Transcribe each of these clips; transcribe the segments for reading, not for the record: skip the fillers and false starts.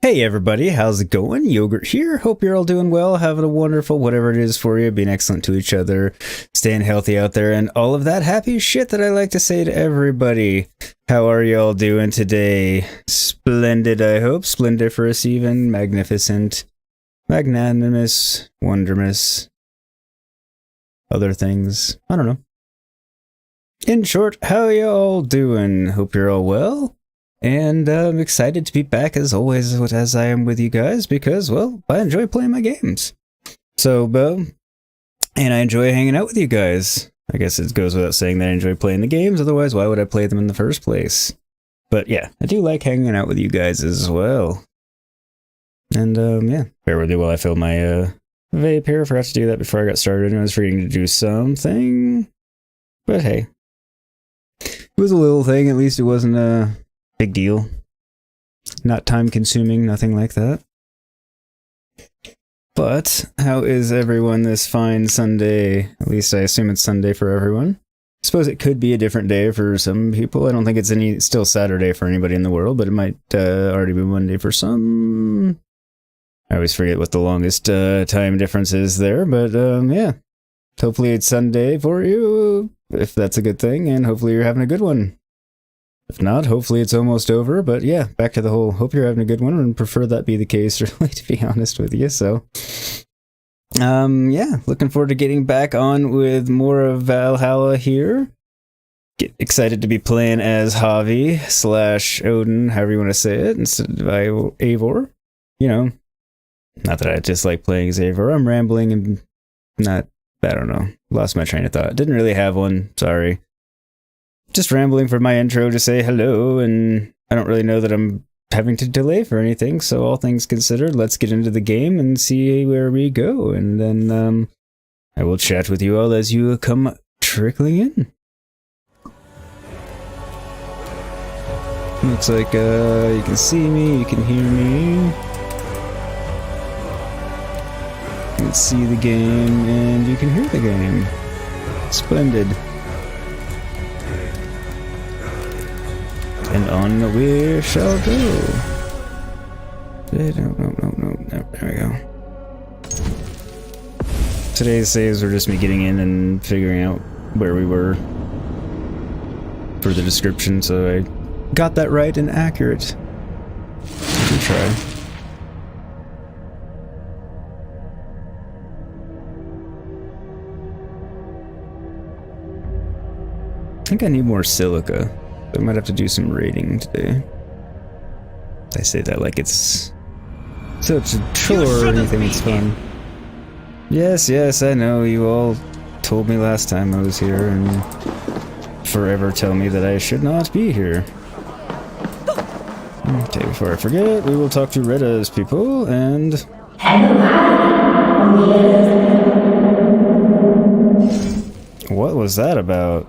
Hey everybody, how's it going? Yogurt here. Hope you're all doing well, having a wonderful whatever it is for you, being excellent to each other, staying healthy out there, and all of that happy shit that I like to say to everybody. How are y'all doing today? Splendid, I hope. Splendiferous even, magnificent, magnanimous, wondrous, other things. I don't know. In short, how y'all doing? Hope you're all well. And I'm excited to be back as always, as I am with you guys, because, well, I enjoy playing my games. So, and I enjoy hanging out with you guys. I guess it goes without saying that I enjoy playing the games, otherwise why would I play them in the first place? But yeah, I do like hanging out with you guys as well. And yeah, bear with me while I fill my vape here. I forgot to do that before I got started, and I was forgetting to do something. But hey, it was a little thing, at least it wasn't a big deal. Not time consuming, nothing like that. But how is everyone this fine Sunday? At least I assume it's Sunday for everyone. I suppose it could be a different day for some people. I don't think it's still Saturday for anybody in the world, but it might already be Monday for some. I always forget what the longest time difference is there, but yeah. Hopefully it's Sunday for you, if that's a good thing, and hopefully you're having a good one. If not, hopefully it's almost over, but yeah, back to the whole hope you're having a good one, and prefer that be the case, really, to be honest with you, so. Yeah, looking forward to getting back on with more of Valhalla here. Get excited to be playing as Havi / Odin, however you want to say it, instead of Eivor. You know, not that I just like playing as Eivor, I'm rambling and not, I don't know, lost my train of thought. Didn't really have one, sorry. Just rambling for my intro to say hello, and I don't really know that I'm having to delay for anything, so all things considered, let's get into the game and see where we go, and then I will chat with you all as you come trickling in. Looks like you can see me, you can hear me. You can see the game, and you can hear the game. Splendid. And on we shall go. No, there we go. Today's saves were just me getting in and figuring out where we were for the description, so I got that right and accurate. Good try. I think I need more silica. I might have to do some raiding today. I say that like it's such a chore or anything, it's fun. Yes, I know, you all told me last time I was here and forever tell me that I should not be here. Okay, before I forget, we will talk to Reda's people, and... What was that about?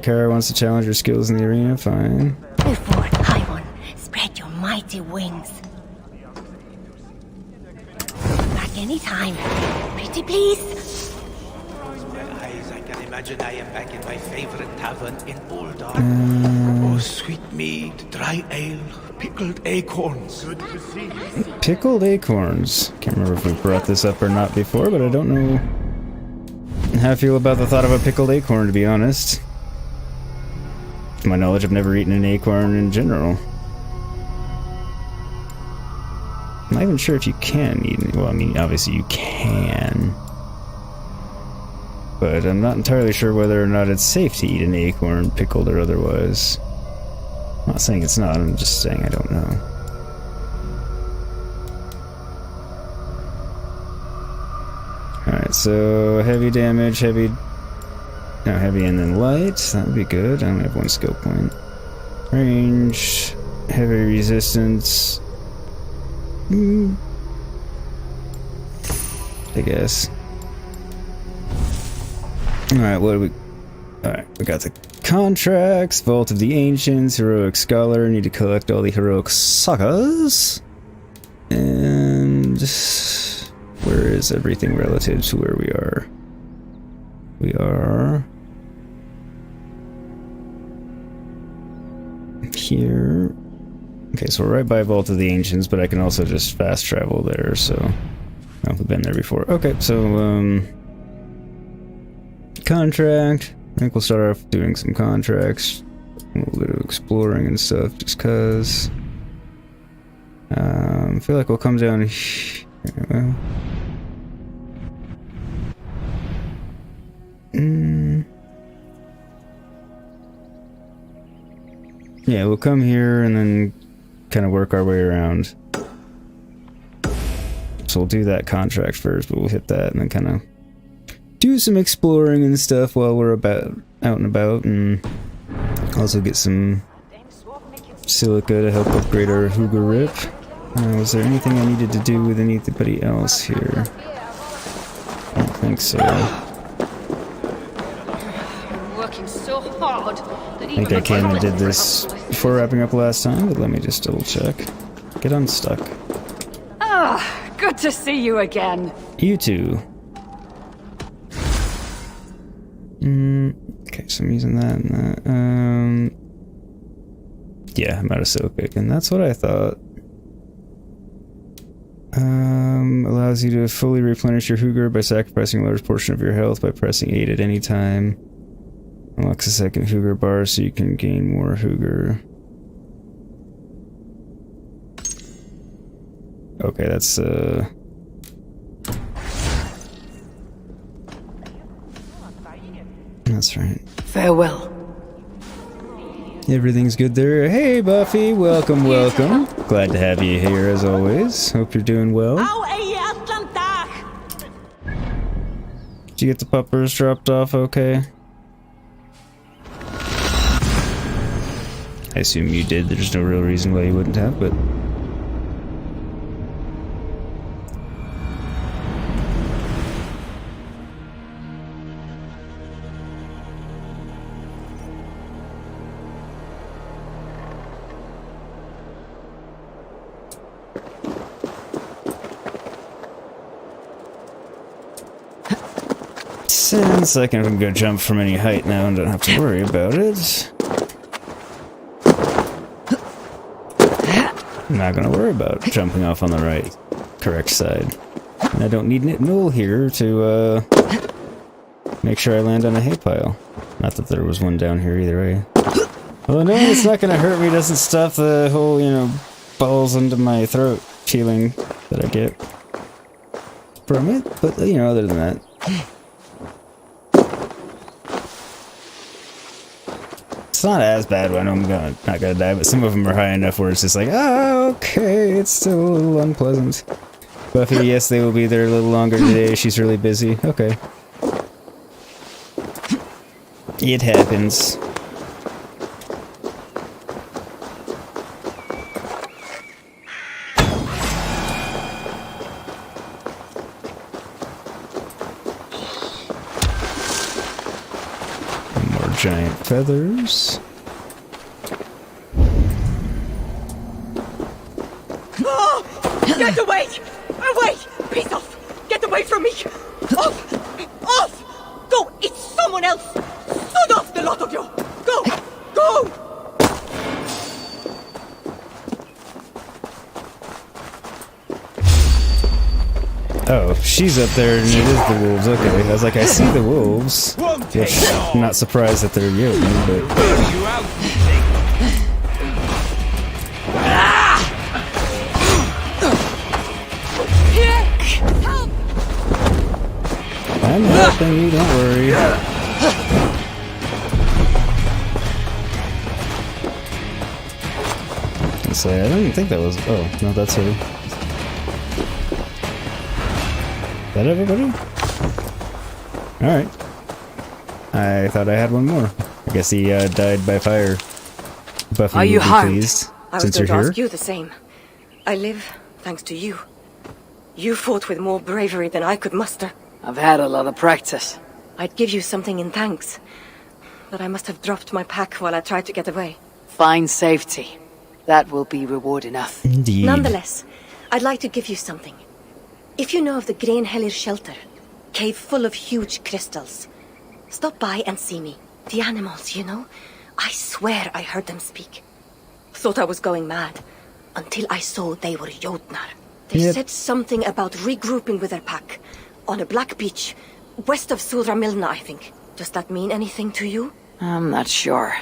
Kara wants to challenge your skills in the arena, fine. Move forward, High One. Spread your mighty wings. Back any time. Pretty please. My eyes, I can imagine I am back in my favorite tavern in Ul'dah. Oh, sweet mead, dry ale, pickled acorns. Good to see you. Pickled acorns. Can't remember if we brought this up or not before, but I don't know how I feel about the thought of a pickled acorn, to be honest. To my knowledge, I've never eaten an acorn in general. I'm not even sure if you can eat it. Well, I mean, obviously you can. But I'm not entirely sure whether or not it's safe to eat an acorn, pickled or otherwise. I'm not saying it's not, I'm just saying I don't know. Alright, so heavy damage, heavy and then light. That would be good. I only have one skill point. Range, heavy resistance. I guess. Alright, what do we... Alright, we got the contracts, Vault of the Ancients, Heroic Scholar, need to collect all the heroic sagas. And... where is everything relative to where we are? We are... here. Okay, so we're right by Vault of the Ancients, but I can also just fast travel there, so... oh, we've been there before. Okay, so, contract. I think we'll start off doing some contracts. A little bit of exploring and stuff, just cause... I feel like we'll come down here. Well... yeah, we'll come here and then kind of work our way around. So we'll do that contract first, but we'll hit that and then kind of do some exploring and stuff while we're out and about, and also get some silica to help upgrade our Hooger Rip. Was there anything I needed to do with anybody else here? I don't think so. Working so hard that I think I came and did this before wrapping up last time, but let me just double check. Get unstuck. Ah, good to see you again. You too. Okay, so I'm using that and that. Yeah, I'm out of silica, and that's what I thought. Allows you to fully replenish your Hooger by sacrificing a large portion of your health by pressing 8 at any time. Unlocks a second Hooger bar so you can gain more Hooger. Okay, that's that's right. Farewell. Everything's good there. Hey Buffy, welcome, welcome. Glad to have you here as always. Hope you're doing well. Did you get the puppers dropped off okay? I assume you did. There's no real reason why you wouldn't have, but... Since I can go jump from any height now and don't have to worry about it. I'm not gonna worry about jumping off on the right, correct side. And I don't need Null here to make sure I land on a hay pile. Not that there was one down here either, eh? Well, no, it's not gonna hurt me. It doesn't stuff the whole, you know, balls into my throat feeling that I get from it. But, you know, other than that. It's not as bad when I'm not gonna die, but some of them are high enough where it's just like, oh, okay, it's still a little unpleasant. Buffy, yes, they will be there a little longer today. She's really busy. Okay. It happens. Giant feathers. Oh, get away! Away! Piece off! Get away from me! Off! Off! Go! It's someone else! Sod off, the lot of you! Go! Go! Oh, she's up there and it is the wolves. Okay, I was like, I see the wolves. Which, I'm not surprised that they're young, but... I'm helping you, don't worry. I didn't think that was... Oh, no, that's her. Is that everybody? Alright. I thought I had one more. I guess he died by fire. Buffy, Are you harmed? Pleased, I was since going you're to here. ask you the same. I live thanks to you. You fought with more bravery than I could muster. I've had a lot of practice. I'd give you something in thanks, but I must have dropped my pack while I tried to get away. Find safety. That will be reward enough. Indeed. Nonetheless, I'd like to give you something. If you know of the Grainhellir shelter, cave full of huge crystals, stop by and see me. The animals, you know? I swear I heard them speak. Thought I was going mad, until I saw they were Jotnar. They said something about regrouping with their pack, on a black beach, west of Surtr, I think. Does that mean anything to you? I'm not sure,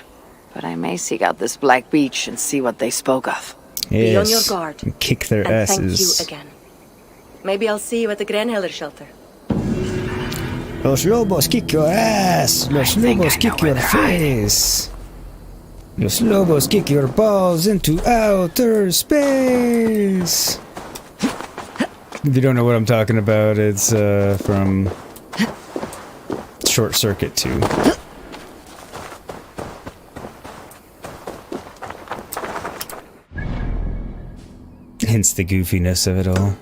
but I may seek out this black beach and see what they spoke of. Yes. Be on your guard. And kick their and asses. thank you again. Maybe I'll see you at the Grainhellir shelter. Los lobos kick your ass. Los lobos kick your face. Los lobos kick your balls into outer space. If you don't know what I'm talking about, it's from short circuit too. Hence the goofiness of it all.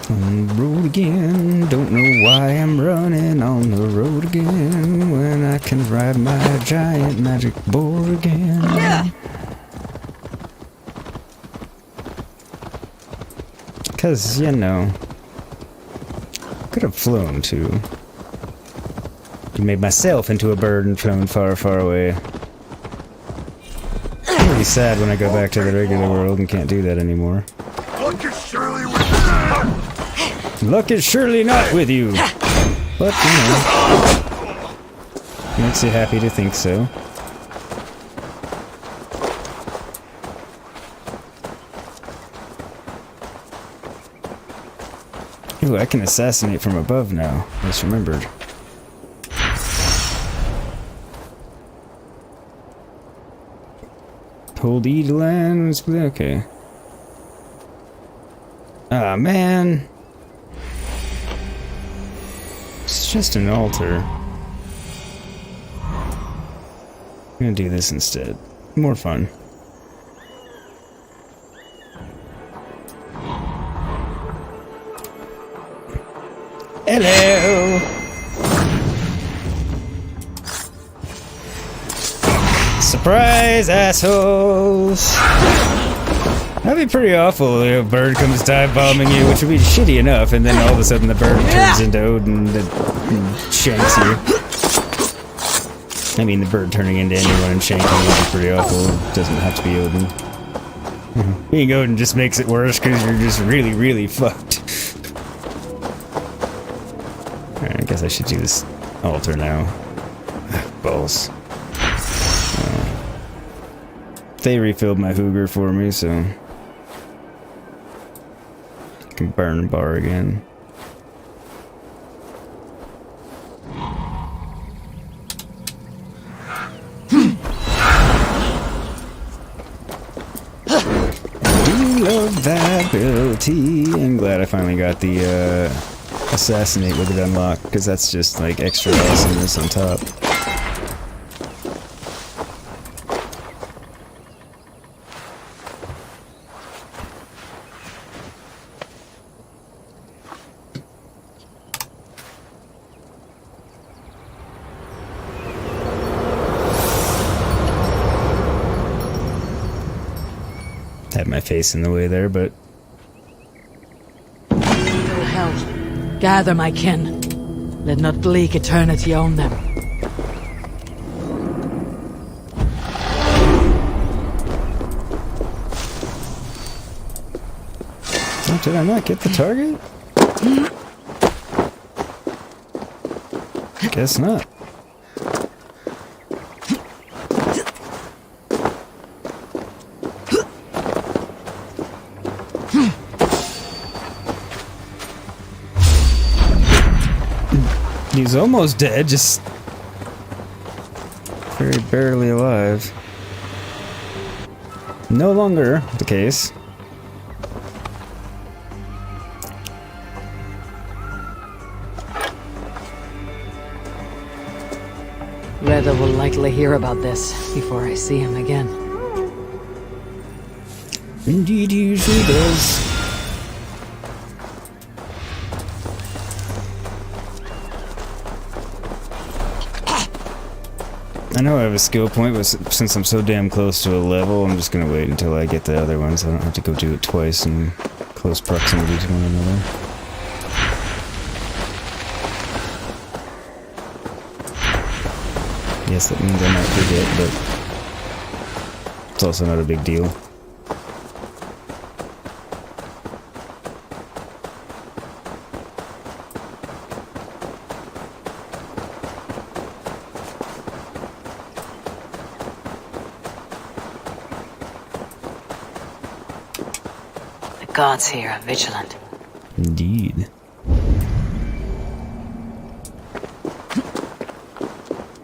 On the road again, don't know why I'm running on the road again when I can ride my giant magic boar again. Yeah. Cause, you know, could have flown too. Made myself into a bird and flown far, far away. I'm really sad when I go back to the regular world and can't do that anymore. Luck is surely not with you. But, you know, makes you happy to think so. Ooh, I can assassinate from above now. I just remembered. Hold E to land. Okay. Ah, man. It's just an altar. I'm gonna do this instead. More fun. Hello! Surprise, assholes! That'd be pretty awful if a bird comes dive bombing you, which would be shitty enough, and then all of a sudden the bird turns into Odin and shanks you. I mean, the bird turning into anyone and shanking would be pretty awful. It doesn't have to be Odin. Being Odin just makes it worse because you're just really, really fucked. Alright, I guess I should do this altar now. Balls. They refilled my Hooger for me, so I can burn bar again. Do love that ability. I'm glad I finally got the assassinate with it unlocked, because that's just like extra awesomeness on top. Had my face in the way there, but... Hell, gather my kin. Let not bleak eternity own them. Oh, did I not get the target? Guess not. He's almost dead, just very barely alive. No longer the case. Reda will likely hear about this before I see him again. Indeed, he usually does. I know I have a skill point, but since I'm so damn close to a level, I'm just gonna wait until I get the other one, so I don't have to go do it twice in close proximity to one another. Yes, that means I might forget, but it's also not a big deal. The gods here are vigilant. Indeed.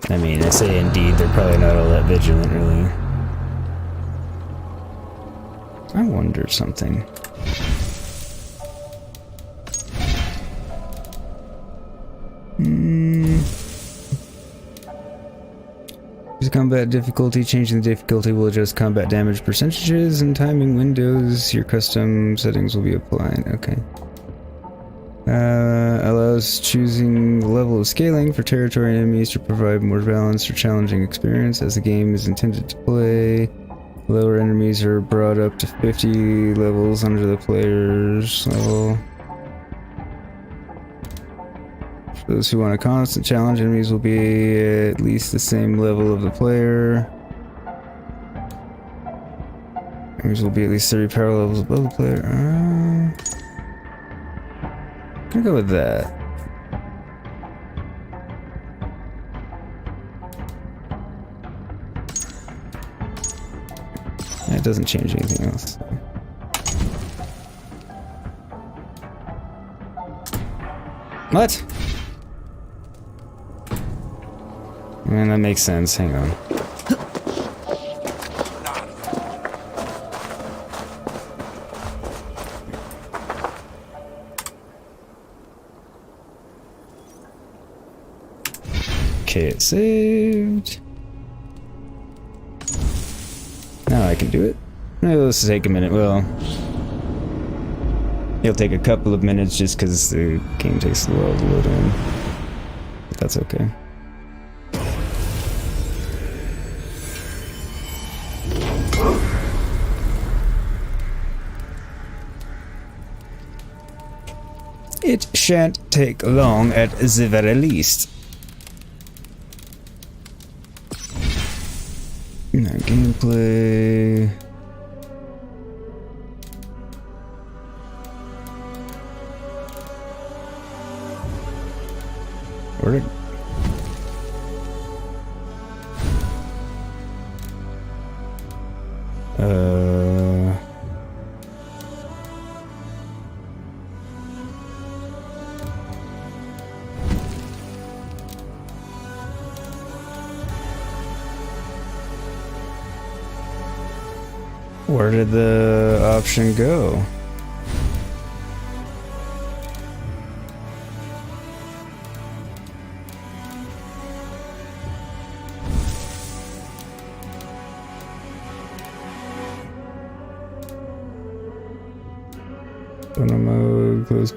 I mean, I say indeed, they're probably not all that vigilant, really. I wonder something. Combat difficulty. Changing the difficulty will adjust combat damage percentages and timing windows. Your custom settings will be applied. Okay. Allows choosing the level of scaling for territory and enemies to provide more balanced or challenging experience as the game is intended to play. Lower enemies are brought up to 50 levels under the player's level. For those who want a constant challenge, enemies will be at least the same level of the player. Enemies will be at least 30 power levels above the player. I'm gonna go with that. It doesn't change anything else. What? Man, that makes sense. Hang on. Okay, it's saved. Now I can do it. Maybe this will take a minute. Well, it'll take a couple of minutes just because the game takes a while to load in. But that's okay. It shan't take long at the very least. Now, gameplay. Where'd it? Where did the option go? Mode, close.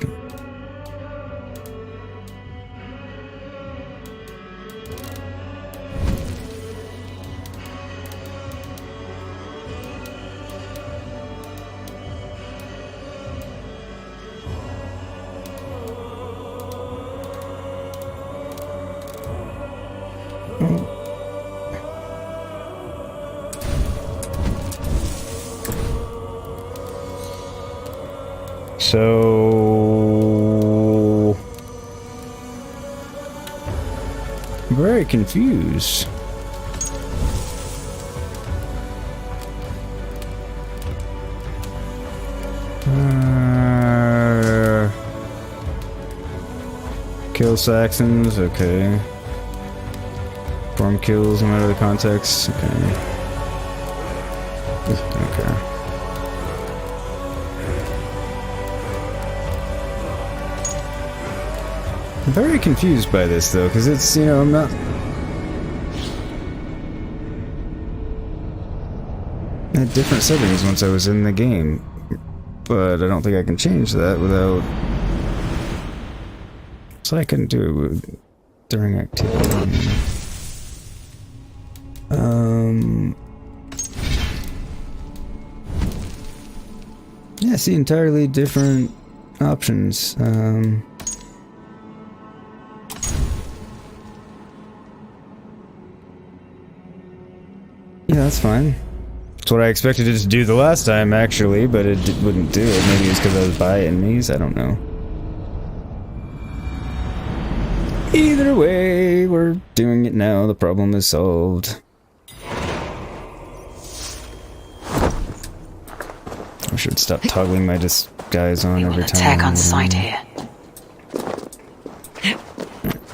So, I'm very confused. Kill Saxons, okay. Perform kills no matter the context, okay. Okay. I'm very confused by this though, because it's, you know, I'm not... I had different settings once I was in the game, but I don't think I can change that without... So I couldn't do it during activity. Yeah, see, entirely different options. Yeah, that's fine. That's what I expected it to do the last time, actually, but it wouldn't do it. Maybe it's because I was by enemies, I don't know. Either way, we're doing it now. The problem is solved. I should stop toggling my disguise on every time. Attack on sight here.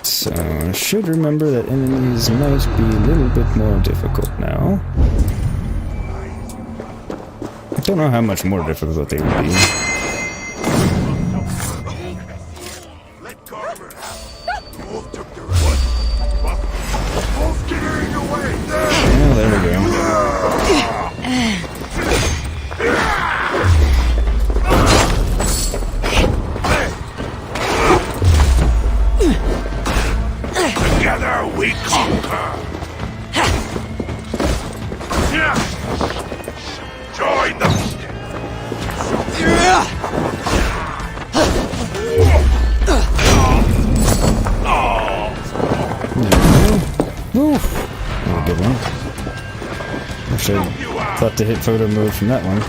So, I should remember that enemies might be a little bit more difficult now. I Don't know how much more difficult they would be. Oh, there we go. Together we conquer. Join them. Woof. Oh, good one. Wish I thought to hit photo mode from that one.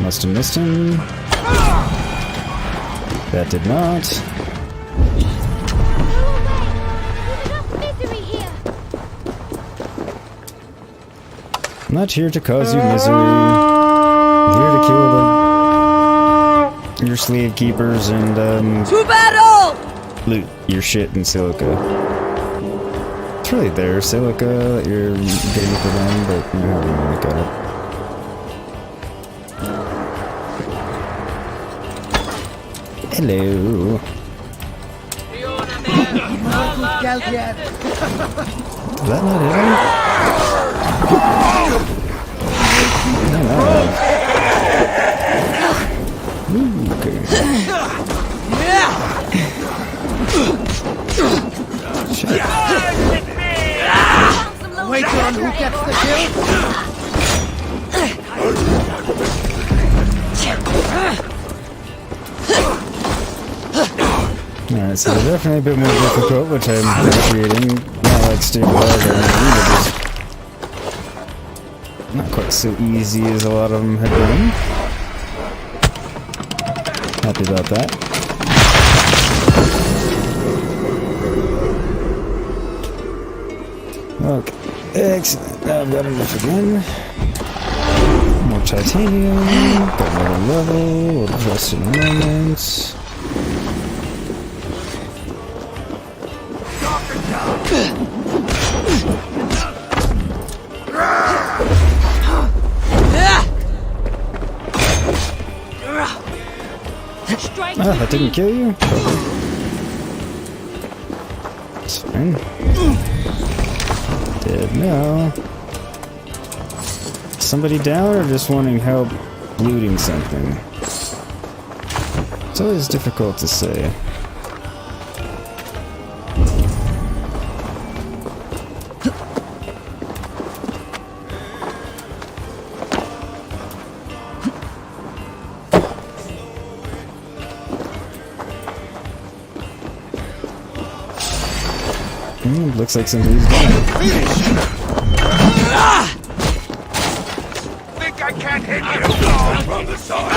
Must have missed him. That did not. I'm not here to cause you misery. I'm here to kill your slave keepers and To battle! loot your shit in silica. It's really there, silica that you're getting for them, but you know how you want to look at it. Hello. Is that not him? No, no. Ooh, okay. Shit. Wait on who gets the kill. Alright, so they're definitely a bit more difficult, which I'm appreciating. Not like stabilizer or anything, but just not quite so easy as a lot of them have been. Happy about that. Okay, excellent. Now I've got enough again. More titanium. Got another level. We'll adjust in moments. Oh, that didn't kill you? It's fine. Dead now. Somebody down or just wanting help looting something? It's always difficult to say. Looks like somebody's done. Think I can't hit you from the side.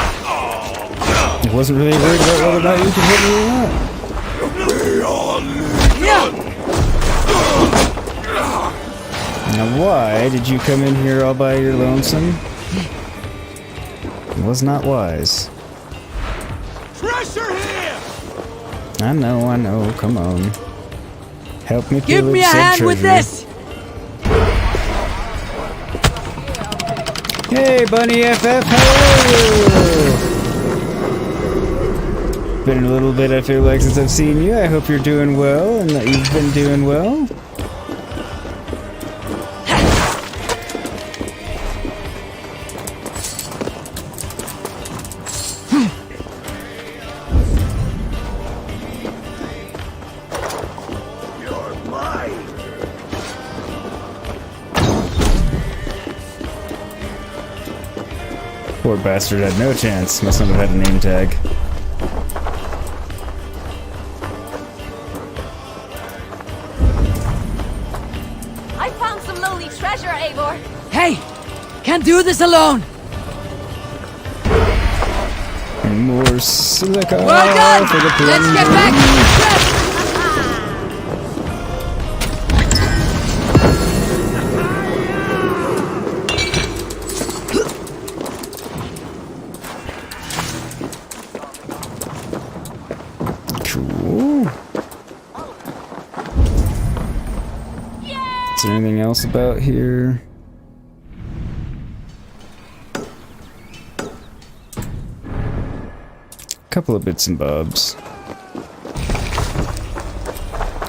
I wasn't really worried about whether or not you could hit me or not. Now why did you come in here all by your lonesome? It was not wise. Pressure here! I know, come on. Help me Give me a hand with this! Hey, Bunny FF, how are you? Been a little bit, I feel like, since I've seen you. I hope you're doing well and that you've been doing well. Poor bastard had no chance. Must not have had a name tag. I found some lonely treasure, Eivor. Hey! Can't do this alone! And more silica Well done! for the Let's get back to the chest! Is there anything else about here? Couple of bits and bobs,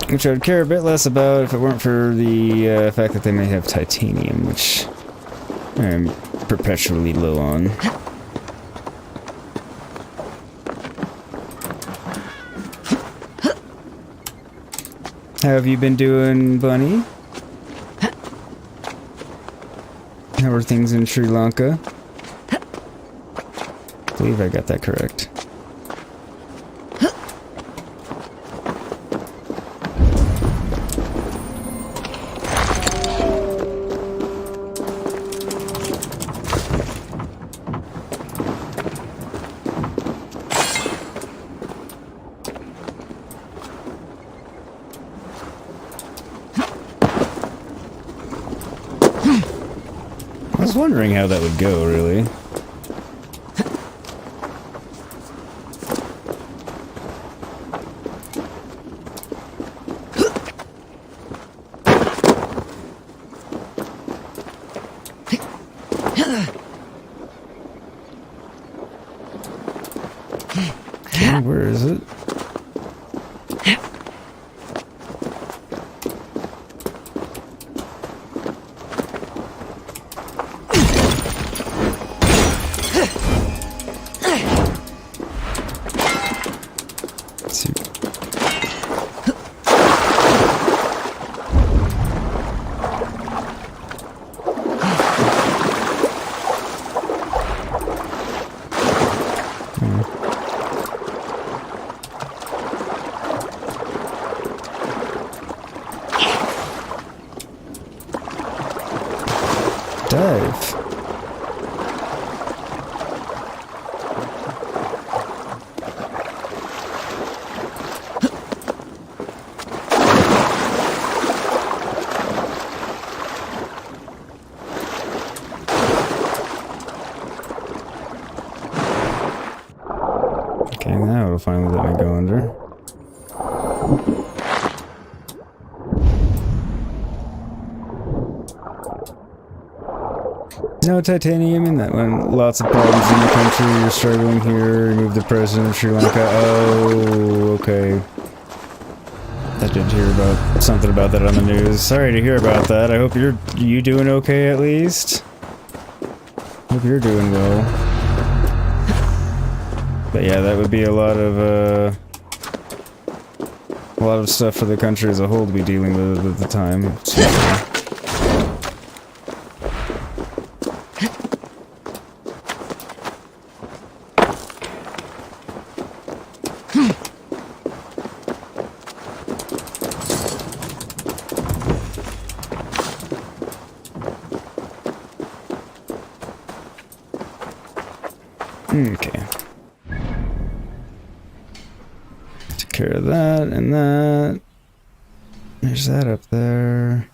which I'd care a bit less about if it weren't for the fact that they may have titanium, which I'm perpetually low on. How have you been doing, Bunny? How are things in Sri Lanka? I believe I got that correct. I was wondering how that would go, really. Okay, where is it? Dive. Okay, now it'll finally let me go under. No titanium in that one. Lots of problems in the country. You're struggling here. Remove the president of Sri Lanka. Oh, okay. I did hear about something about that on the news. Sorry to hear about that. I hope you doing okay at least. Hope you're doing well. But yeah, that would be a lot of stuff for the country as a whole to be dealing with at the time. Okay. Took care of that and that. There's that up there.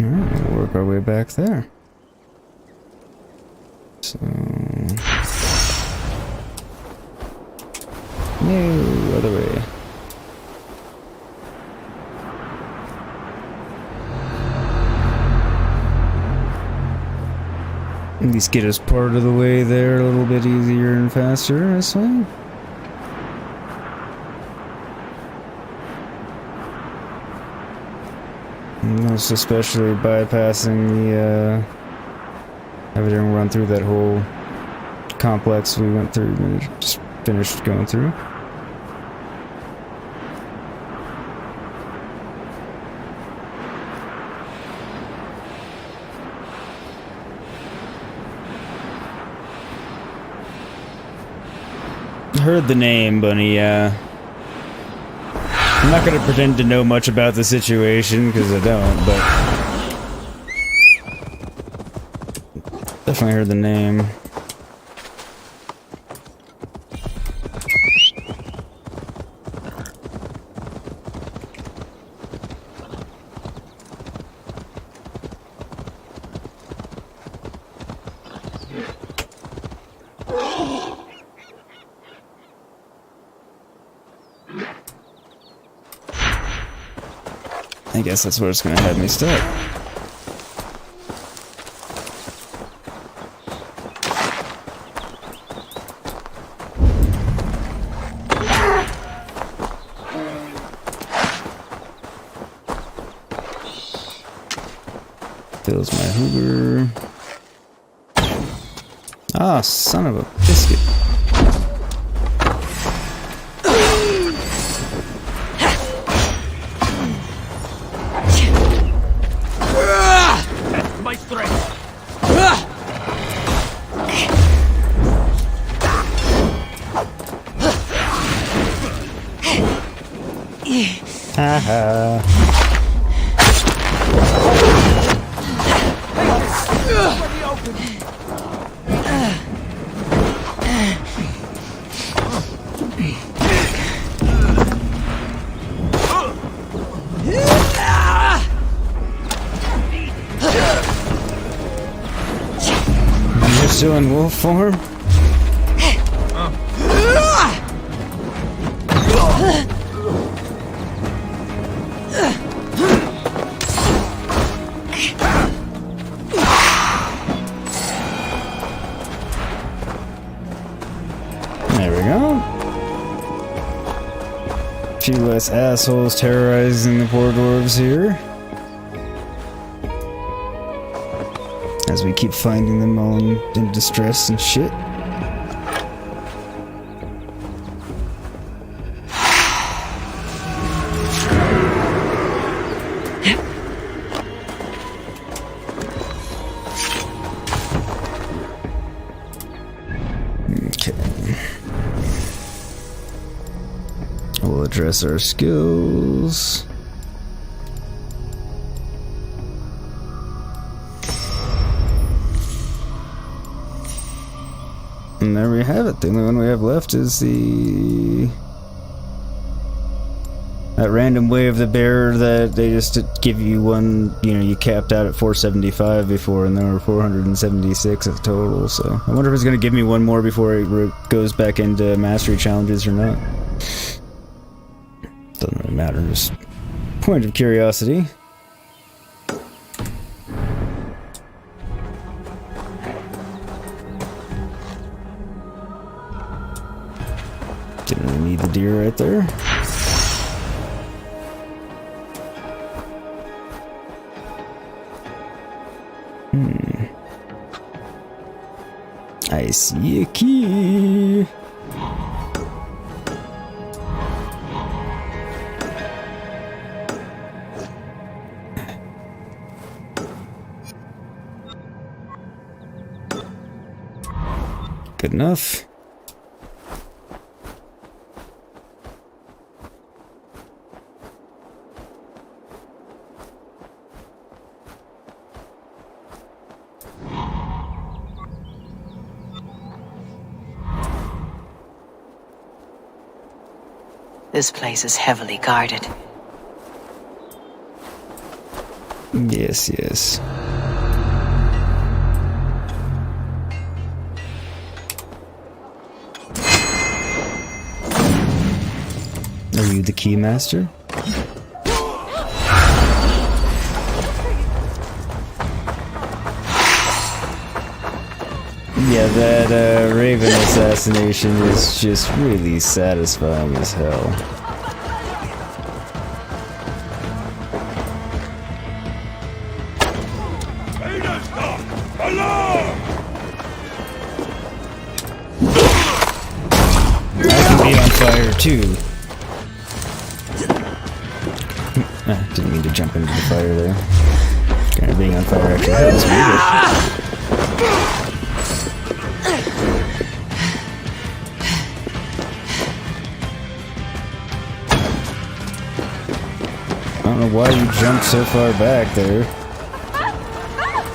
Alright, we'll work our way back there. So... no, other way. At least get us part of the way there a little bit easier and faster, I say. Most especially bypassing the, having to run through that whole complex we went through and just finished going through. Heard the name, Bunny, yeah. I'm not gonna pretend to know much about the situation, because I don't, but... definitely heard the name. I guess that's where it's gonna have me stuck. Fills my Hoover. Ah, son of a biscuit. My strength. Haha. You're still in wolf form? There we go. A few less assholes terrorizing the poor dwarves here. As we keep finding them all in distress and shit. Okay. We'll address our skills. And there we have it. The only one we have left is that random way of the bear that they just give you one, you know, you capped out at 475 before, and there were 476 at total, so I wonder if it's going to give me one more before it goes back into mastery challenges or not. Doesn't really matter, just point of curiosity. Didn't really need the deer right there. I see a key. Good enough. This place is heavily guarded. Yes, yes. Are you the key master? Yeah, that Raven assassination is just really satisfying as hell. I can be on fire too. Didn't mean to jump into the fire there. Kind of being on fire actually hurts me, but... I don't know why you jumped so far back there.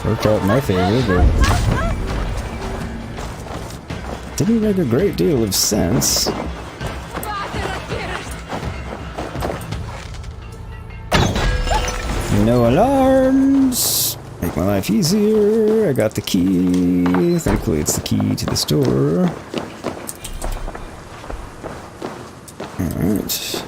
Worked out in my favor, but... didn't make a great deal of sense. No alarms! Make my life easier. I got the key. Thankfully it's the key to the store. Alright.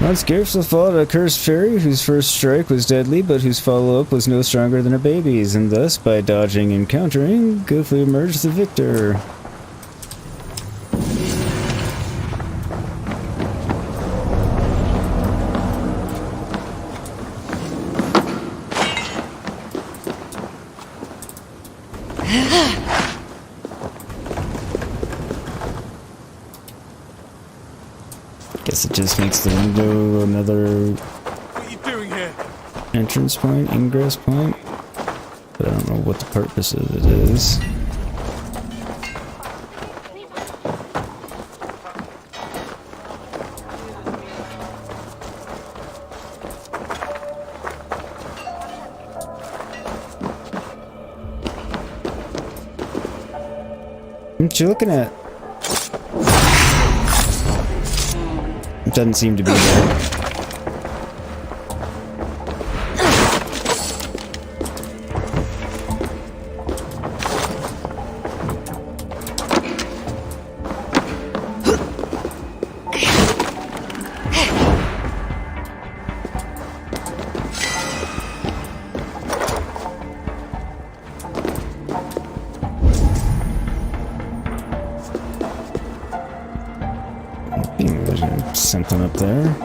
Once Gerfsel fought a cursed fairy whose first strike was deadly, but whose follow-up was no stronger than a baby's, and thus, by dodging and countering, Goofy emerged the victor. Guess it just makes the window another What are you doing here? entrance point, ingress point, but I don't know what the purpose of it is. What you looking at? It doesn't seem to be there. There's something up there.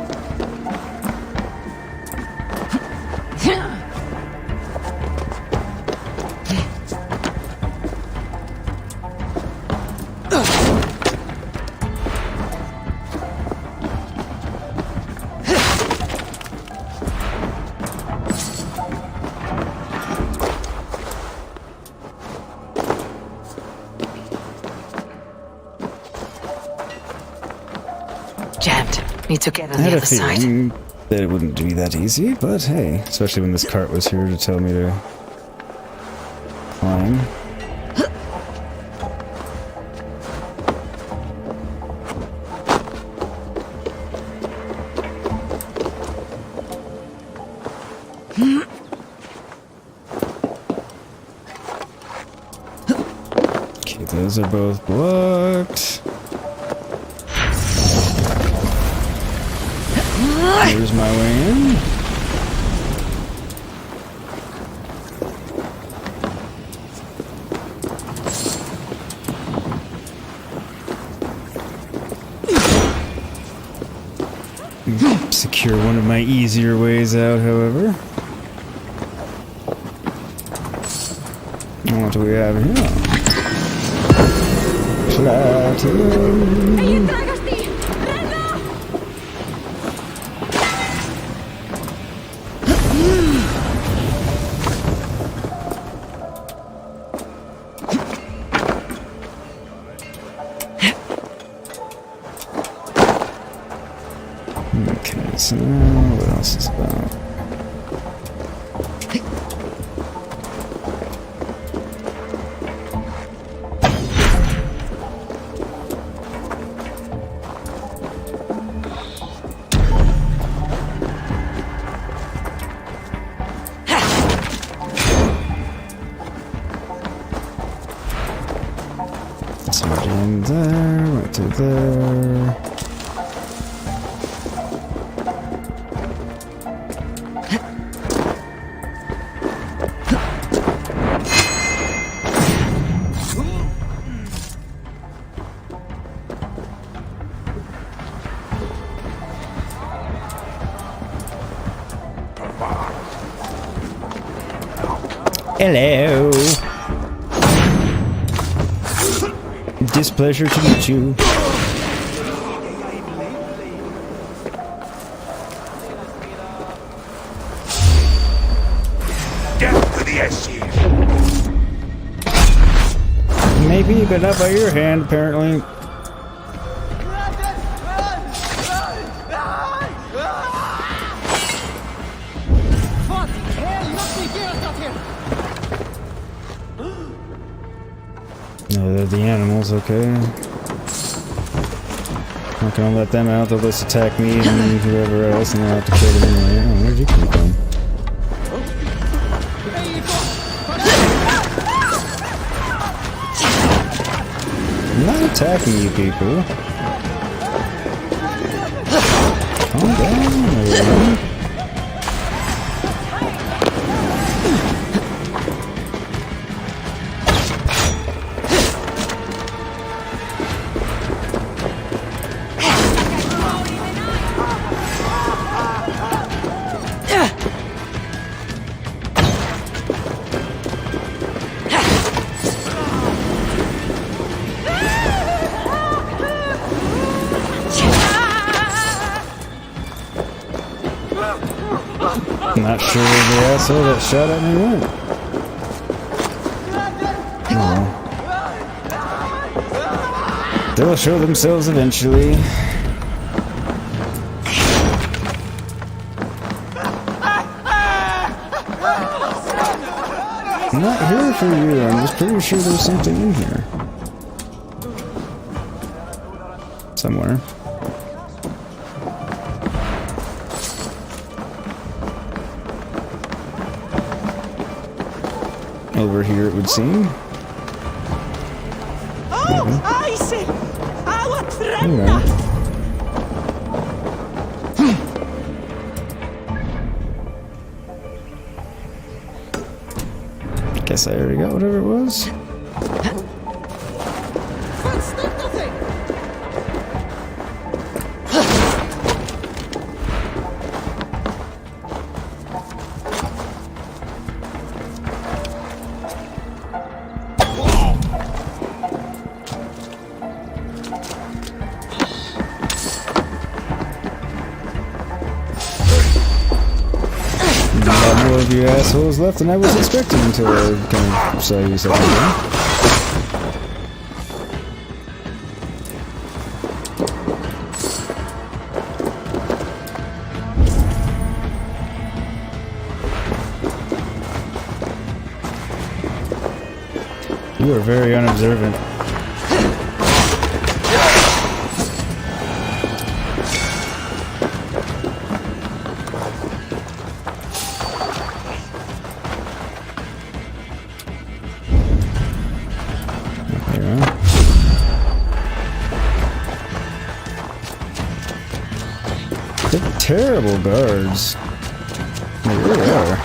Jammed. Need to get on I had the a other side. feeling that it wouldn't be that easy, but hey, especially when this cart was here to tell me to climb. Okay, those are both blocked. Here's my way in. Secure one of my easier ways out, however. What do we have here? Platinum. Okay, so what else is about? So down there, right to there. Hello. Displeasure to meet you. Death to the SC. Maybe, but not by your hand, apparently. No, they're the animals, okay. Not gonna let them out, they'll just attack me and whoever else, and I'll have to kill them anyway. Oh, where'd you come from? I'm not attacking you people. Calm down. Not sure where the asshole that shot at me went. Oh. They'll show themselves eventually. I'm not here for you, I'm just pretty sure there's something in here. Somewhere. Over here, it would seem. Oh, I see. Our friend. Guess I already got whatever it was. More of you assholes left than I was expecting until I kind of saw you second ago. You are very unobservant. They're terrible guards. They really are.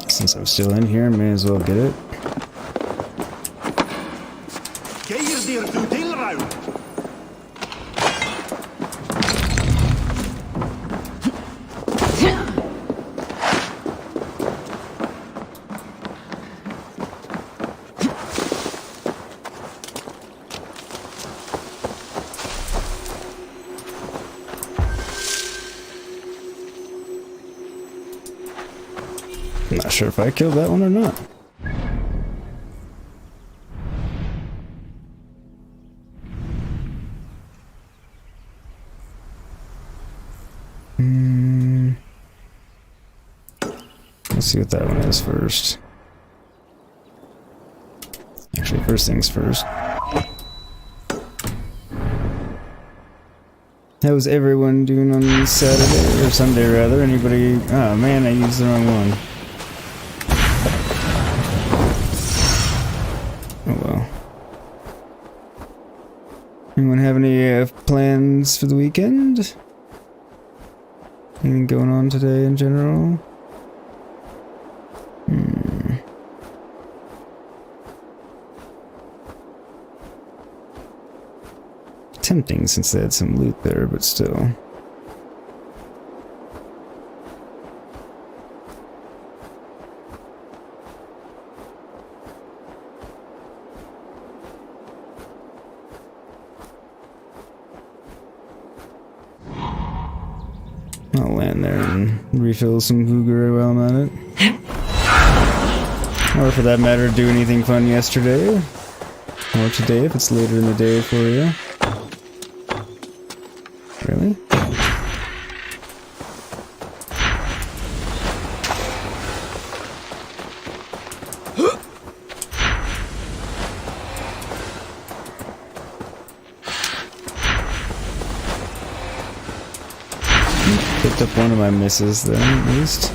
Since I'm still in here, may as well get it. I'm not sure if I killed that one or not. Let's see what that one is first. Actually, first things first. How was everyone doing on Saturday, or Sunday rather? Anybody? Oh man, I used the wrong one. Oh well. Anyone have any plans for the weekend? Anything going on today in general? Tempting since they had some loot there, but still. I'll land there and refill some Vugere while I'm at it. Or for that matter, do anything fun yesterday. Or today if it's later in the day for you. Really? Picked up one of my misses then, at least.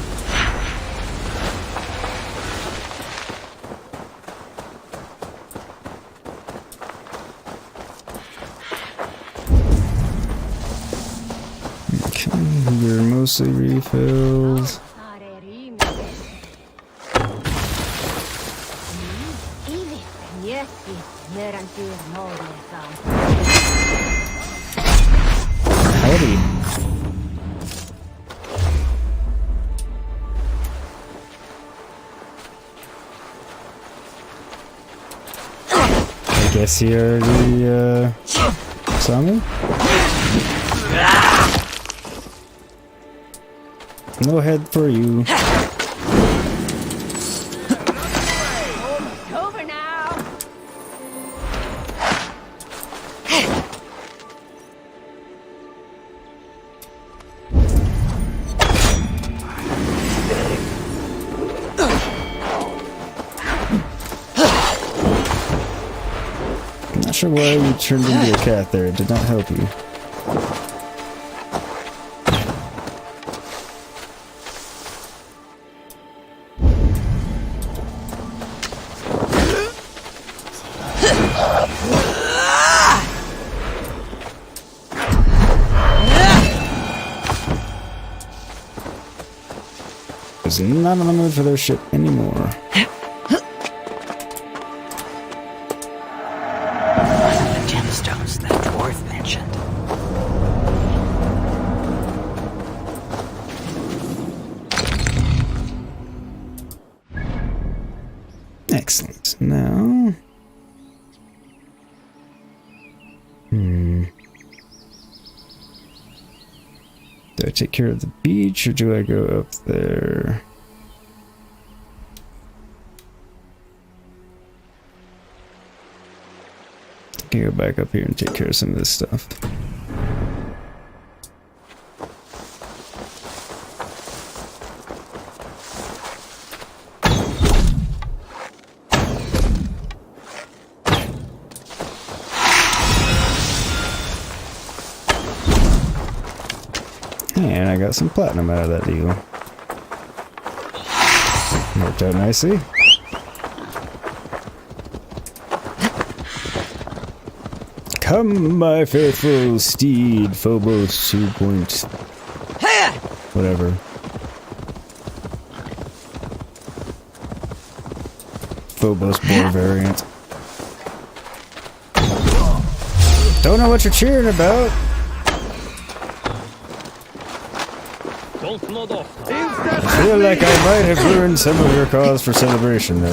Okay, you're mostly refilled. Howdy. I guess he already saw me? No head for you. Over now. I'm not sure why you turned into a cat there. It did not help you. Is not in the mood for their shit anymore. The gemstones that dwarf mentioned. Excellent. Now... Do I take care of the beach, or do I go up there? I can go back up here and take care of some of this stuff. And I got some platinum out of that deal. Worked out nicely. Come, my faithful steed, Phobos 2. Whatever. Phobos boar variant. Don't know what you're cheering about. I feel like I might have ruined some of your cause for celebration there.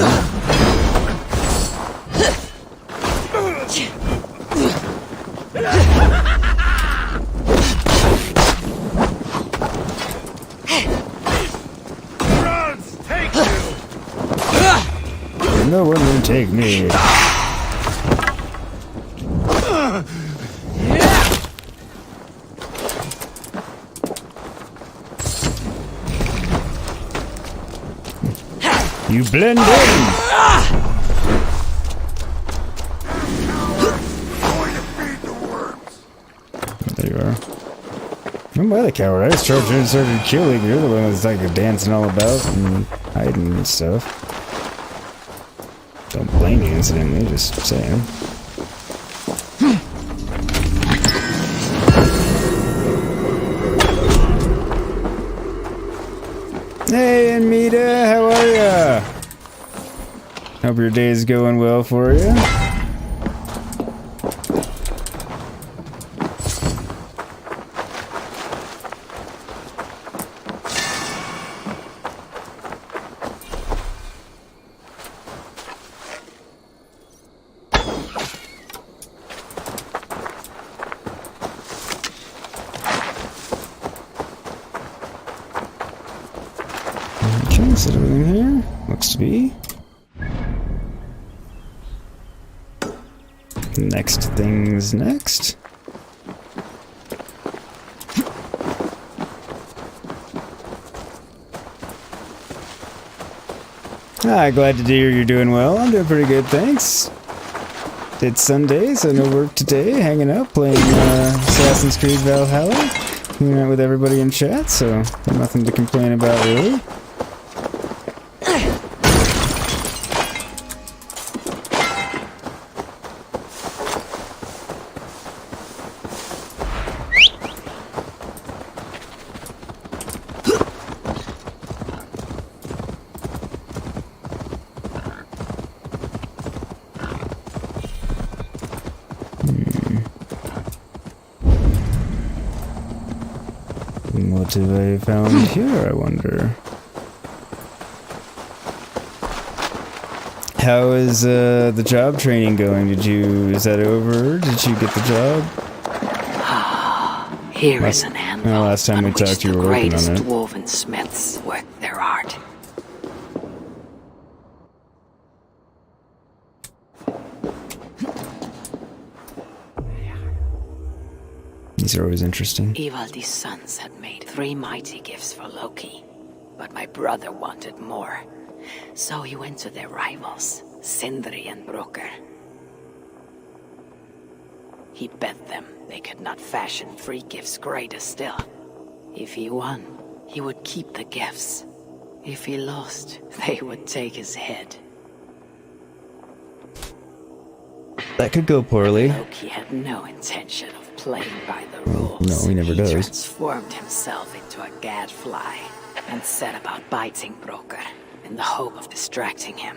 Take you! No one will take me. You blend in! There you are. I'm by the coward. I just charged in and started killing. You're the one that's like dancing all about and hiding and stuff. Don't blame me incidentally, just saying. Hey, Anmita, how are ya? Hope your day's going well for you. Is it everything here? Looks to be. Next things next. Hi, glad to hear you're doing well. I'm doing pretty good, thanks. It's Sunday, so no work today. Hanging out, playing Assassin's Creed Valhalla. hanging out with everybody in chat, so nothing to complain about really. What have I found here, I wonder? How is the job training going? Is that over? Did you get the job? Here is an anvil. No, last time we talked, you were working on it. The greatest dwarven smiths work their art. These are always interesting. Ivaldi's sons had made 3 mighty gifts for Loki, but my brother wanted more. So he went to their rivals, Sindri and Brokkr. He bet them they could not fashion 3 gifts greater still. If he won, he would keep the gifts. If he lost, they would take his head. That could go poorly. Loki had no intention of playing by the rules. No, he never does. He transformed himself into a gadfly and set about biting Brokkr in the hope of distracting him.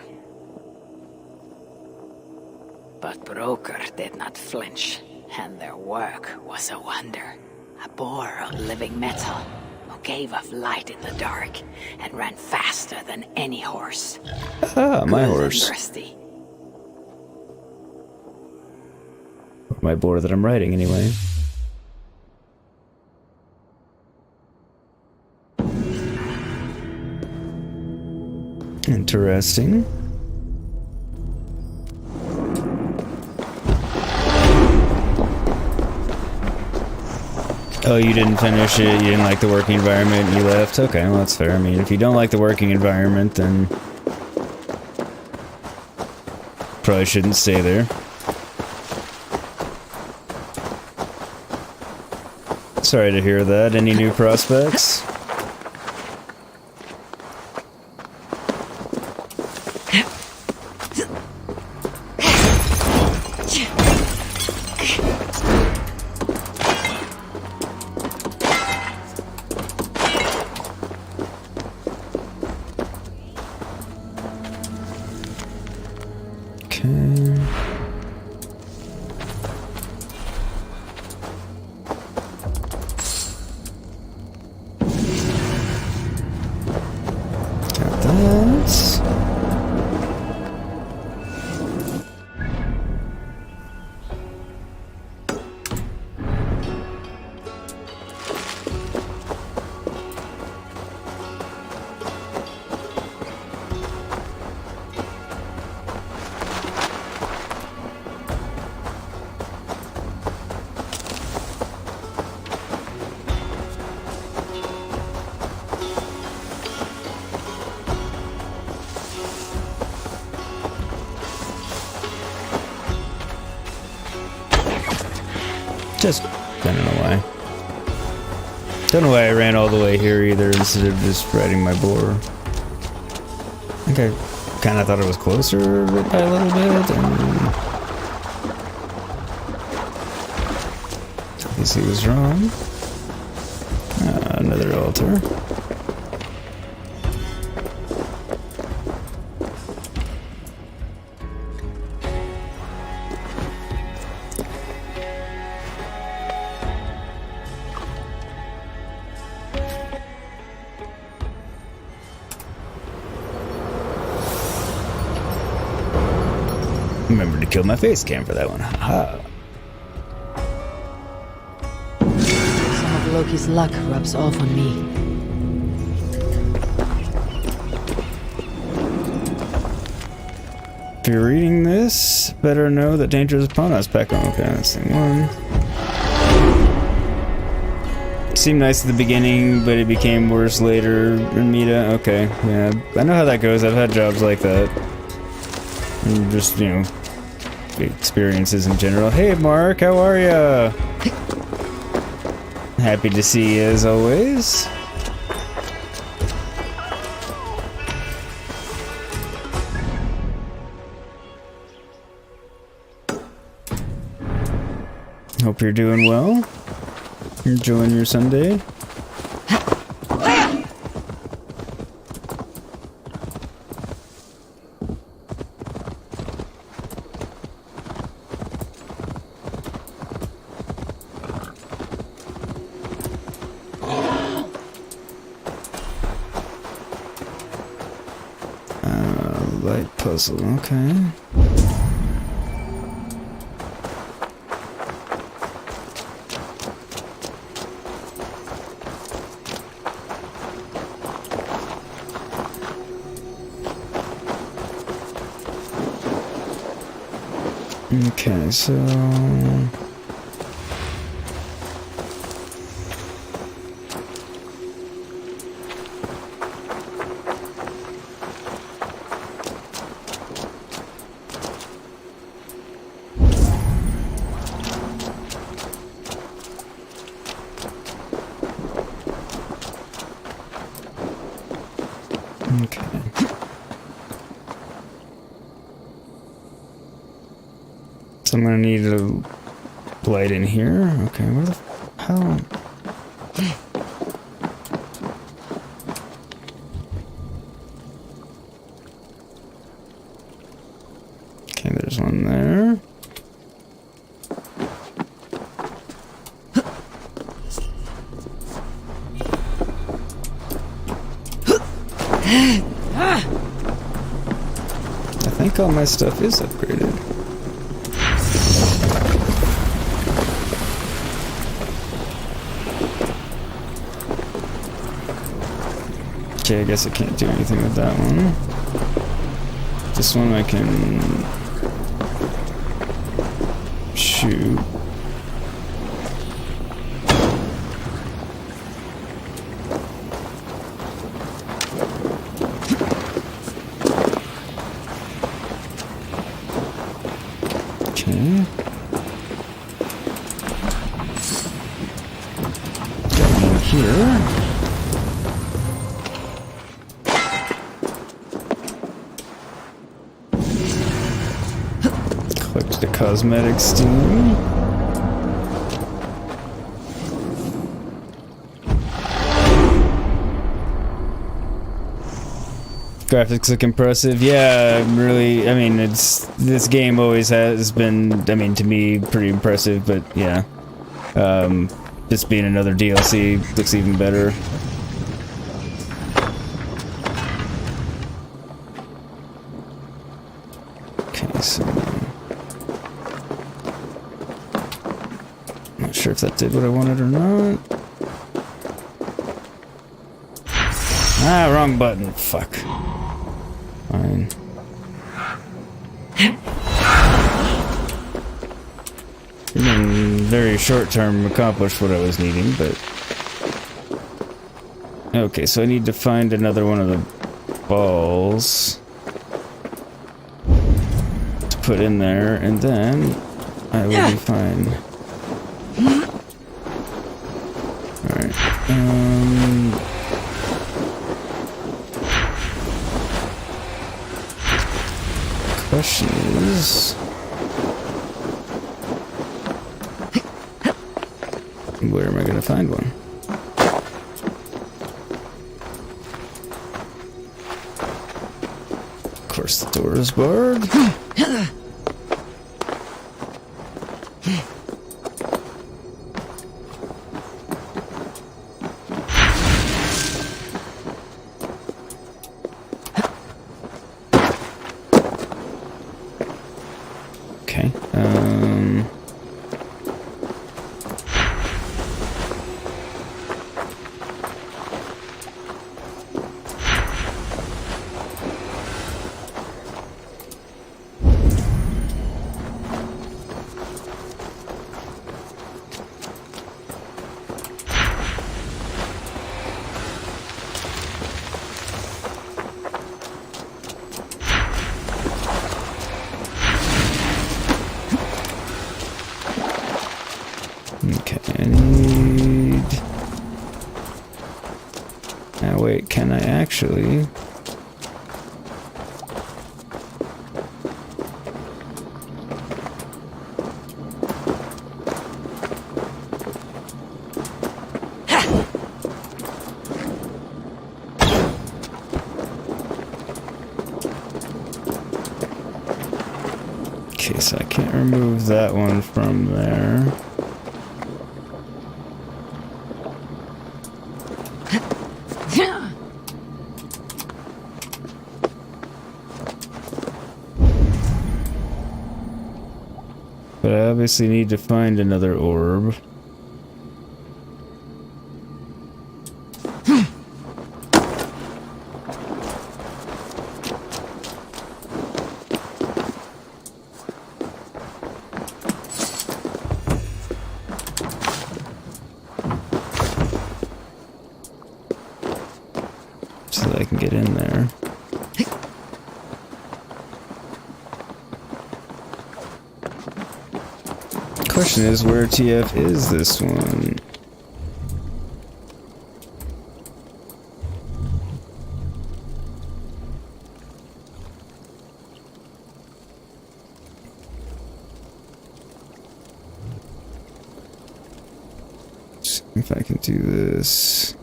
But Brokkr did not flinch, and their work was a wonder. A boar of living metal who gave off light in the dark and ran faster than any horse. Ah, my Good and horse. thirsty. My boar that I'm riding, anyway. Interesting. Oh, you didn't finish it? You didn't like the working environment and you left? Okay, well that's fair. I mean, if you don't like the working environment, then probably shouldn't stay there. Sorry to hear that. Any new prospects? Just, I don't know why. Don't know why I ran all the way here either instead of just riding my boar. I think I kind of thought it was closer by a little bit. And I guess he was wrong. Another altar. Remember to kill my face cam for that one. Haha. Some of Loki's luck rubs off on me. If you're reading this, better know that danger is upon us. Back on. Okay, that's the one. Seemed nice at the beginning, but it became worse later. Ramita, okay, yeah. I know how that goes. I've had jobs like that. And just, you know, experiences in general. Hey, Mark, how are ya? Happy to see you as always. Hope you're doing well. Enjoying your Sunday. Light puzzle, okay. Okay, so okay. So I'm gonna need a light in here. Okay, where the hell? Okay, there's one there. I think all my stuff is upgraded. Okay, I guess I can't do anything with that one. This one I can shoot. Okay. Got one here. Collect the cosmetic steam. Graphics look impressive. Yeah, really. I mean, this game always has been. I mean, to me, pretty impressive. But yeah, this being another DLC looks even better. Okay, so not sure if that did what I wanted or not. Ah, wrong button. Fuck. Fine. Even very short term accomplished what I was needing, but okay, so I need to find another one of the balls to put in there, and then I will be fine. Alright. Question is, where am I gonna find one? Of course, the door is barred. Okay. Now wait, can I actually... Okay, so I can't remove that one from there. But I obviously need to find another orb. So that I can get in there. Question is, where TF is this one? See if I can do this.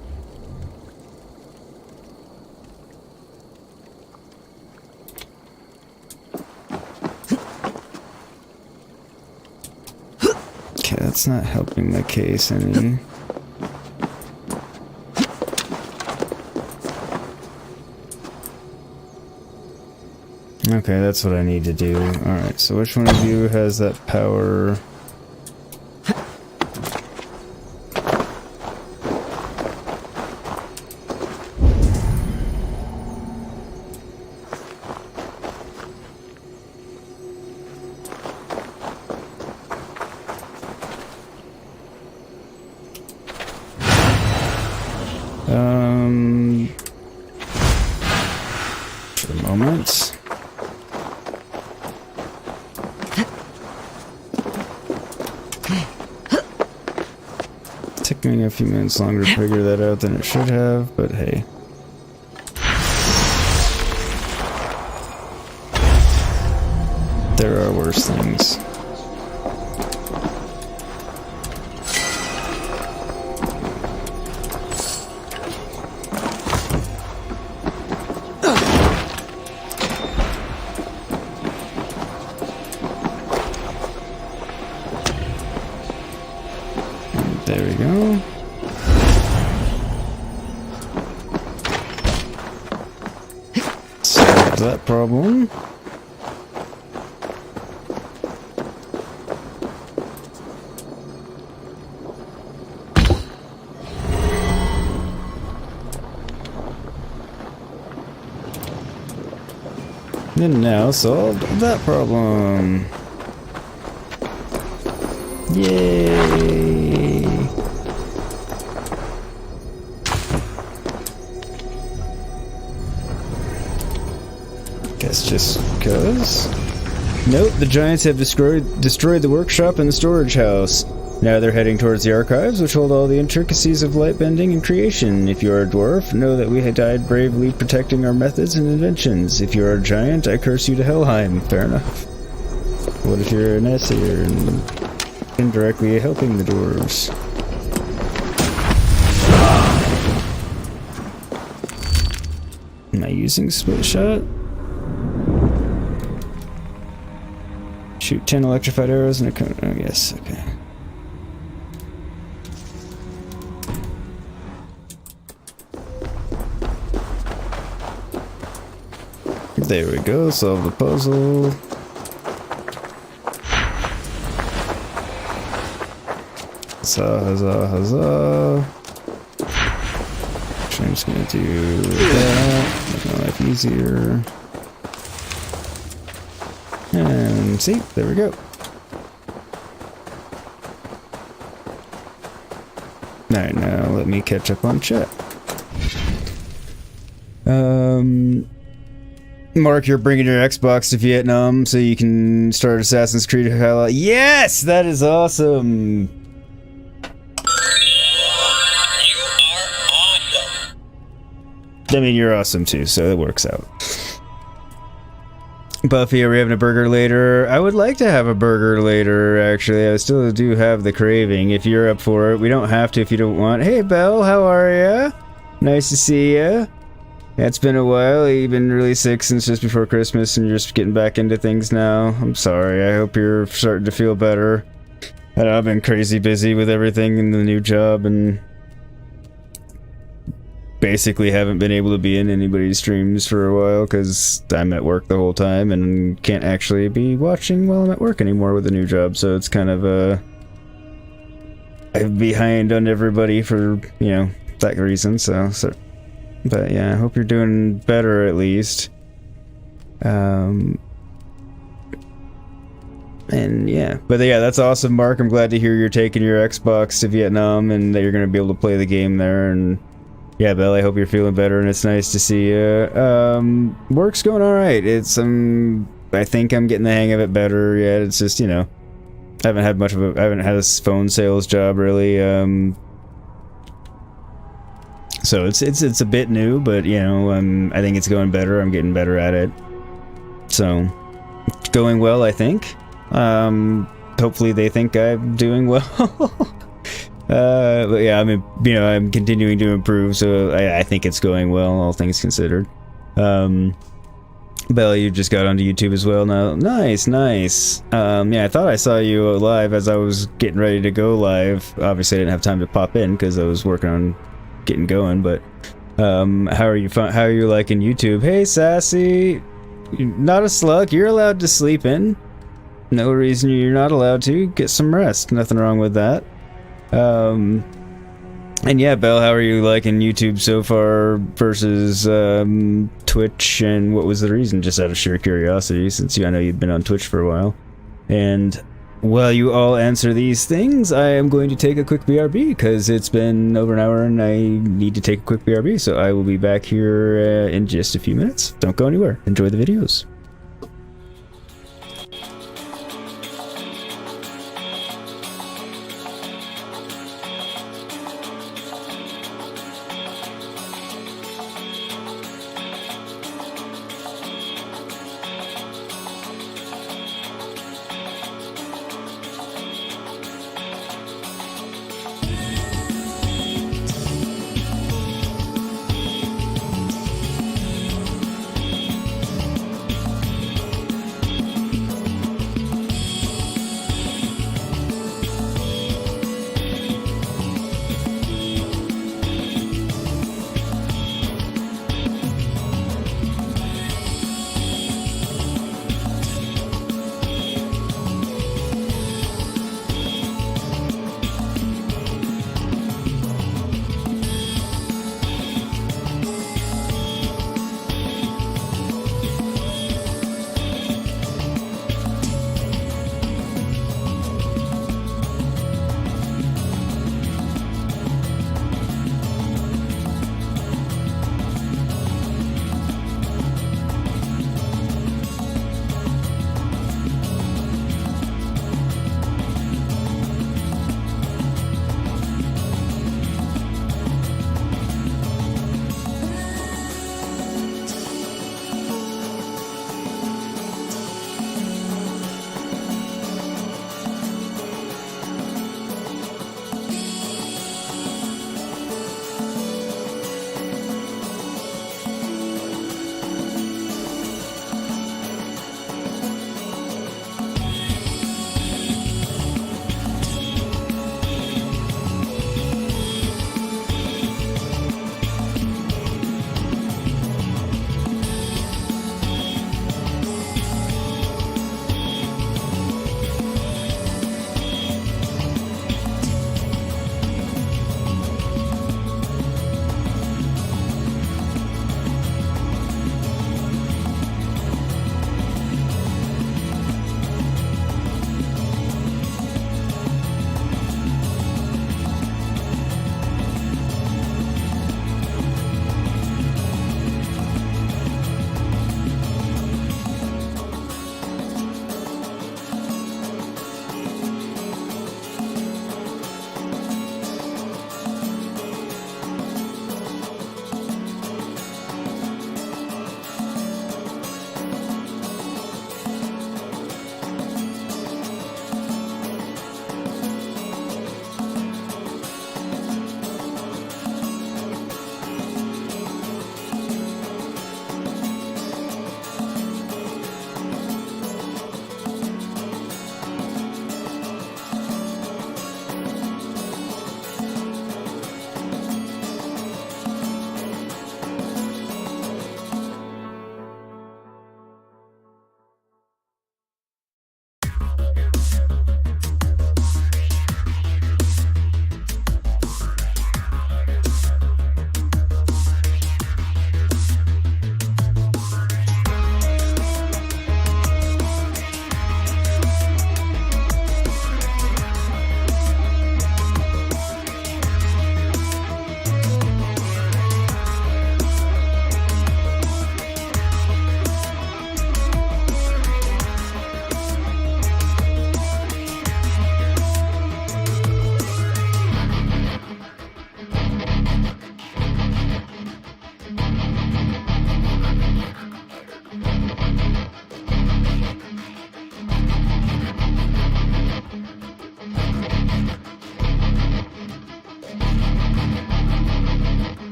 That's not helping my case any. Okay, that's what I need to do. Alright, so which one of you has that power? For the moment. Took me a few minutes longer to figure that out than it should have, but hey. There are worse things. There we go. Solve that problem. And now solved that problem. Yay! Guess just because. Nope, the giants have destroyed the workshop and the storage house. Now they're heading towards the archives, which hold all the intricacies of light bending and creation. If you are a dwarf, know that we had died bravely protecting our methods and inventions. If you are a giant, I curse you to Helheim. Fair enough. What if you're an Aesir and indirectly helping the dwarves? Am I using split shot? Shoot 10 electrified arrows in a cone. Oh, yes, okay. There we go, solve the puzzle. Huzzah, huzzah, huzzah. Actually, I'm just gonna do that, make my life easier. And see, there we go. Alright, now let me catch up on chat. Mark, you're bringing your Xbox to Vietnam so you can start Assassin's Creed Valhalla. Yes, that is awesome. You are awesome. I mean, you're awesome too, so it works out. Buffy, are we having a burger later? I would like to have a burger later, actually. I still do have the craving. If you're up for it, we don't have to if you don't want. Hey, Belle, how are ya? Nice to see ya. Yeah, it's been a while. You've been really sick since just before Christmas, and you're just getting back into things now. I'm sorry. I hope you're starting to feel better. I know I've been crazy busy with everything in the new job, and basically haven't been able to be in anybody's streams for a while because I'm at work the whole time and can't actually be watching while I'm at work anymore with the new job, so it's kind of I'm behind on everybody for, you know, that reason, so but yeah, I hope you're doing better at least. And yeah, but yeah, that's awesome, Mark. I'm glad to hear you're taking your Xbox to Vietnam and that you're going to be able to play the game there. And yeah, Belle, I hope you're feeling better, and it's nice to see you. Work's going all right. It's I think I'm getting the hang of it better yet. It's just, you know, I haven't had a phone sales job really. So it's a bit new, but you know, I think it's going better. I'm getting better at it. So it's going well, I think. Hopefully they think I'm doing well. But yeah, I mean, you know, I'm continuing to improve, so I think it's going well, all things considered. Bella, you just got onto YouTube as well now. Nice. Yeah, I thought I saw you live as I was getting ready to go live. Obviously, I didn't have time to pop in because I was working on getting going, but how are you liking YouTube? Hey, Sassy, not a slug. You're allowed to sleep in. No reason you're not allowed to. Get some rest. Nothing wrong with that. And yeah, Belle, how are you liking YouTube so far versus Twitch, and what was the reason? Just out of sheer curiosity, since I know you've been on Twitch for a while. And while you all answer these things, I am going to take a quick BRB because it's been over an hour and I need to take a quick BRB, so I will be back here in just a few minutes. Don't go anywhere. Enjoy the videos.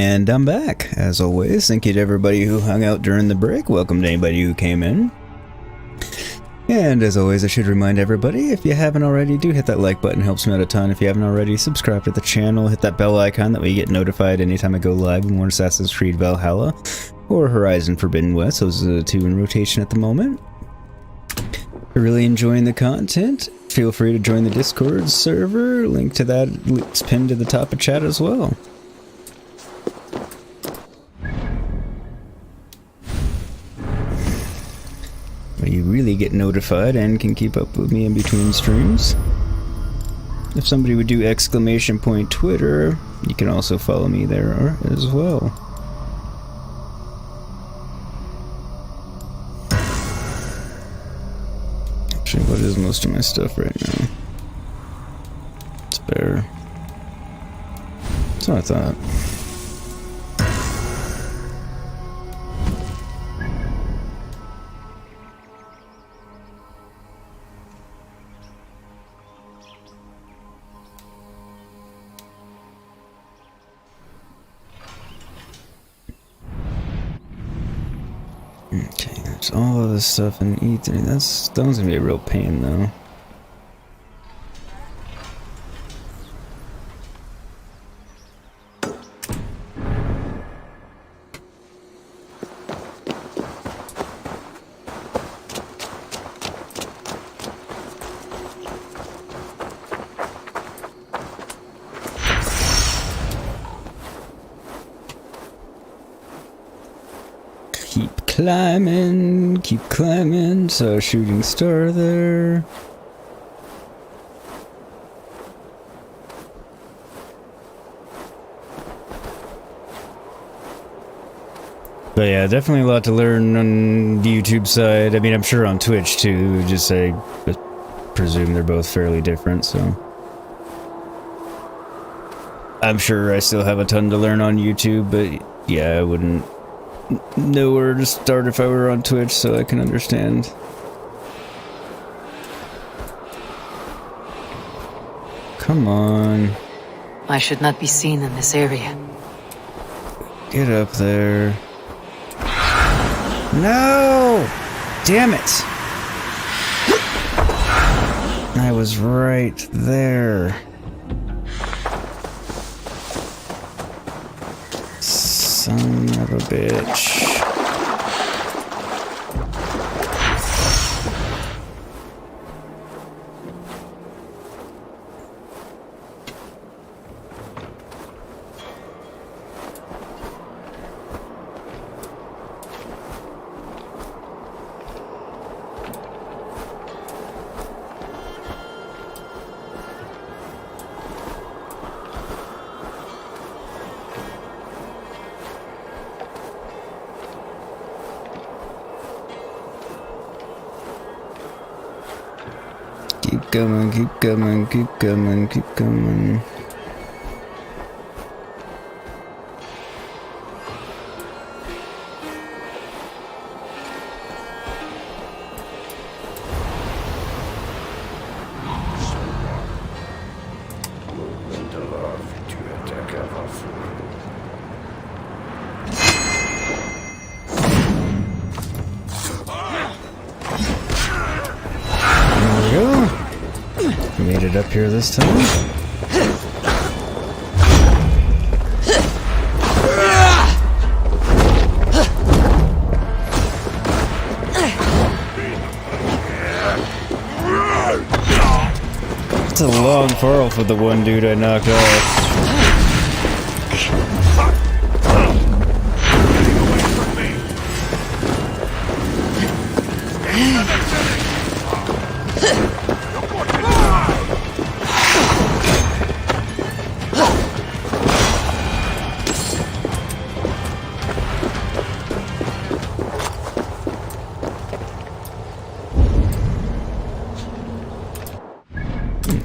And I'm back, as always. Thank you to everybody who hung out during the break. Welcome to anybody who came in. And as always, I should remind everybody, if you haven't already, do hit that like button, helps me out a ton. If you haven't already, subscribe to the channel, hit that bell icon, that way you get notified anytime I go live with more Assassin's Creed Valhalla or Horizon Forbidden West. Those are the two in rotation at the moment. If you're really enjoying the content, feel free to join the Discord server. Link to that is pinned to the top of chat as well. You really get notified and can keep up with me in between streams. If somebody would do !point Twitter, you can also follow me there as well. Actually, what is most of my stuff right now? It's bare. That's what I thought. Okay, there's all of this stuff in E3. That one's gonna be a real pain, though. Keep climbing, so shooting star there. But yeah, definitely a lot to learn on the YouTube side. I mean, I'm sure on Twitch too, just I presume they're both fairly different, so. I'm sure I still have a ton to learn on YouTube, but yeah, I wouldn't know where to start if I were on Twitch, so I can understand. Come on. I should not be seen in this area. Get up there. No! Damn it! I was right there. Son of a bitch. Keep coming, keep coming, keep coming, keep coming. Made it up here this time. It's a long fall for the one dude I knocked off.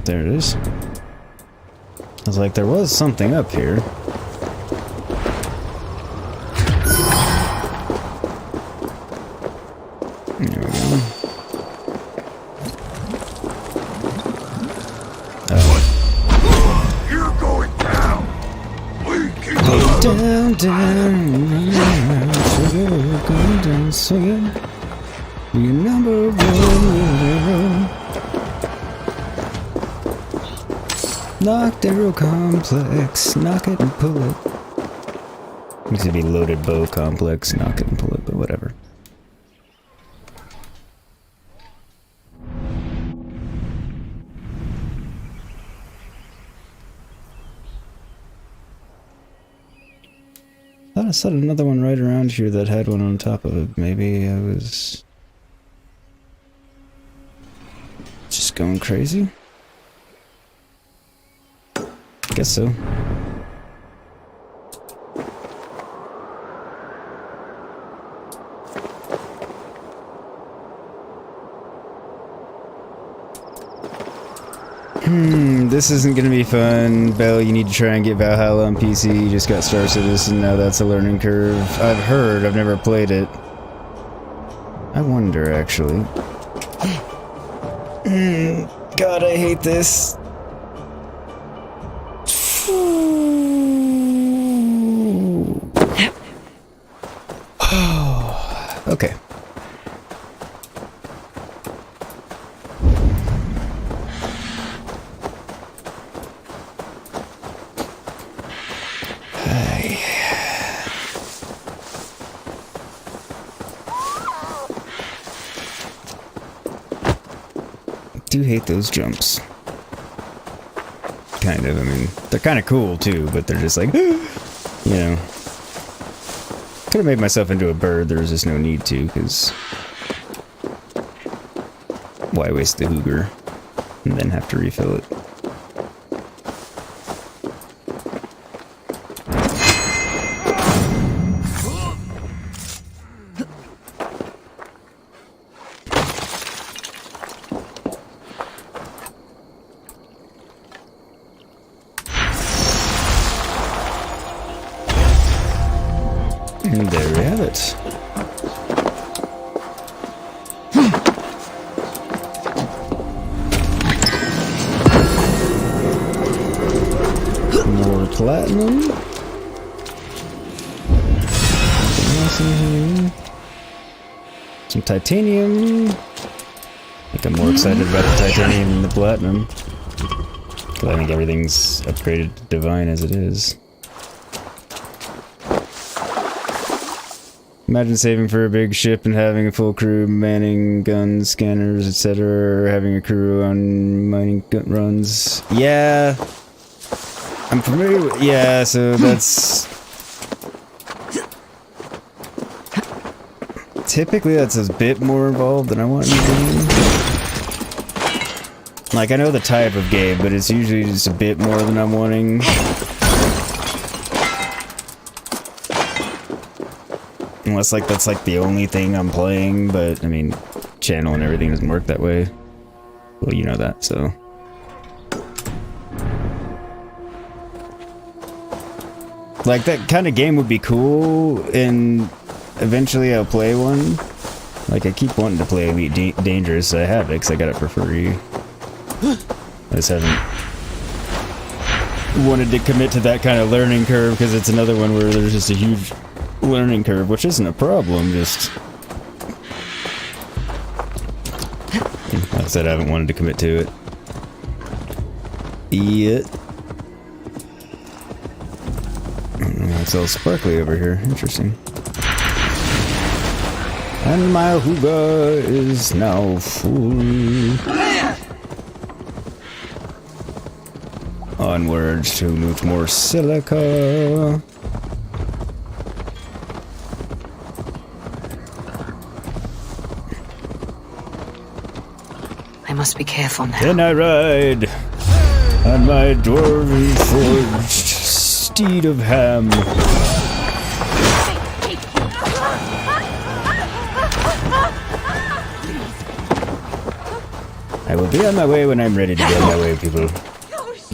There it is. I was like, there was something up here. There we go. Oh. You're going down. We keep Going down, swinging. Your number one. Knocked arrow complex. Knock it and pull it. Needs to be loaded bow complex. Knock it and pull it, but whatever. I thought I saw another one right around here that had one on top of it. Maybe I was just going crazy? Guess so. This isn't gonna be fun. Belle, you need to try and get Valhalla on PC. You just got Star Citizen, now that's a learning curve. I've heard, I've never played it. I wonder, actually. God, I hate this. Okay. Do hate those jumps. Kind of, I mean, they're kind of cool too, but they're just like, you know. Could have made myself into a bird, there was just no need to, because why waste the hooger and then have to refill it? And there we have it. More platinum. Some titanium. I think I'm more excited about the titanium than the platinum. Because I think everything's upgraded to divine as it is. Imagine saving for a big ship and having a full crew manning guns, scanners, etc., or having a crew on mining gun runs. Yeah, I'm familiar with, yeah, so that's... Typically that's a bit more involved than I want in the game. Like, I know the type of game, but it's usually just a bit more than I'm wanting. Unless, like, that's, like, the only thing I'm playing, but, I mean, channel and everything doesn't work that way. Well, you know that, so... Like, that kind of game would be cool, and eventually I'll play one. Like, I keep wanting to play Elite Dangerous, I have it, because I got it for free. I just haven't wanted to commit to that kind of learning curve, because it's another one where there's just a huge... learning curve, which isn't a problem, just... Like I said, I haven't wanted to commit to it. Yet. It's all sparkly over here. Interesting. And my hooga is now full. Onwards to loot more silica. I must be careful now. Then I ride on my dwarven forged steed of ham. I will be on my way when I'm ready to be on my way, people.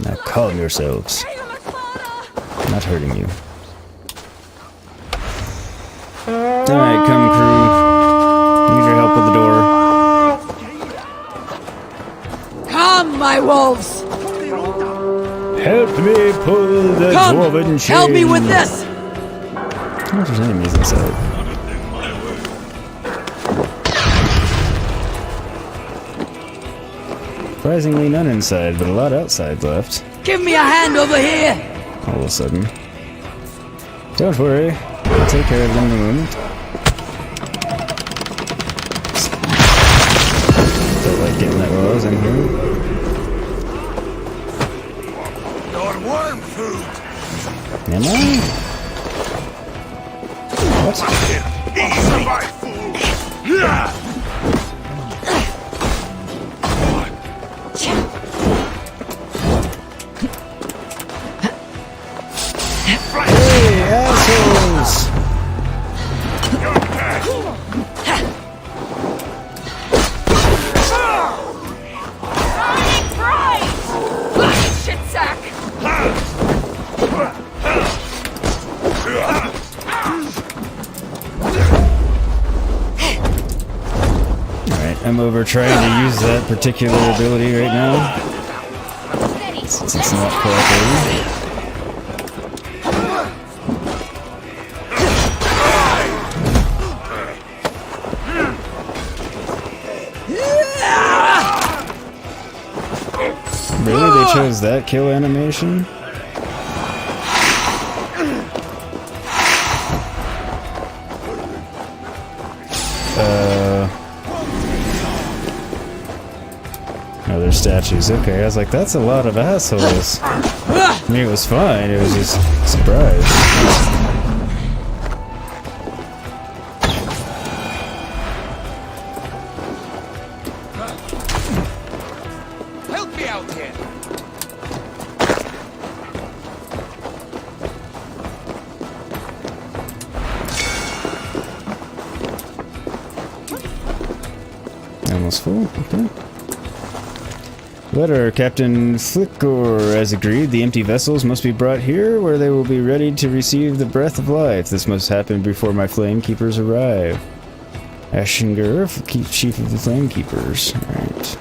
Now calm yourselves. I'm not hurting you. Alright, come crew. Need your help with the door. Come, my wolves! Help me pull the dwarven chain. Help me with this! How much enemies inside? Surprisingly, none inside, but a lot outside left. Give me a hand over here! All of a sudden. Don't worry, I'll take care of them in a moment. Felt like getting that while I was in here. Your worm food! Am I? What? Easy, my fool! Hey, assholes! Shit sack! Alright, I'm over trying to use that particular ability right now. Since it's not cooperating. Really? They chose that kill animation? Oh, they're statues. Okay, I was like, that's a lot of assholes. I mean, it was fine. It was just a surprise. Help me out here! Almost full. Okay. Letter, Captain Flickor, as agreed, the empty vessels must be brought here, where they will be ready to receive the breath of life. This must happen before my flame keepers arrive. Ashinger, chief of the flame keepers. Alright.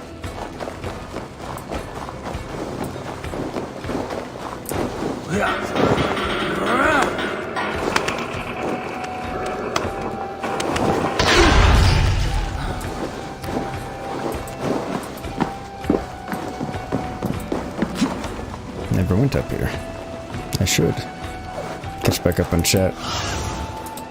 Never went up here. I should. Catch back up on chat.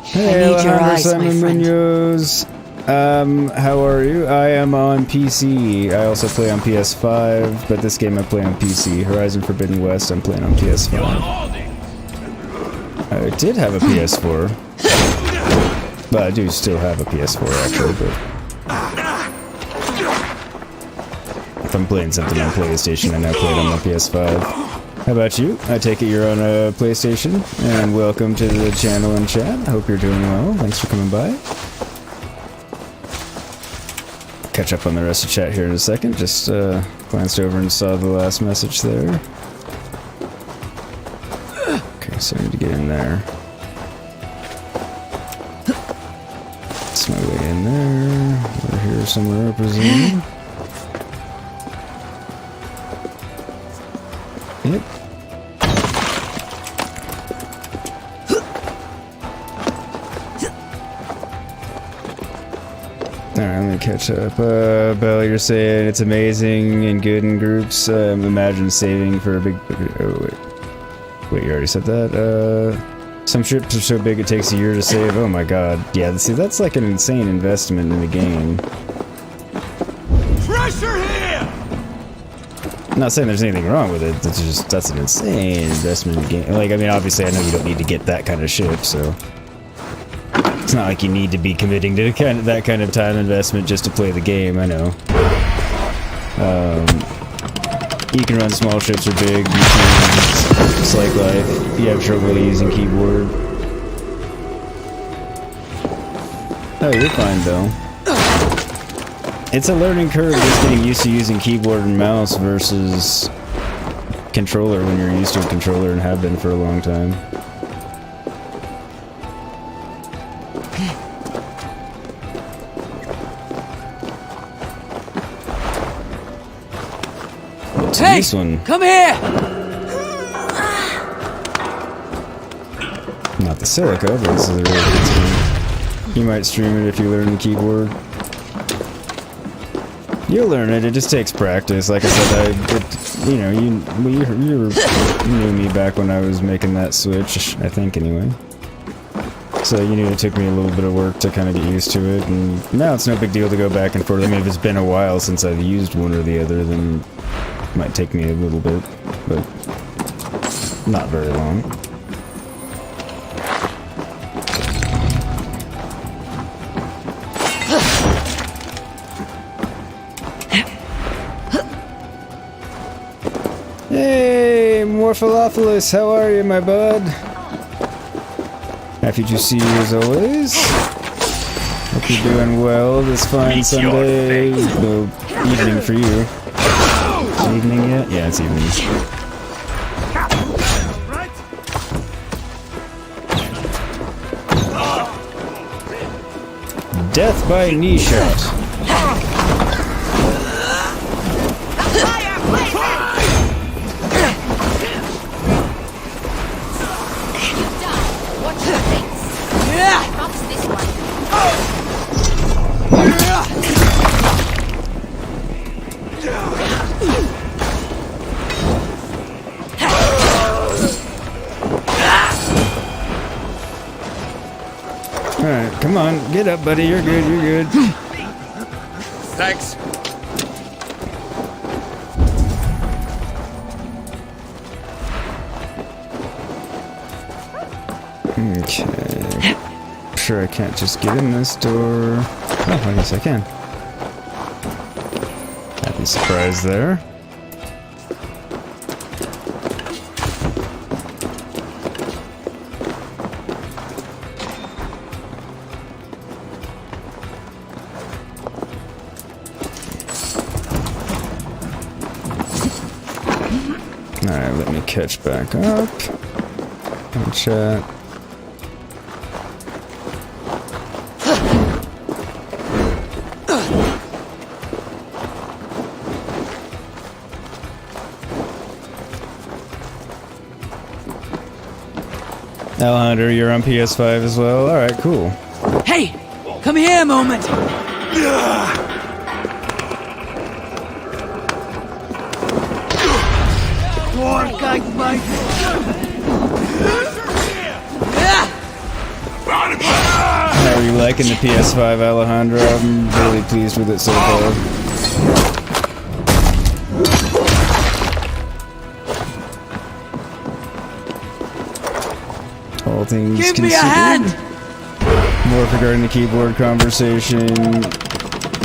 Hey, need your eyes, Simon my friend. Munoz. How are you? I am on PC. I also play on PS5, but this game I play on PC. Horizon Forbidden West, I'm playing on PS5. I did have a PS4. But I do still have a PS4 actually, but if I'm playing something on PlayStation, I now play it on my PS5. How about you? I take it you're on a PlayStation, and welcome to the channel and chat. I hope you're doing well. Thanks for coming by. Catch up on the rest of chat here in a second. Just glanced over and saw the last message there. Okay, so I need to get in there. That's my way in there. Over here somewhere, I presume. Yep. Alright, let me catch up. Bell, you're saying it's amazing and good in groups. Imagine saving for a big... Oh, wait. Wait, you already said that? Some ships are so big it takes a year to save. Oh my god. Yeah, see, that's like an insane investment in the game. Pressure here! I'm not saying there's anything wrong with it. That's an insane investment in the game. Like, I mean, obviously, I know you don't need to get that kind of ship, so it's not like you need to be committing to that kind of time investment just to play the game. I know. You can run small ships or big. It's like life. You have trouble using keyboard. Oh, you're fine though. It's a learning curve just getting used to using keyboard and mouse versus controller when you're used to a controller and have been for a long time. What's Hey, this one? come here! Not the silica, but this is a really good stream. You might stream it if you learn the keyboard. You'll learn it. It just takes practice. Like I said, you knew me back when I was making that switch, I think anyway. So you knew it took me a little bit of work to kind of get used to it, and now it's no big deal to go back and forth. I mean, if it's been a while since I've used one or the other, then it might take me a little bit, but not very long. Hey, Morpholophilus, how are you, my bud? Happy to see you as always. Hope you're doing well this fine Sunday. Well, evening for you. Is it evening yet? Yeah, it's evening. Death by knee shot. Alright, come on, get up, buddy. You're good, you're good. Thanks. Okay. Sure, I can't just get in this door. Oh, I guess I can. Happy surprise there. Alright, let me catch back up. And chat. Alejandro, you're on PS5 as well? Alright, cool. Hey! Come here a moment! How are you liking the PS5, Alejandro? I'm really pleased with it so far. All things Give considered. me a hand! More regarding the keyboard conversation.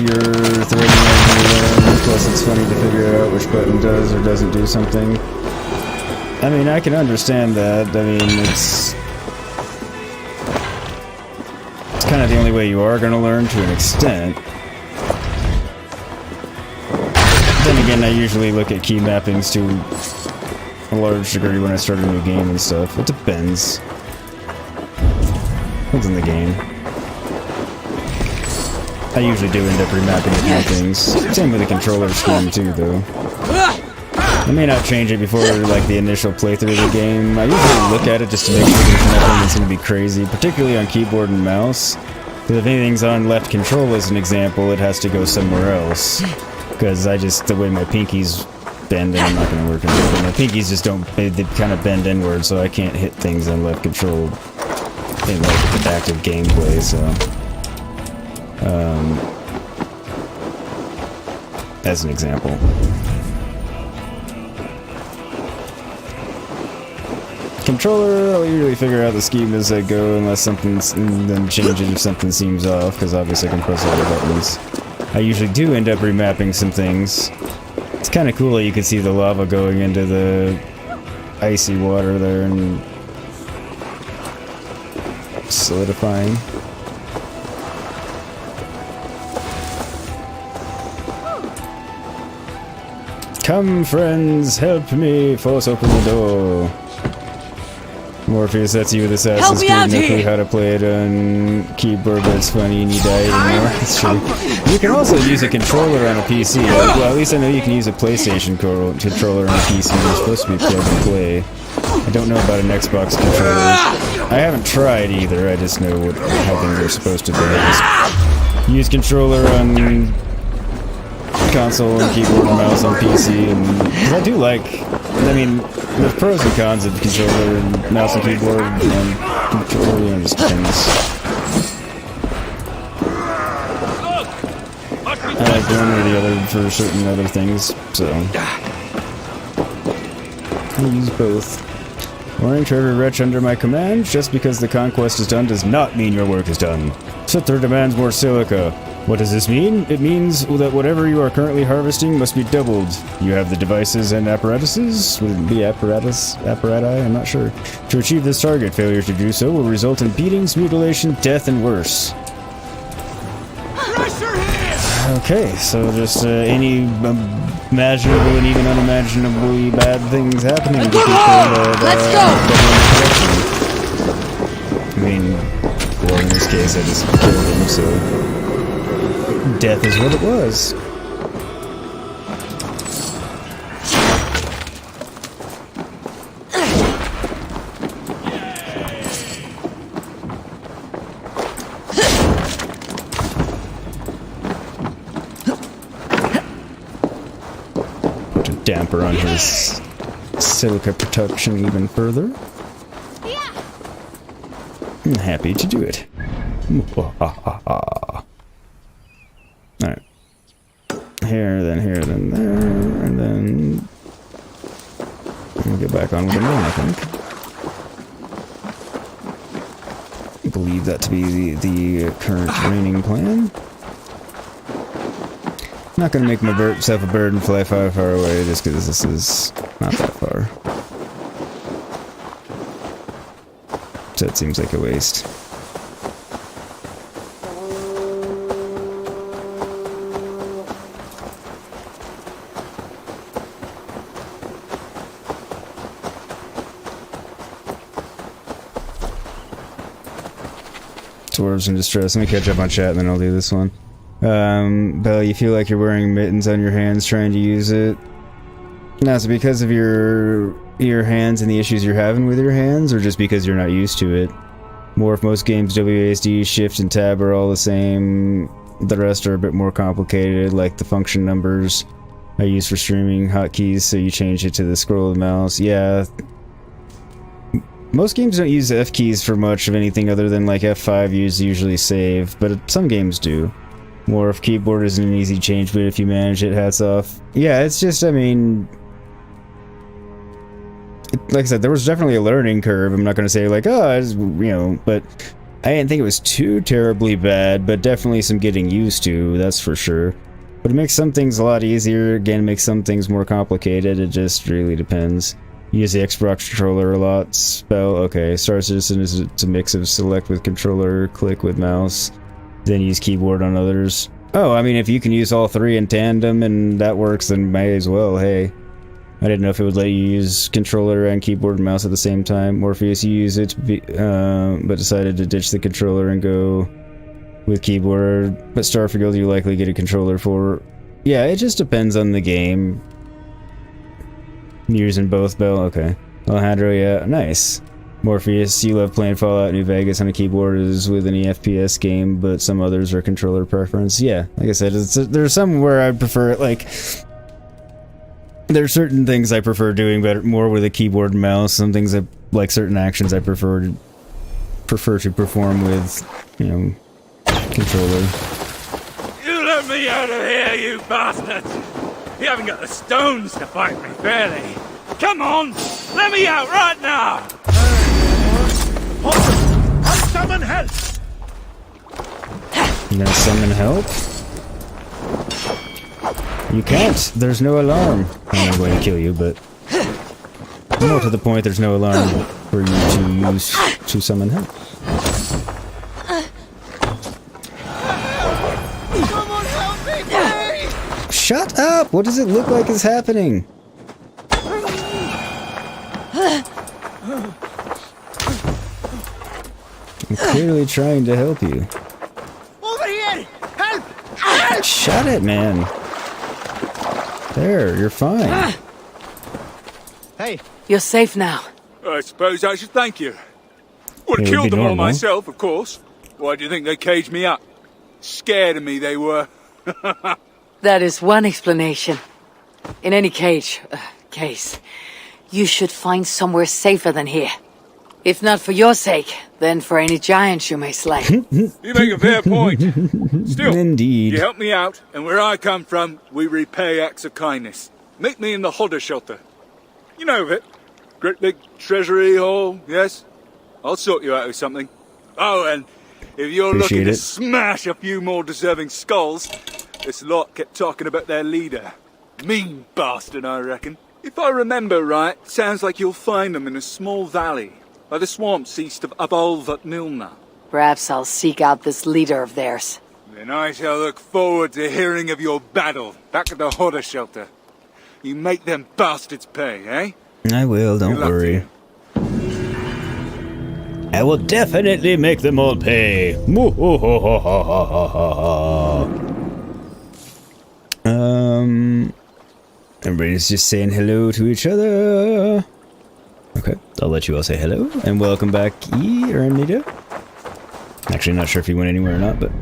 You're threading everywhere, plus it's funny to figure out which button does or doesn't do something. I mean, I can understand that. I mean, it's kind of the only way you are going to learn to an extent. Then again, I usually look at key mappings to a large degree when I start a new game and stuff. It depends. Depends on the game. I usually do end up remapping a few things. Same with the controller scheme too, though. I may not change it before like the initial playthrough of the game. I usually look at it just to make sure there's nothing that's going to be crazy, particularly on keyboard and mouse. Because if anything's on left control as an example, it has to go somewhere else. Because the way my pinkies bend, and I'm not going to work on it, but my pinkies just don't, they kind of bend inward, so I can't hit things on left control in like with active gameplay, so. As an example. Controller, I'll usually figure out the scheme as I go, unless something's, then change it if something seems off, because obviously I can press all the buttons. I usually do end up remapping some things. It's kind of cool that you can see the lava going into the icy water there and solidifying. Come, friends, help me, force open the door. Morpheus, that's you with Assassin's Creed. No clue how to play it on keyboard, but it's funny and you die anymore. It's true. You can also use a controller on a PC. Well, at least I know you can use a PlayStation controller on a PC. They're supposed to be plug and play. I don't know about an Xbox controller. I haven't tried either. I just know how things are supposed to be. I just use controller on console and keyboard and mouse on PC, and 'cause I do like. I mean, there's pros and cons of controller and mouse and keyboard, and controller, you know, just depends. I like one or the other for certain other things, so I use both. Warning to every wretch under my command, just because the conquest is done does not mean your work is done. Surtr demands more silica. What does this mean? It means that whatever you are currently harvesting must be doubled. You have the devices and apparatuses? Would it be apparati? I'm not sure. To achieve this target, failure to do so will result in beatings, mutilation, death, and worse. Okay, so just any imaginable and even unimaginably bad things happening. Let's go! I mean, well, in this case, I just killed him, so death is what it was. Damper on his silica production even further. I'm happy to do it. Alright. Here, then there, and then we'll get back on with the main, I think. I believe that to be the current reigning plan. I'm not going to make myself a bird and fly far, far away just because this is not that far. So it seems like a waste. Dwarves in distress. Let me catch up on chat and then I'll do this one. Belle, you feel like you're wearing mittens on your hands trying to use it. Now, is it because of your hands and the issues you're having with your hands, or just because you're not used to it? More if most games, WASD, Shift, and Tab are all the same. The rest are a bit more complicated, like the function numbers I use for streaming hotkeys, so you change it to the scroll of the mouse. Yeah. Most games don't use F keys for much of anything other than like F5 usually save, but some games do. More if keyboard isn't an easy change, but if you manage it, hats off. Yeah, it's just, I mean... like I said, there was definitely a learning curve. I'm not going to say like, oh, you know, but I didn't think it was too terribly bad, but definitely some getting used to, that's for sure. But it makes some things a lot easier, again, makes some things more complicated, it just really depends. Use the Xbox controller a lot. Spell, okay, Star Citizen is a mix of select with controller, click with mouse, then use keyboard on others. Oh, I mean, if you can use all three in tandem and that works, then may as well, hey. I didn't know if it would let you use controller and keyboard and mouse at the same time. Morpheus, you use it, but decided to ditch the controller and go with keyboard. But Starfield, you likely get a controller for. Yeah, it just depends on the game. You're using both, Bell? Okay. Alejandro, yeah, nice. Morpheus, you love playing Fallout New Vegas on a keyboard as with any FPS game, but some others are controller preference. Yeah, like I said, there's some where I prefer it, like... There's certain things I prefer doing better, more with a keyboard and mouse. Some things that, like certain actions, I prefer to perform with, you know, controller. You let me out of here, you bastards! You haven't got the stones to fight me fairly. Come on, let me out right now! I'll summon help! You gonna summon help? You can't. There's no alarm. I'm going to kill you, but more to the point, there's no alarm for you to use to summon help. Someone help me, please! Shut up! What does it look like is happening? I'm clearly trying to help you. Over here! Help! Help! Shut it, man. There, you're fine. Hey, You're safe now. I suppose I should thank you. Would have It would killed be them all normal. myself, of course. Why do you think they caged me up? Scared of me, they were. That is one explanation. In any case, you should find somewhere safer than here. If not for your sake, then for any giants you may slay. You make a fair point. Still, Indeed. you help me out, and where I come from, we repay acts of kindness. Meet me in the Hodder shelter. You know of it. Great big treasury hall, yes? I'll sort you out with something. Oh, and if you're looking to smash a few more deserving skulls, this lot kept talking about their leader. Mean bastard, I reckon. If I remember right, sounds like you'll find them in a small valley, by the swamps east of Abolv at Mjolnir. Perhaps I'll seek out this leader of theirs. Then I shall look forward to hearing of your battle back at the Hodder shelter. You make them bastards pay, eh? I will, don't worry. I will definitely make them all pay. Everybody's just saying hello to each other. Okay, I'll let you all say hello and welcome back, E or Anita. Actually, not sure if he went anywhere or not, but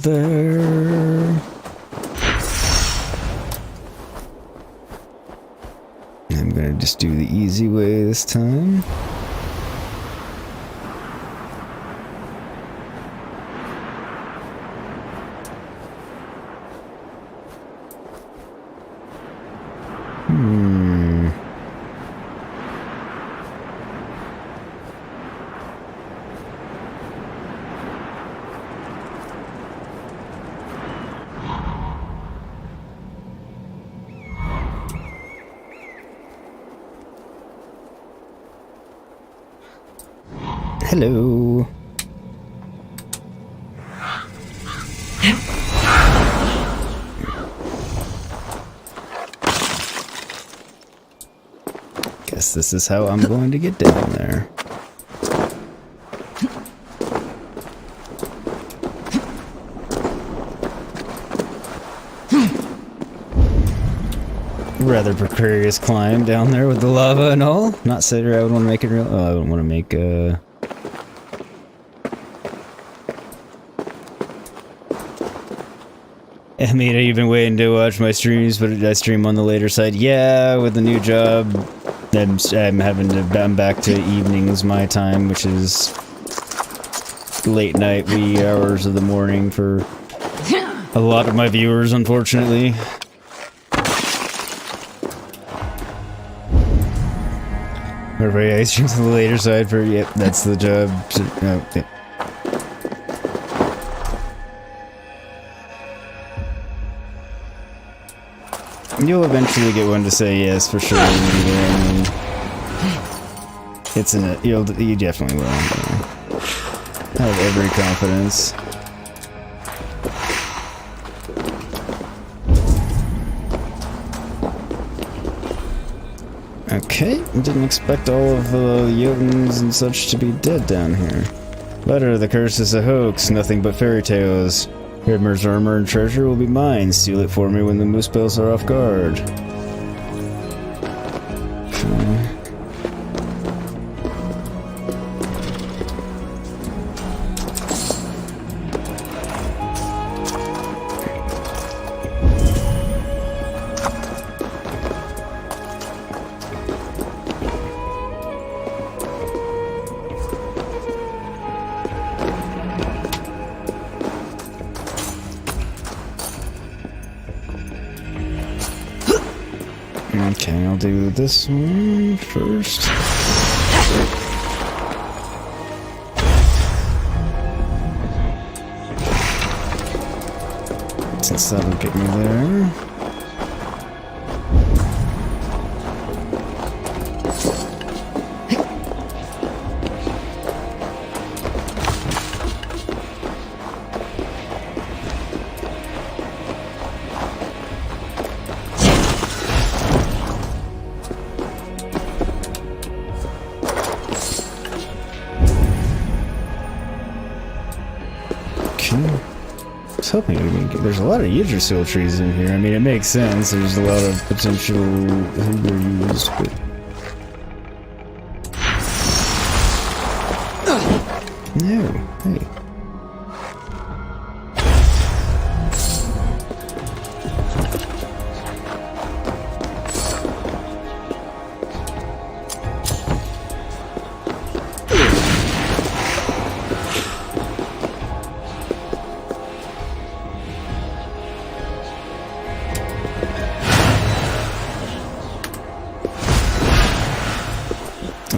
there. I'm gonna just do the easy way this time. Hello. Guess this is how I'm going to get down there. Rather precarious climb down there with the lava and all. Not said I would want to make it real. Oh, I would want to make I mean, you've been waiting to watch my streams, but I stream on the later side. Yeah, with the new job, I'm back to evenings my time, which is late night, wee hours of the morning for a lot of my viewers, unfortunately. Whenever I stream on the later side for, yep, that's the job. Yeah. You'll eventually get one to say yes for sure. It's in it. You definitely will. I have every confidence. Okay, didn't expect all of the Jotuns and such to be dead down here. Letter, the curse is a hoax, nothing but fairy tales. Hrimmer's armor and treasure will be mine. Steal it for me when the moose bells are off guard. Okay. Okay, I'll do this one first. Since that'll get me there. There's a lot of Yggdrasil trees in here. I mean, it makes sense. There's a lot of potential used, but No, hey.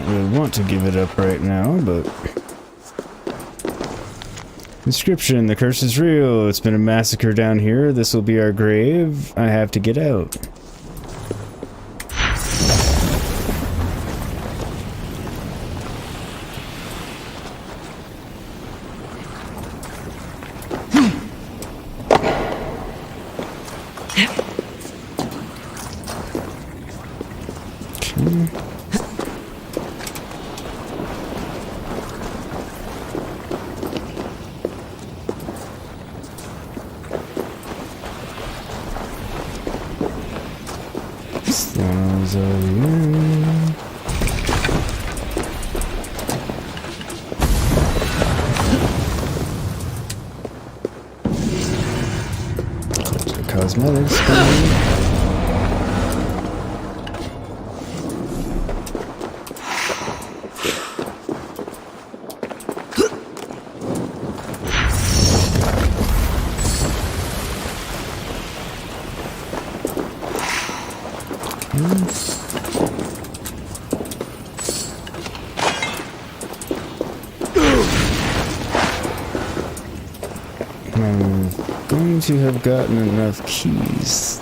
I want to give it up right now, but inscription: the curse is real. It's been a massacre down here. This will be our grave. I have to get out. Cosmetics. To have gotten enough keys.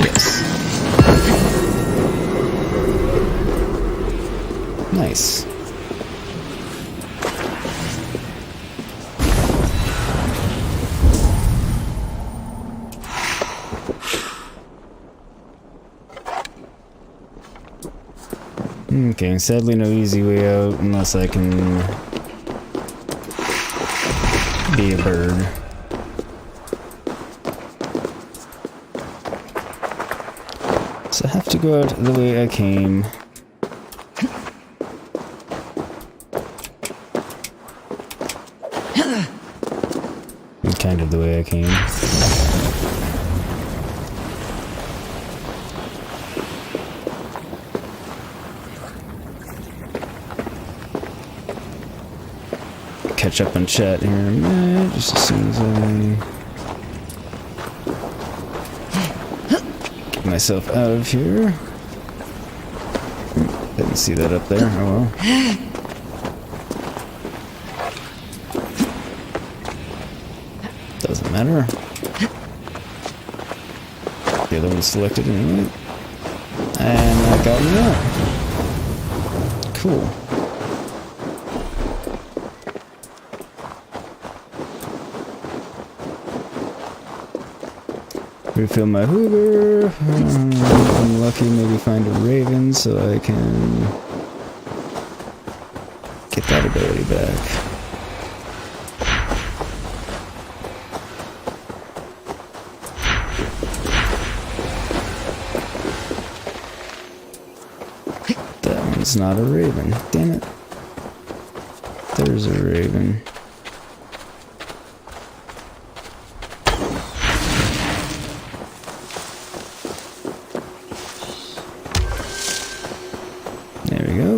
Yes. Nice. Okay, sadly no easy way out unless I can be a bird. So I have to go out the way I came. And kind of the way I came. Catch up on chat here in a minute, just as soon as I get myself out of here. Didn't see that up there, oh well. Doesn't matter. The other one's selected anyway. And that got me out. Cool. Refill my Hoover. I'm lucky, maybe find a Raven so I can get that ability back. That one's not a Raven. Damn it. There's a Raven.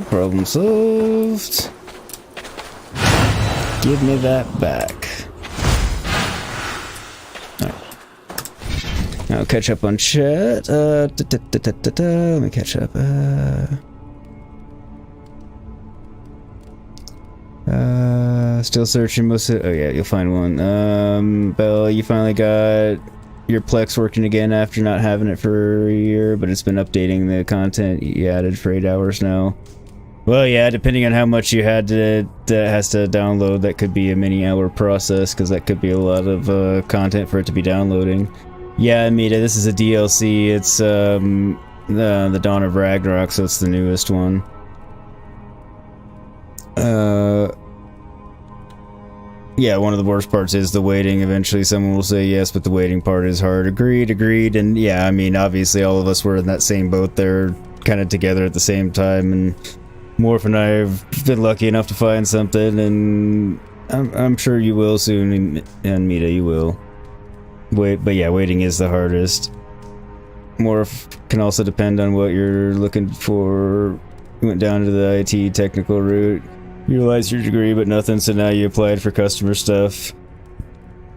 Problem solved. Give me that back. Alright. Now catch up on chat. Let me catch up. Still searching most of. Oh yeah, you'll find one. Belle, you finally got your Plex working again after not having it for a year, but it's been updating the content you added for 8 hours now. Well, yeah, depending on how much you had to that has to download, that could be a many-hour process, because that could be a lot of content for it to be downloading. Yeah, Amita, this is a DLC. It's the Dawn of Ragnarok, so it's the newest one. Yeah, one of the worst parts is the waiting. Eventually someone will say yes, but the waiting part is hard. Agreed. And yeah, I mean, obviously all of us were in that same boat there, kind of together at the same time, and Morph and I have been lucky enough to find something, and I'm sure you will soon, and Mita, you will. But yeah, waiting is the hardest. Morph can also depend on what you're looking for. You went down to the IT technical route. You realized your degree, but nothing, so now you applied for customer stuff.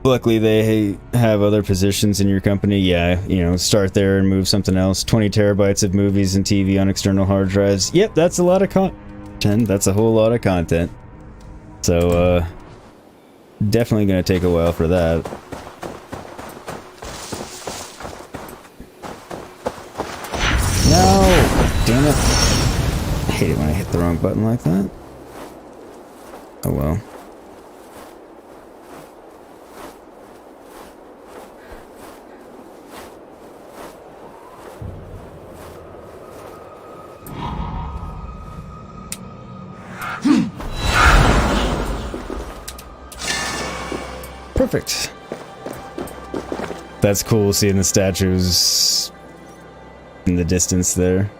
Luckily, they have other positions in your company. Yeah, you know, start there and move something else. 20 terabytes of movies and TV on external hard drives. Yep, that's a lot of content. That's a whole lot of content. So, definitely gonna take a while for that. No! Damn it. I hate it when I hit the wrong button like that. Oh well. Perfect. That's cool seeing the statues in the distance there.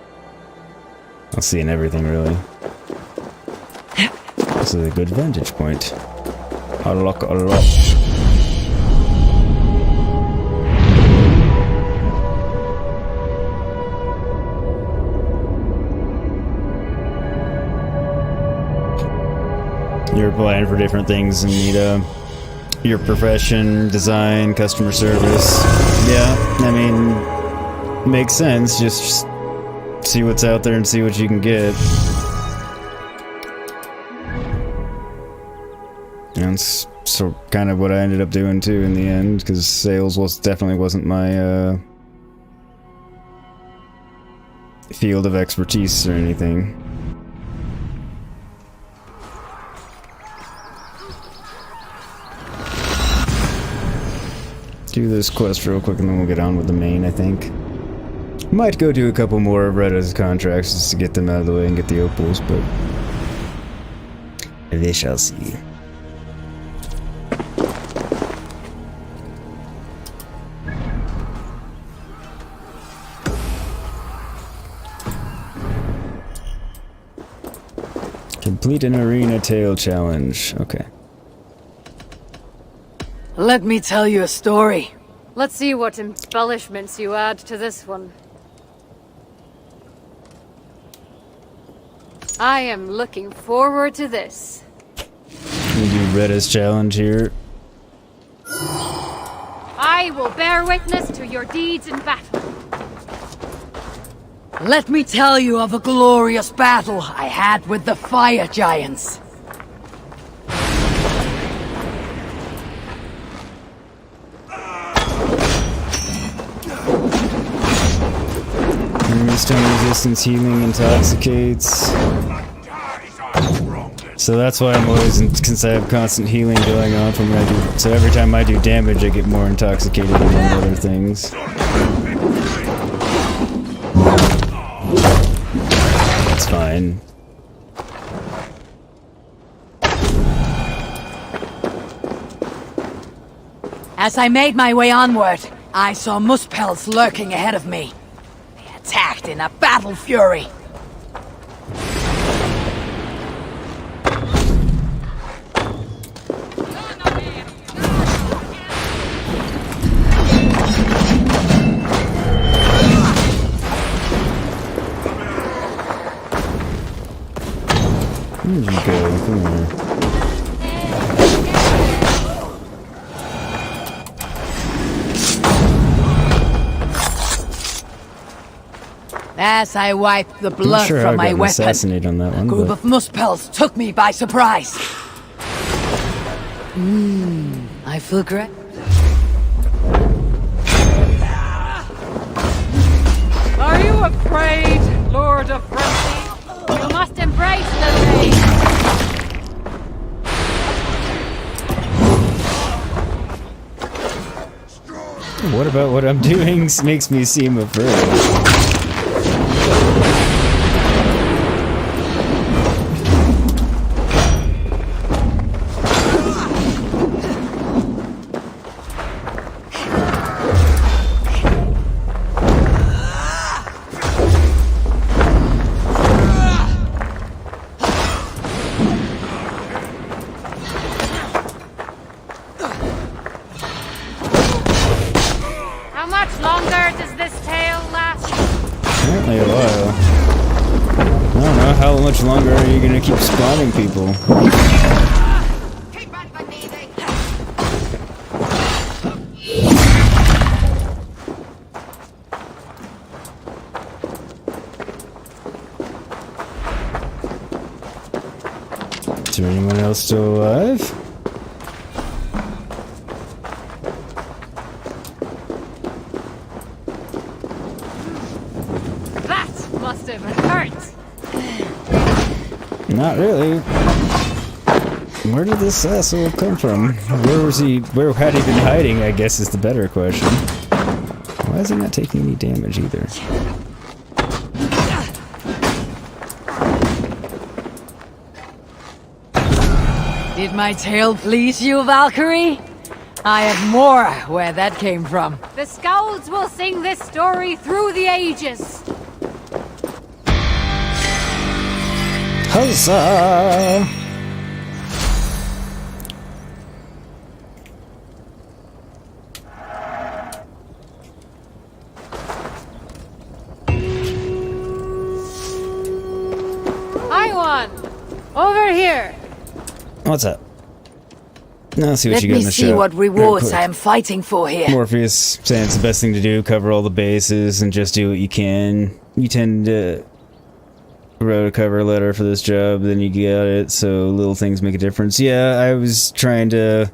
I'll see in everything really. This is a good vantage point. Unlock a lot. You're applying for different things and need your profession, design, customer service. Yeah, I mean, makes sense. Just see what's out there and see what you can get. And it's so kind of what I ended up doing too in the end, because sales definitely wasn't my field of expertise or anything. Do this quest real quick and then we'll get on with the main, I think. Might go do a couple more of Retta's contracts just to get them out of the way and get the opals, but we shall see. Complete an arena tale challenge. Okay. Let me tell you a story. Let's see what embellishments you add to this one. I am looking forward to this. We do Retta's challenge here. I will bear witness to your deeds in battle. Let me tell you of a glorious battle I had with the fire giants. Stone resistance healing intoxicates. So that's why I'm always since I have constant healing going on from when I do. So every time I do damage, I get more intoxicated than other things. That's fine. As I made my way onward, I saw muspels lurking ahead of me. Attacked in a battle fury. Where'd you go? Come here. As I wiped the blood from my weapon, assassinate on that one, a group of muspels took me by surprise. I feel great. Are you afraid, Lord of Frenzy? You must embrace the pain. What about what I'm doing makes me seem afraid? Apparently a while. I don't know, how much longer are you gonna keep spawning people? Is there anyone else still alive? That must have hurt! Not really. Where did this asshole come from? Where had he been hiding, I guess is the better question. Why is he not taking any damage either? Did my tale please you, Valkyrie? I have more where that came from. The Skalds will sing this story through the ages. Huzzah! I won! Over here! What's up? Now let's see what Let you got me in the see shop. what rewards Real I quick. am fighting for here. Morpheus saying it's the best thing to do, cover all the bases and just do what you can. You tend to wrote a cover letter for this job, then you got it, so little things make a difference. Yeah, I was trying to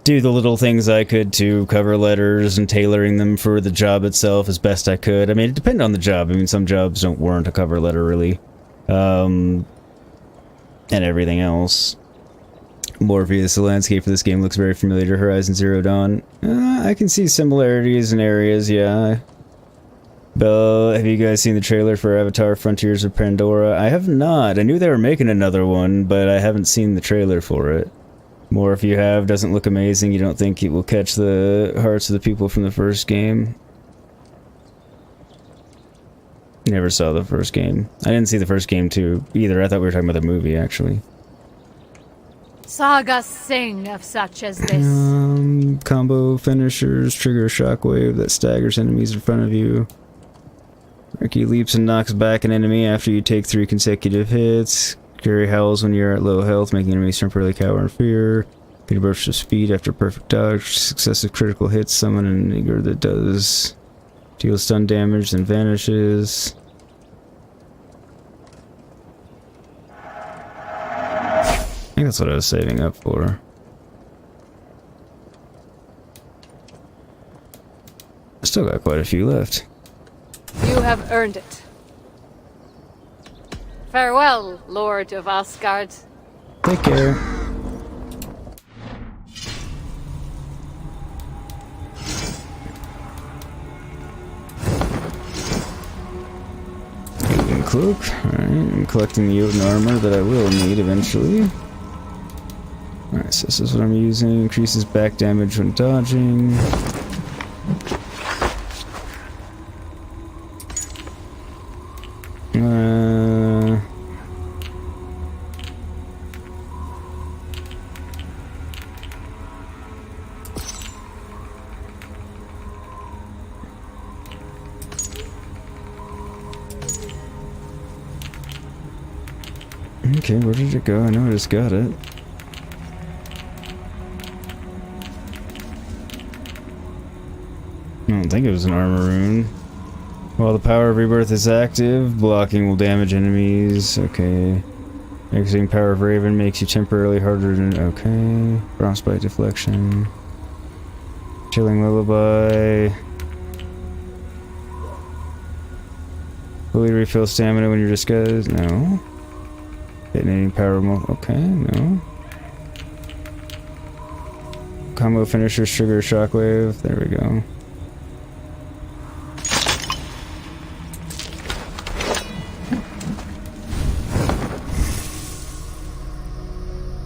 do the little things I could to cover letters and tailoring them for the job itself as best I could. I mean, it depended on the job. I mean, some jobs don't warrant a cover letter, really. And everything else. Morpheus, the landscape for this game looks very familiar to Horizon Zero Dawn. I can see similarities in areas, yeah. Bell, have you guys seen the trailer for Avatar Frontiers of Pandora? I have not. I knew they were making another one, but I haven't seen the trailer for it. More if you have, doesn't look amazing. You don't think it will catch the hearts of the people from the first game? Never saw the first game. I didn't see the first game too, either. I thought we were talking about the movie, actually. Sagas sing of such as this. Combo finishers, trigger a shockwave that staggers enemies in front of you. Ricky leaps and knocks back an enemy after you take 3 consecutive hits. Carry howls when you're at low health, making enemies temporarily cower in fear. Get a burst of speed after perfect dodge. Successive critical hits summon an eager that does deal stun damage and vanishes. I think that's what I was saving up for. Still got quite a few left. You have earned it. Farewell, Lord of Asgard. Take care. Odin cloak. Alright, I'm collecting the Odin armor that I will need eventually. Alright, so this is what I'm using. Increases back damage when dodging. Okay, where did it go? I know I just got it. I don't think it was an armor rune. While the power of rebirth is active, blocking will damage enemies. Okay. Exiting power of Raven makes you temporarily harder to... Okay. Frostbite deflection. Chilling lullaby. Fully refill stamina when you're disguised. No. Detonating power mo... Okay, no. Combo finishers trigger shockwave. There we go.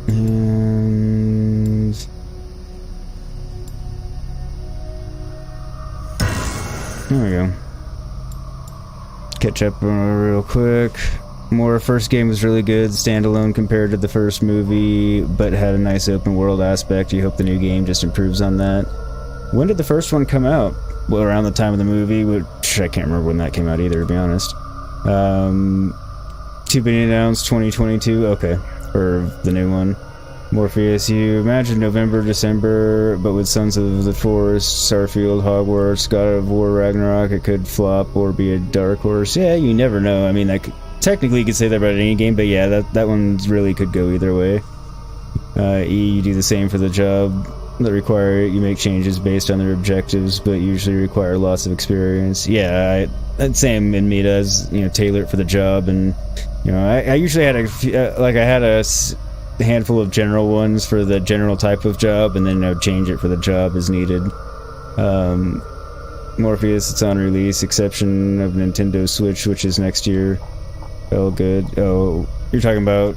And... there we go. Catch up real quick. More first game was really good, standalone compared to the first movie, but had a nice open world aspect. You hope the new game just improves on that. When did the first one come out? Well, around the time of the movie, which I can't remember when that came out either, to be honest. To be announced 2022. Okay, for the new one. Morpheus, you imagine November, December, but with Sons of the Forest, Starfield, Hogwarts, God of War, Ragnarok, it could flop or be a dark horse. Yeah, you never know. I mean, technically you could say that about any game, but yeah, that one really could go either way. You do the same for the job that require it. You make changes based on their objectives, but usually require lots of experience. Yeah, same in Meta as, tailor it for the job, and, I usually had I had a handful of general ones for the general type of job, and then I'd change it for the job as needed. Morpheus, it's on release, exception of Nintendo Switch, which is next year. Oh, good. Oh, you're talking about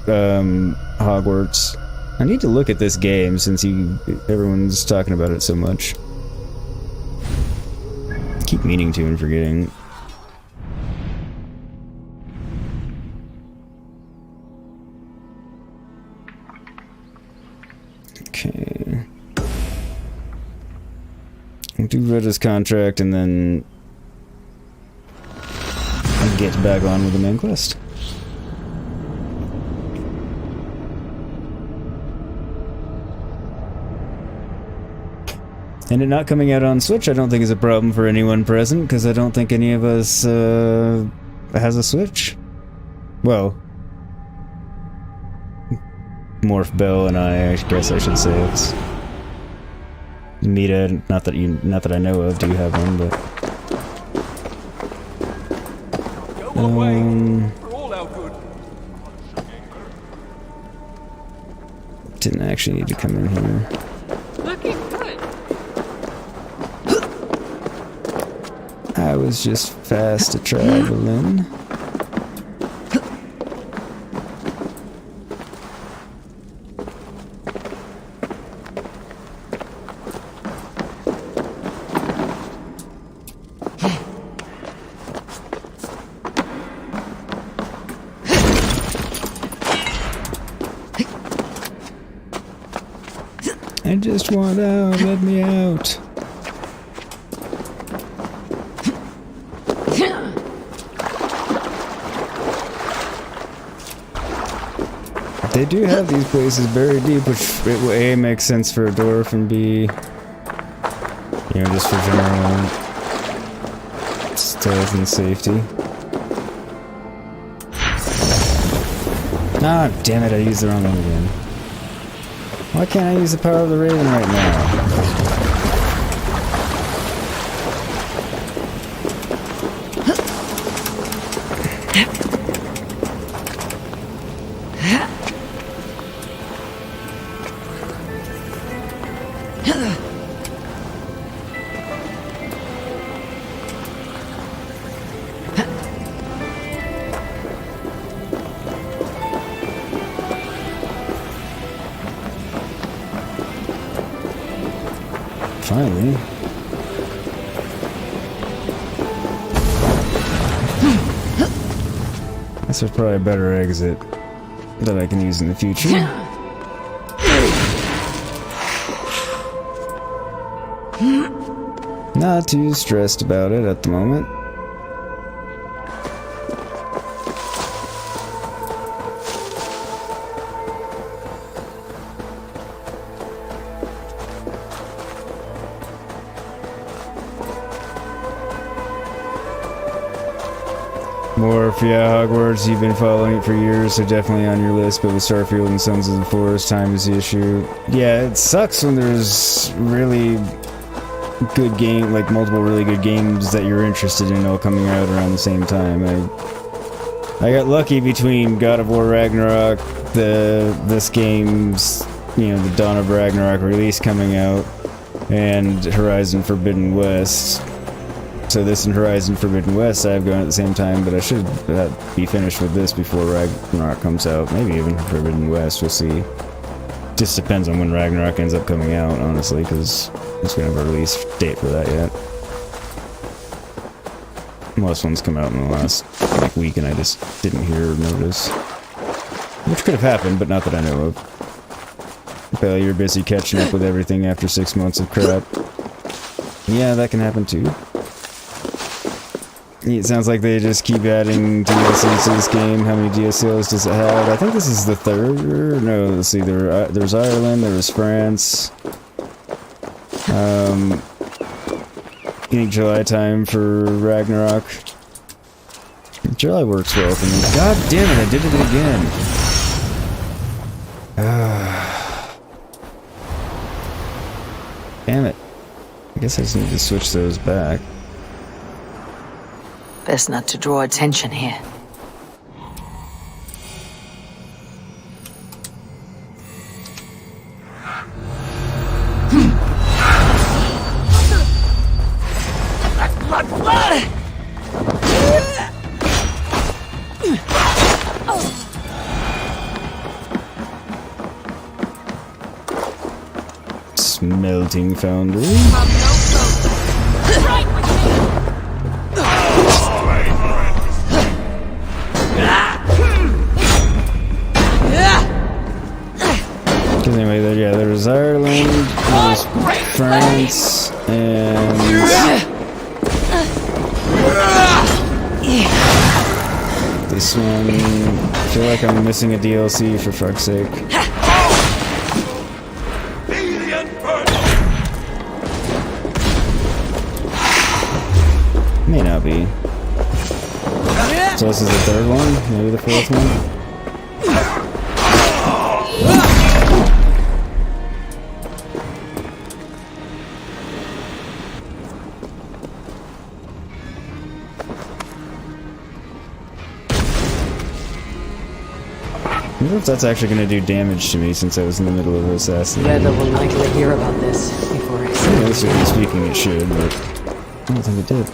Hogwarts. I need to look at this game since everyone's talking about it so much. I keep meaning to and forgetting. Okay. I'll do Retta's contract and then I'll get back on with the main quest. And it not coming out on Switch I don't think is a problem for anyone present, because I don't think any of us has a Switch. Well, Morph Bell and I guess I should say. It's Meta, not that I know of. Do you have one? But didn't actually need to come in here. Looking good. I was just fast traveling. I just want out, let me out. They do have these places buried deep, which A, makes sense for a dwarf, and B, just for general stealth and safety. Ah, damn it, I used the wrong one again. Why can't I use the power of the Raven right now? Finally. This is probably a better exit that I can use in the future. Not too stressed about it at the moment. Morph, yeah, Hogwarts, you've been following it for years, so definitely on your list, but with Starfield and Sons of the Forest, time is the issue. Yeah, it sucks when there's really good game, like multiple really good games that you're interested in all coming out around the same time. I got lucky between God of War Ragnarok, this game's, the Dawn of Ragnarok release coming out, and Horizon Forbidden West. So this and Horizon Forbidden West I've gone at the same time, but I should be finished with this before Ragnarok comes out. Maybe even Forbidden West, we'll see. Just depends on when Ragnarok ends up coming out, honestly, because it's going to have a release date for that yet. Most ones come out in the last week and I just didn't hear or notice. Which could have happened, but not that I know of. Bell, you're busy catching up with everything after 6 months of crap. Yeah, that can happen too. It sounds like they just keep adding DLCs to this game. How many DLCs does it have? I think this is the third. No, let's see. There's Ireland, there's France. I think July time for Ragnarok. July works well for me. God damn it, I did it again. Damn it. I guess I just need to switch those back. Best not to draw attention here. Smelting foundry. Because anyway, there's Ireland, there's France, and this one. I feel like I'm missing a DLC for fuck's sake. May not be. So this is the third one, maybe the fourth one. I wonder if that's actually going to do damage to me since I was in the middle of assassination. Weather will likely hear about this before it's... Basically speaking, it should, but I don't think it did.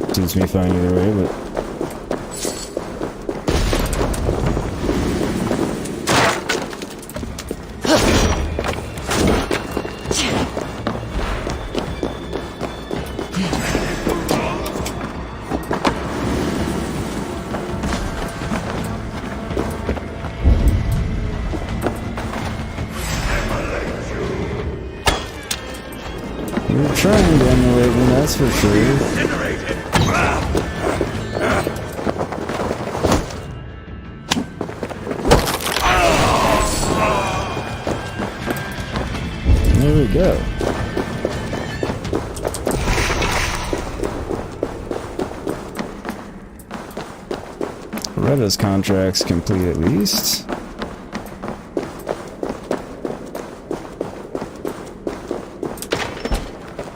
It suits me fine either way, but... You're trying to emulate me, that's for sure. There we go. Retta's contract's complete at least.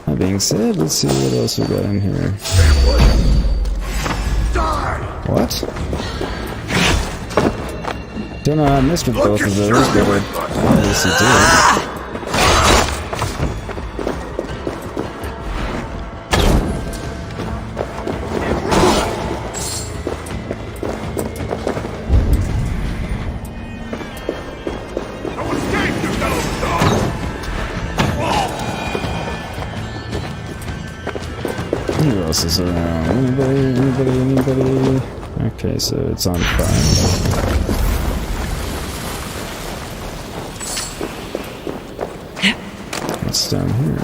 That being said, let's see what else we got in here. What? Don't know how I missed with both of those, but I obviously did. Who else is around? Anybody? Okay, so it's on fire. What's down here?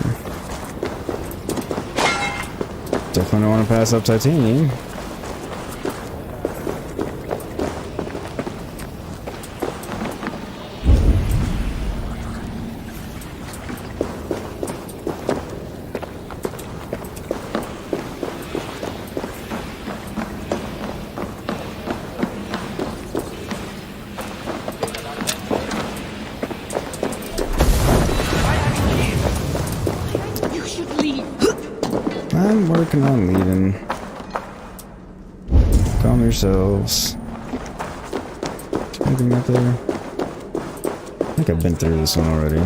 Definitely don't want to pass up titanium. I'm working on leaving. Calm yourselves. Anything up there? I think I've been through this one already.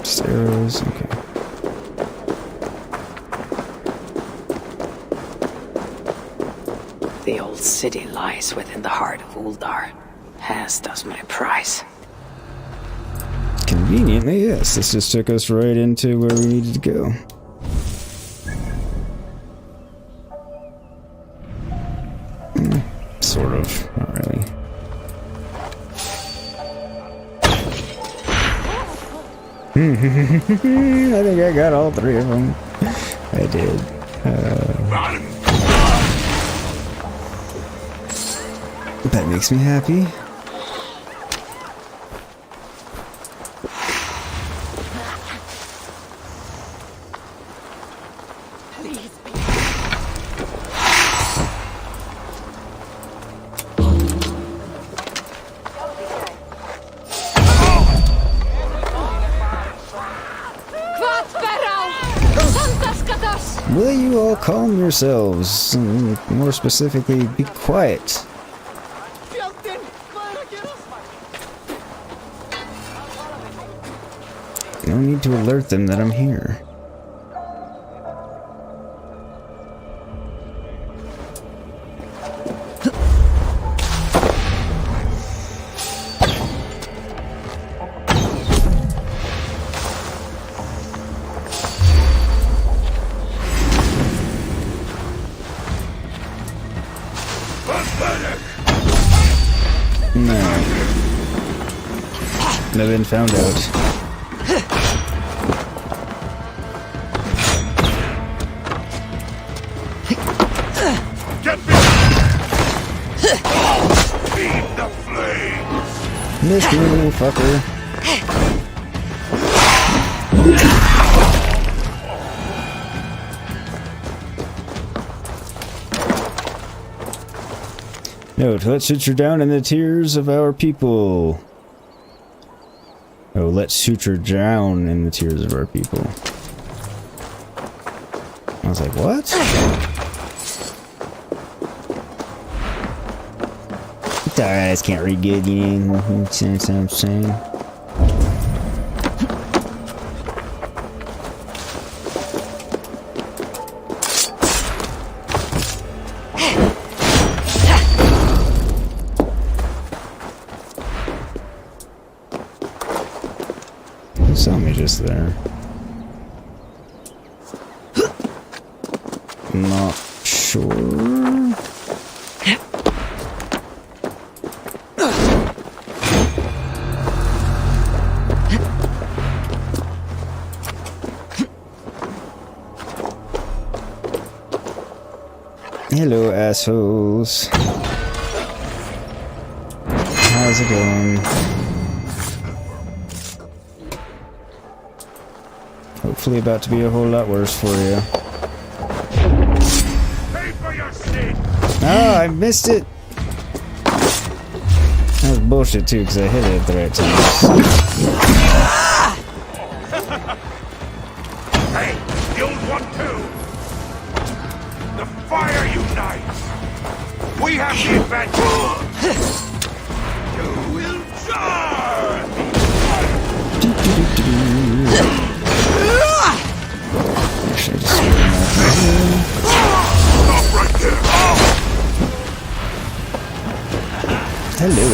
Just arrows, okay. The old city lies within the heart of Uldar, as does my prize. Conveniently, yes. This just took us right into where we needed to go. Sort of. Not really. I think I got all 3 of them. I did. That makes me happy. Will you all calm yourselves? More specifically, be quiet. No need to alert them that I'm here. I've been found out. Feed the flame! Missed me, fucker. Note, let's suture down in the tears of our people. Oh, let's suture drown in the tears of our people. I was like, what? It's alright, I just can't read good, you know what I'm saying? Saw me just there. Not sure. Hello, assholes. How's it going? Hopefully about to be a whole lot worse for you. Pay for your sin! Oh, I missed it! That was bullshit too, because I hit it at the right time. Hey, killed one too! The fire unites! We have the advantage! You will die! Actually, just Stop right there! hello.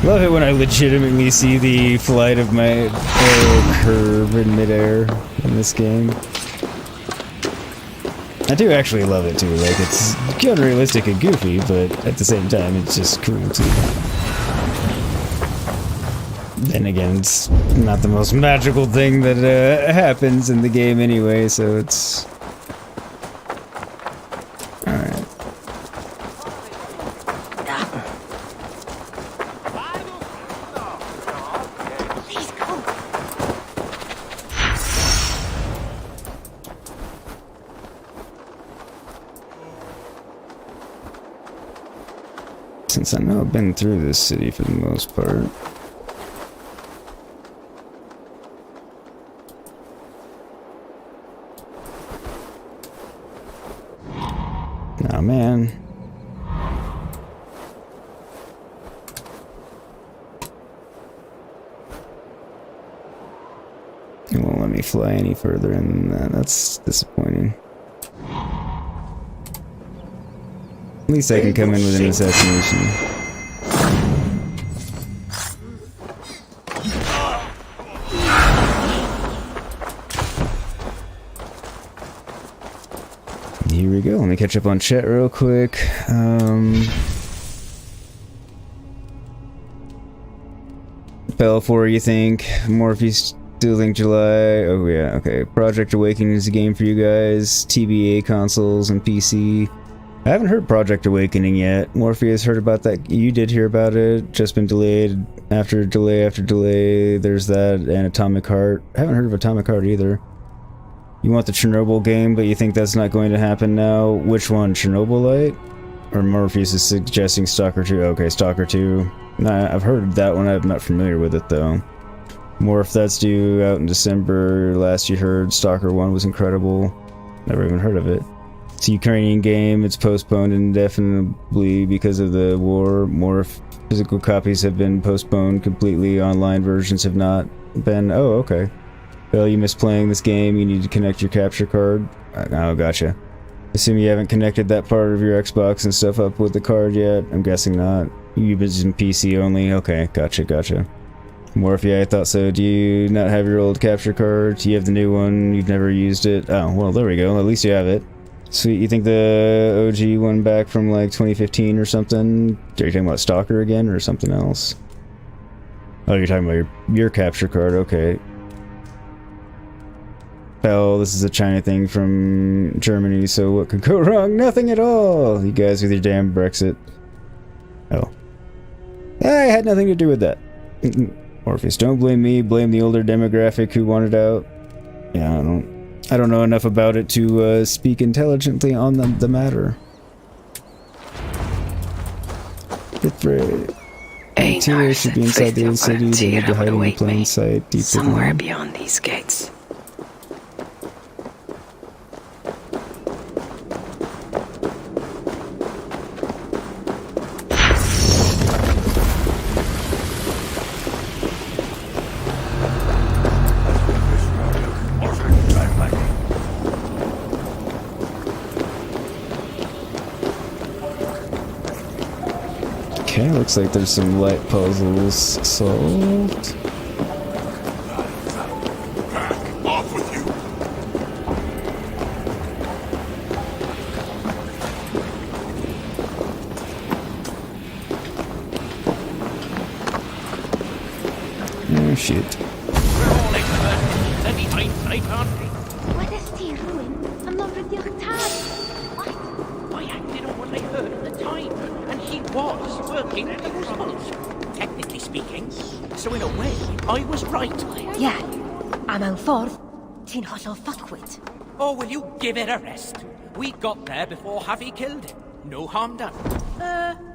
Love it when I legitimately see the flight of my arrow curve in midair in this game. I do actually love it too, like it's unrealistic and goofy, but at the same time it's just cool too. Then again, it's not the most magical thing that happens in the game anyway, so it's... Alright. Since I know I've been through this city for the most part. Nah, man. It won't let me fly any further in than that. That's disappointing. At least I can come in with an assassination. Here we go. Let me catch up on chat real quick. Belfour, you think? Morpheus still think July? Oh yeah, okay. Project Awakening is a game for you guys. TBA consoles and PC. I haven't heard Project Awakening yet. Morpheus heard about that. You did hear about it. Just been delayed after delay after delay. There's that and Atomic Heart. I haven't heard of Atomic Heart either. You want the Chernobyl game, but you think that's not going to happen now? Which one? Chernobylite? Or Morpheus is suggesting Stalker 2? Okay, Stalker 2. Nah, I've heard of that one. I'm not familiar with it though. Morph, that's due out in December. Last you heard, Stalker 1 was incredible. Never even heard of it. It's a Ukrainian game. It's postponed indefinitely because of the war. More physical copies have been postponed completely. Online versions have not been. Oh, okay. Well, you missed playing this game. You need to connect your capture card. Oh, gotcha. Assume you haven't connected that part of your Xbox and stuff up with the card yet. I'm guessing not. You've been using PC only. Okay, gotcha. Morphe, I thought so. Do you not have your old capture card? Do you have the new one? You've never used it? Oh, well, there we go. At least you have it. Sweet. You think the OG one back from like 2015 or something? Are you talking about Stalker again or something else? Oh, you're talking about your capture card. Okay. Hell, this is a China thing from Germany, so what could go wrong? Nothing at all! You guys with your damn Brexit. Oh. I had nothing to do with that. Morpheus, don't blame me, blame the older demographic who wanted out. Yeah, I don't know enough about it to speak intelligently on the matter. Interior should be inside the old city, they need to hide in plain sight, deep somewhere beyond these gates. Okay, looks like there's some light puzzles solved. Off with you. Oh shit. What is the ruin? I'm not ready to I acted on what I heard at the time, and he was working at the response, technically speaking. So in a way, I was right. Yeah, I'm on fourth. Tin hustle fuckwit. Oh, will you give it a rest? We got there before Havi killed him. No harm done.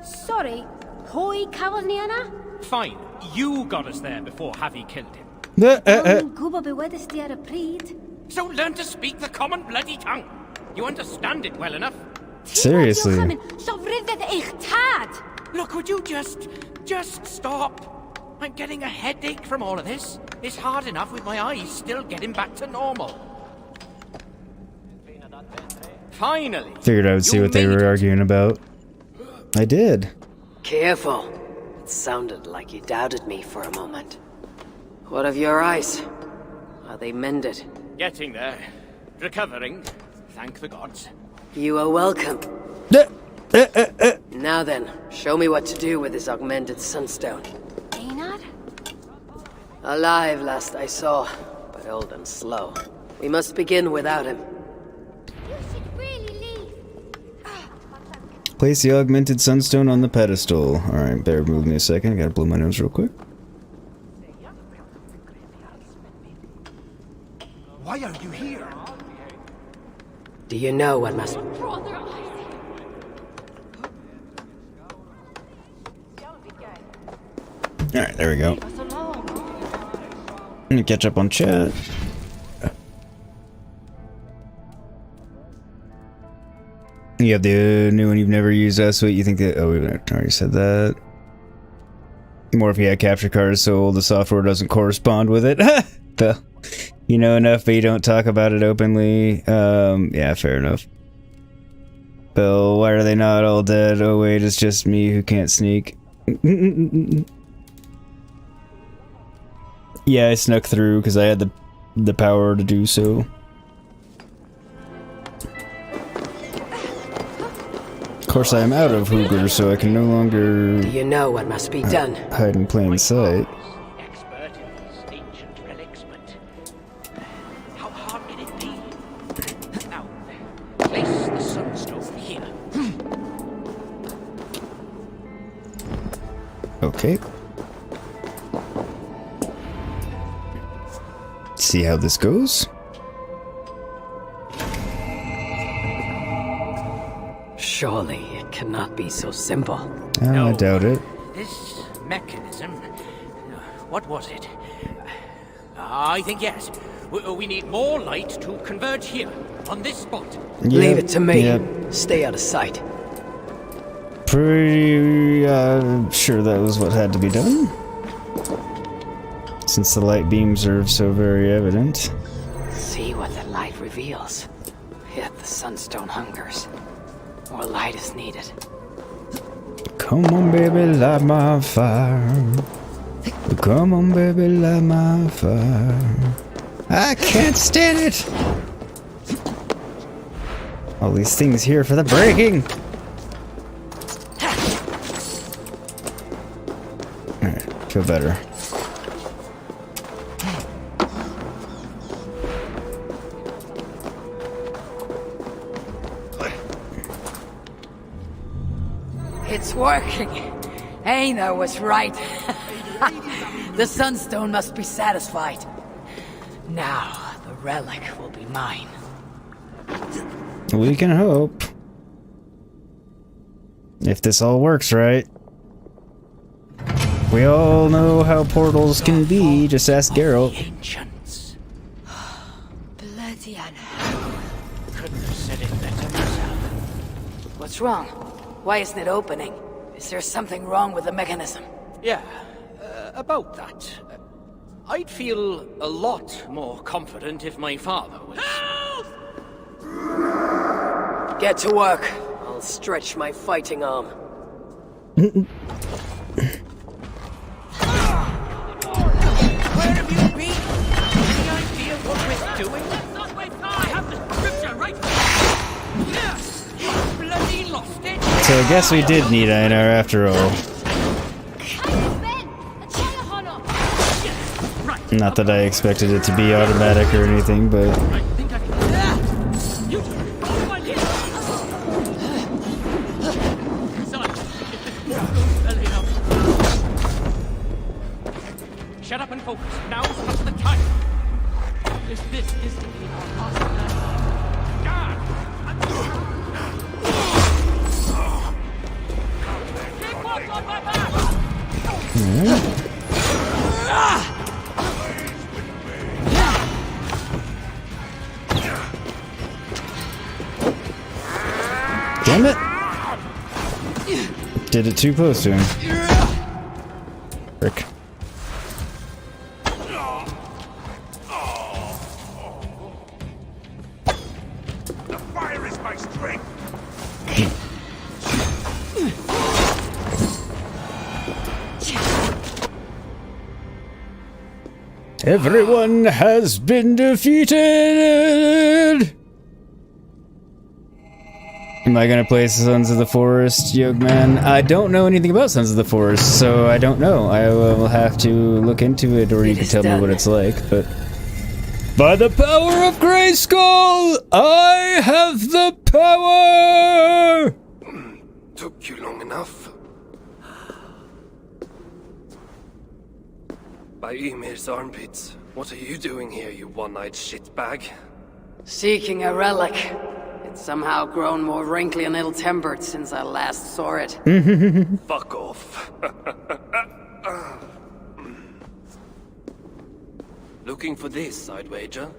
Sorry. Hoi Kavalniana? Fine, you got us there before Havi killed him. Guba bewedestiara preed. So learn to speak the common bloody tongue. You understand it well enough. Seriously. Look, would you just stop? I'm getting a headache from all of this. It's hard enough with my eyes still getting back to normal. Finally. Figured I would see what they were arguing about. I did. Careful. It sounded like you doubted me for a moment. What of your eyes? Are they mended? Getting there. Recovering. Thank the gods. You are welcome. Now then, show me what to do with this augmented sunstone. Einar? Alive last I saw, but old and slow. We must begin without him. You should really leave. Place the augmented sunstone on the pedestal. Alright, bear with me a second. I gotta blow my nose real quick. Why are you here? Do you know what must... Alright, there we go. Let me catch up on chat. You have the new one you've never used. That's what you think that... Oh, we already said that. More if you had capture cards so old the software doesn't correspond with it. Well, you know enough, but you don't talk about it openly. Yeah, fair enough. Bill, why are they not all dead? Oh wait, it's just me who can't sneak. Yeah, I snuck through because I had the power to do so. course, I am out of Hooger, so I can no longer Do you know what must be done? hide in plain sight. Expert in these ancient relics, but how hard can it be? Now, place the sunstone here. Okay. See how this goes. Surely it cannot be so simple. Oh, I doubt it. This mechanism, what was it? I think yes. We need more light to converge here, on this spot. Leave it to me. Yep. Stay out of sight. Pretty sure that was what had to be done. Since the light beams are so very evident. See what the light reveals. Yet the sunstone hungers. More light is needed. Come on, baby, light my fire. Come on, baby, light my fire. I can't stand it. All these things here for the breaking. Alright, feel better. It's working. Aina was right. The sunstone must be satisfied. Now, the relic will be mine. We can hope. If this all works right. We all know how portals can be, just ask Geralt. Ancients. Bloody hell. Couldn't have said it better myself. What's wrong? Why isn't it opening? Is there something wrong with the mechanism? Yeah, about that. I'd feel a lot more confident if my father was... Get to work. I'll stretch my fighting arm. Where have you been? Any idea what we're doing? I have the scripture right there. Yes! Bloody lost it! So I guess we did need Einar after all. Not that I expected it to be automatic or anything, but... I think I can... You follow my lead! Son, if this goes belly up. Shut up and focus. Now's not the time. If this is to be our last night... Keep watch on my back! Damn it! Did it too close to him. Frick. The fire is my strength! Everyone has been defeated! Am I gonna play Sons of the Forest, Yogman? I don't know anything about Sons of the Forest, so I don't know. I will have to look into it, or you can tell me what it's like, but... By the power of Grayskull, I have the power! Took you long enough. By Ymir's armpits, what are you doing here, you one-eyed shitbag? Seeking a relic. It's somehow grown more wrinkly and ill-tempered since I last saw it. Fuck off. Looking for this, I'd wager.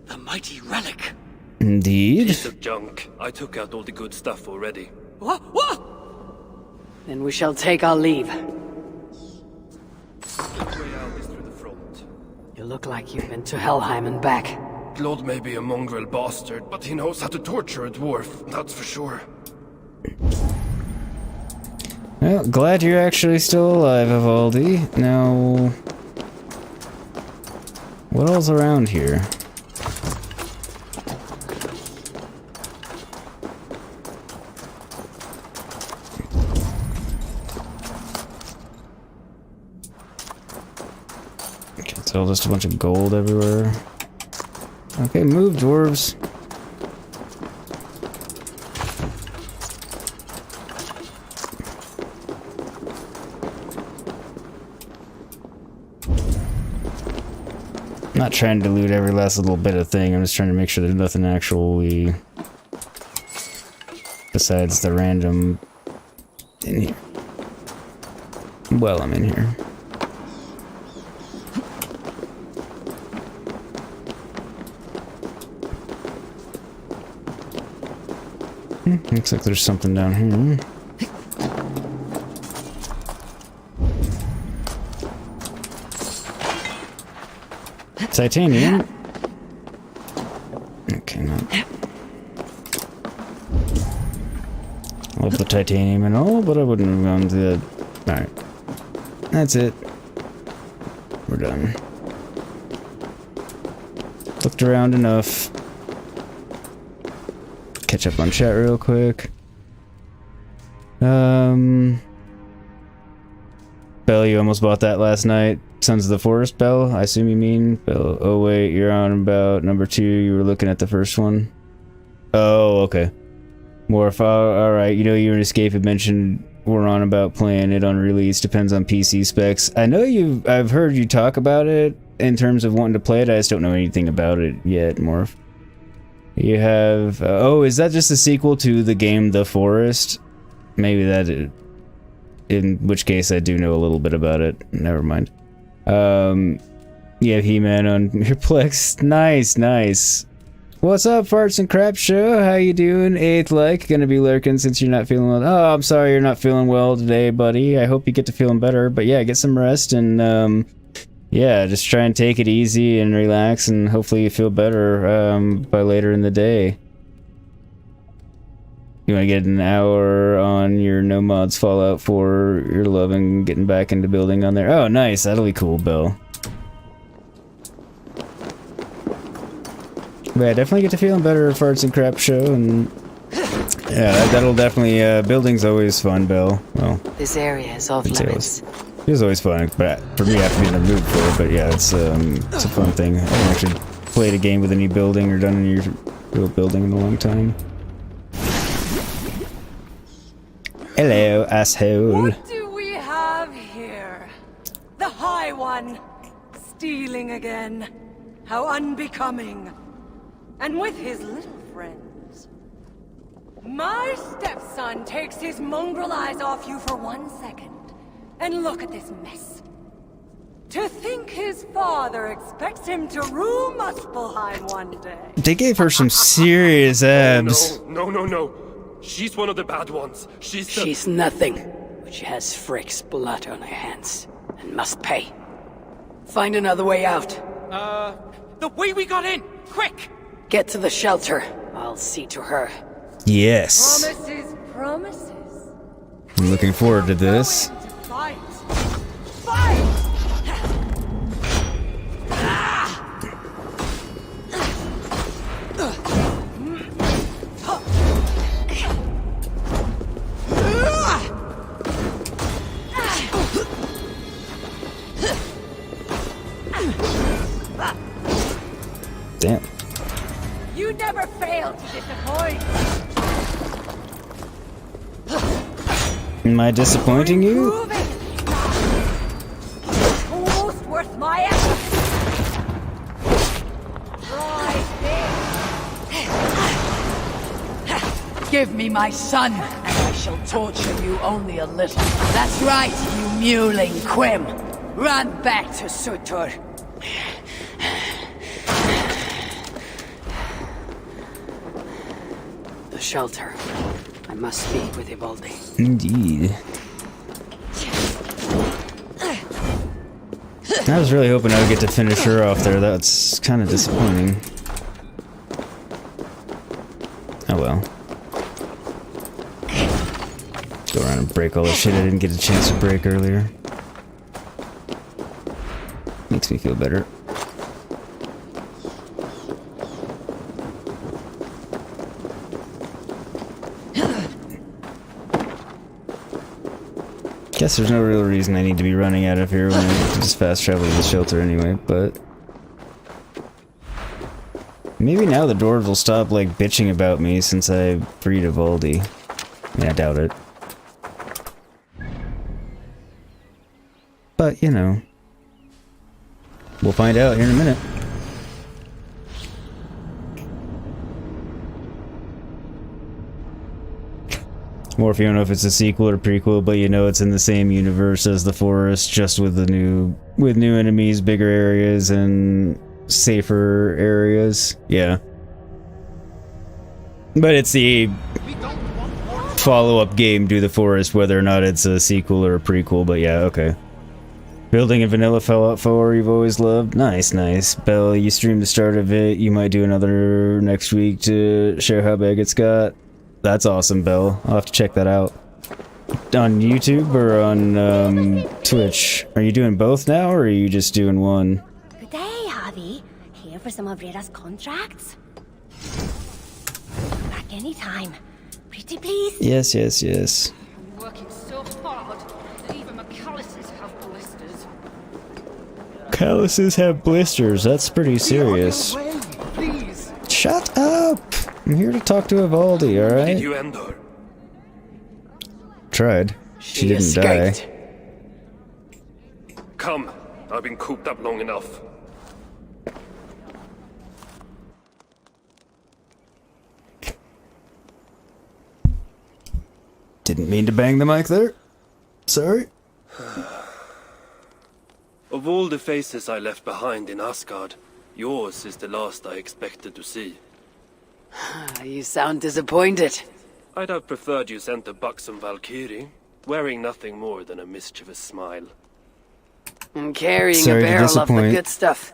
The mighty relic! Indeed. Piece of junk. I took out all the good stuff already. What? What? Then we shall take our leave. The way out is through the front. You look like you've been to Helheim and back. Claude may be a mongrel bastard, but he knows how to torture a dwarf, that's for sure. Well, glad you're actually still alive, Evaldi. Now... what all's around here? It's all just a bunch of gold everywhere. Okay, move, dwarves. I'm not trying to loot every last little bit of thing. I'm just trying to make sure there's nothing actually besides the random in here. Well, I'm in here. Looks like there's something down here. Titanium. Okay, no. Love the titanium and all, but I wouldn't have gone to that. Alright. That's it. We're done. Looked around enough. Catch up on chat real quick. Bell, you almost bought that last night. Sons of the Forest, Bell? I assume you mean? Bell. Oh wait, you're on about number 2. You were looking at the first one. Oh, okay. Morph, alright. You know you and Escape had mentioned we're on about playing it on release. Depends on PC specs. I know I've heard you talk about it in terms of wanting to play it. I just don't know anything about it yet, Morph. You have... oh, is that just a sequel to the game The Forest? Maybe that... in which case I do know a little bit about it. Never mind. Yeah, He-Man on Mirplex. Nice, nice. What's up, Farts and Crap Show? How you doing? 8th like, gonna be lurking since you're not feeling well. Oh, I'm sorry you're not feeling well today, buddy. I hope you get to feeling better. But yeah, get some rest and, yeah, just try and take it easy and relax and hopefully you feel better, by later in the day. You want to get an hour on your No Mods Fallout 4, you're loving getting back into building on there. Oh, nice. That'll be cool, Bill. But yeah, definitely get to feeling better, Farts and Crap Show, and yeah, that'll definitely, building's always fun, Bill. Well, This area is off limits. It is always fun, but for me I have to be in the mood for it, but yeah, it's a fun thing. I haven't actually played a game with any building or done any real building in a long time. Hello, asshole. What do we have here? The High One. Stealing again. How unbecoming. And with his little friends. My stepson takes his mongrel eyes off you for 1 second. And look at this mess. To think his father expects him to rule Muspelheim one day. They gave her some serious abs. No. She's one of the bad ones. She's nothing. But she has Frick's blood on her hands. And must pay. Find another way out. The way we got in! Quick! Get to the shelter. I'll see to her. Yes. Promises, promises. I'm looking forward to this. Going to fight. Fight! Damn. You never fail to disappoint. Am I disappointing you? Proving. Almost worth my effort. Right there. Give me my son, and I shall torture you only a little. That's right, you mewling quim. Run back to Surtr. The shelter. I must speak with Ivaldi. Indeed. I was really hoping I would get to finish her off there. That's kind of disappointing. Oh well. Go around and break all the shit I didn't get a chance to break earlier. Makes me feel better. Guess there's no real reason I need to be running out of here when I can just fast travel to the shelter anyway, but... Maybe now the dwarves will stop, like, bitching about me since I freed Ivaldi. Yeah, I doubt it. But, you know... We'll find out here in a minute. Or if you don't know if it's a sequel or prequel, but you know it's in the same universe as the forest, just with the new enemies, bigger areas, and safer areas. Yeah. But it's the follow-up game to the forest, whether or not it's a sequel or a prequel, but yeah, okay. Building a vanilla Fallout 4 you've always loved. Nice, nice. Bell, you streamed the start of it. You might do another next week to show how big it's got. That's awesome, Bell. I'll have to check that out. On YouTube or on Twitch? Are you doing both now, or are you just doing one? Good day, Havi. Here for some of Rita's contracts? Back anytime. Pretty please? Yes, yes, yes. I'm working so hard that even my calluses have blisters. Calluses have blisters. That's pretty serious. Please. Shut up! I'm here to talk to Ivaldi, alright? Did you end her? Tried. She didn't escaped. die. Come. I've been cooped up long enough. Didn't mean to bang the mic there. Sorry. Of all the faces I left behind in Asgard, yours is the last I expected to see. You sound disappointed. I'd have preferred you sent a buxom Valkyrie, wearing nothing more than a mischievous smile. And carrying Sorry a to barrel of the disappoint. good stuff.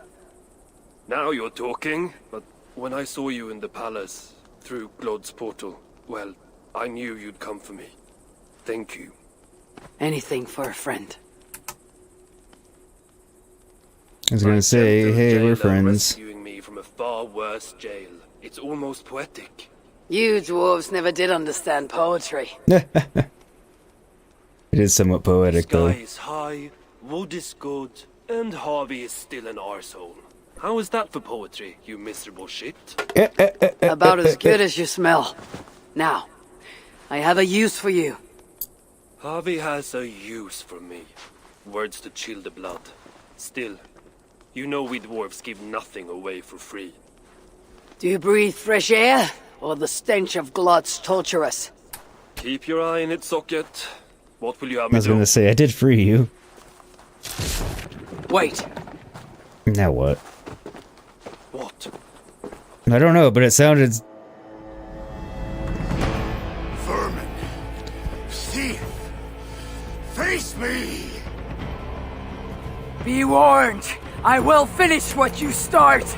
Now you're talking, but when I saw you in the palace, through Glod's portal, well, I knew you'd come for me. Thank you. Anything for a friend. I was gonna say, gentle hey, we're jailer friends. rescuing me from a far worse jail. It's almost poetic. You dwarves never did understand poetry. It is somewhat poetic, Sky though. is high, wood is good, and Havi is still an arsehole. How is that for poetry, you miserable shit? About as good as you smell. Now, I have a use for you. Havi has a use for me. Words to chill the blood. Still, you know we dwarves give nothing away for free. Do you breathe fresh air, or the stench of Glod's torturous? Keep your eye in its socket. What will you have I me was do? gonna say, I did free you. Wait. Now what? What? I don't know, but it sounded... Vermin. Thief. Face me! Be warned. I will finish what you start.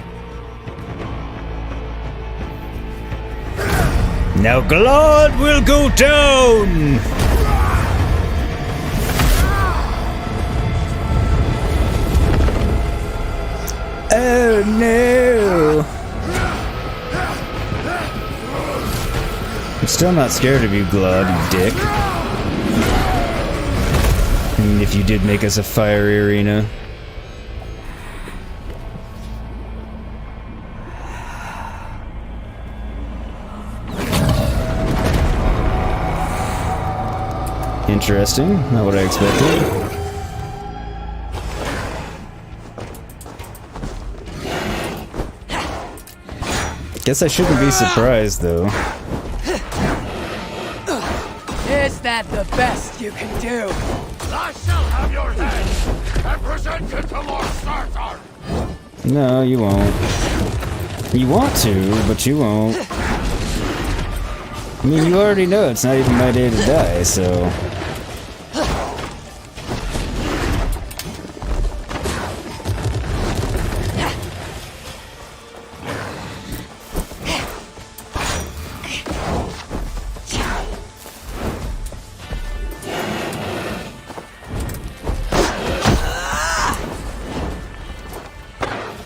Now Glod will go down! Oh no! I'm still not scared of you, Glod, you dick. I mean, if you did make us a fiery arena. Interesting, not what I expected. Guess I shouldn't be surprised, though. Is that the best you can do? I shall have your head and present it to Lord Surtr. No, you won't. You want to, but you won't. I mean, you already know it's not even my day to die, so...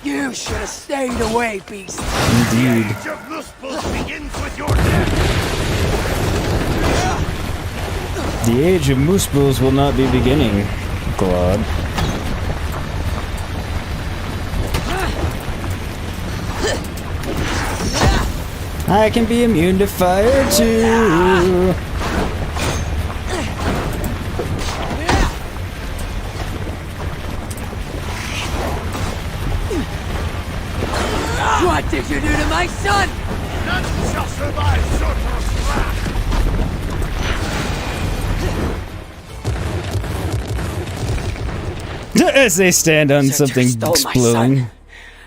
You should have stayed away, beast. Indeed. Age of Lustful begins with your death. The age of moose bulls will not be beginning, Glod. I can be immune to fire too. What did you do to my son? None shall survive Surtr's wrath. As they stand on Surtr something stole my exploding. son.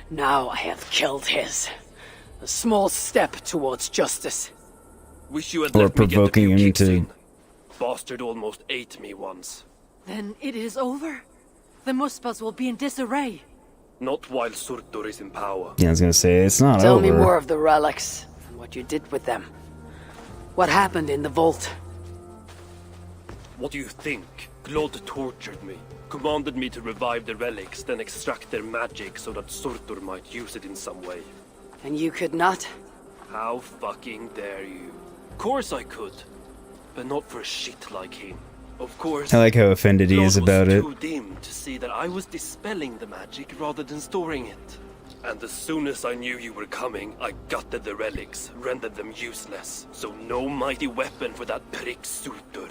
Now I have killed his. A small step towards justice. Wish you had Or let me get the provoking few him kicks to- in. Bastard almost ate me once. Then it is over? The Muspels will be in disarray. Not while Surtr is in power. Yeah, I was gonna say, it's not Tell over. me more of the relics, and what you did with them. What happened in the vault? What do you think? Glod tortured me. Commanded me to revive the relics, then extract their magic so that Surtr might use it in some way. And you could not? How fucking dare you? Of course I could. But not for a shit like him. Of course. I like how offended he is Glod about was it. too dim to see that I was dispelling the magic rather than storing it. And as soon as I knew you were coming, I gutted the relics, rendered them useless. So no mighty weapon for that prick Surtr.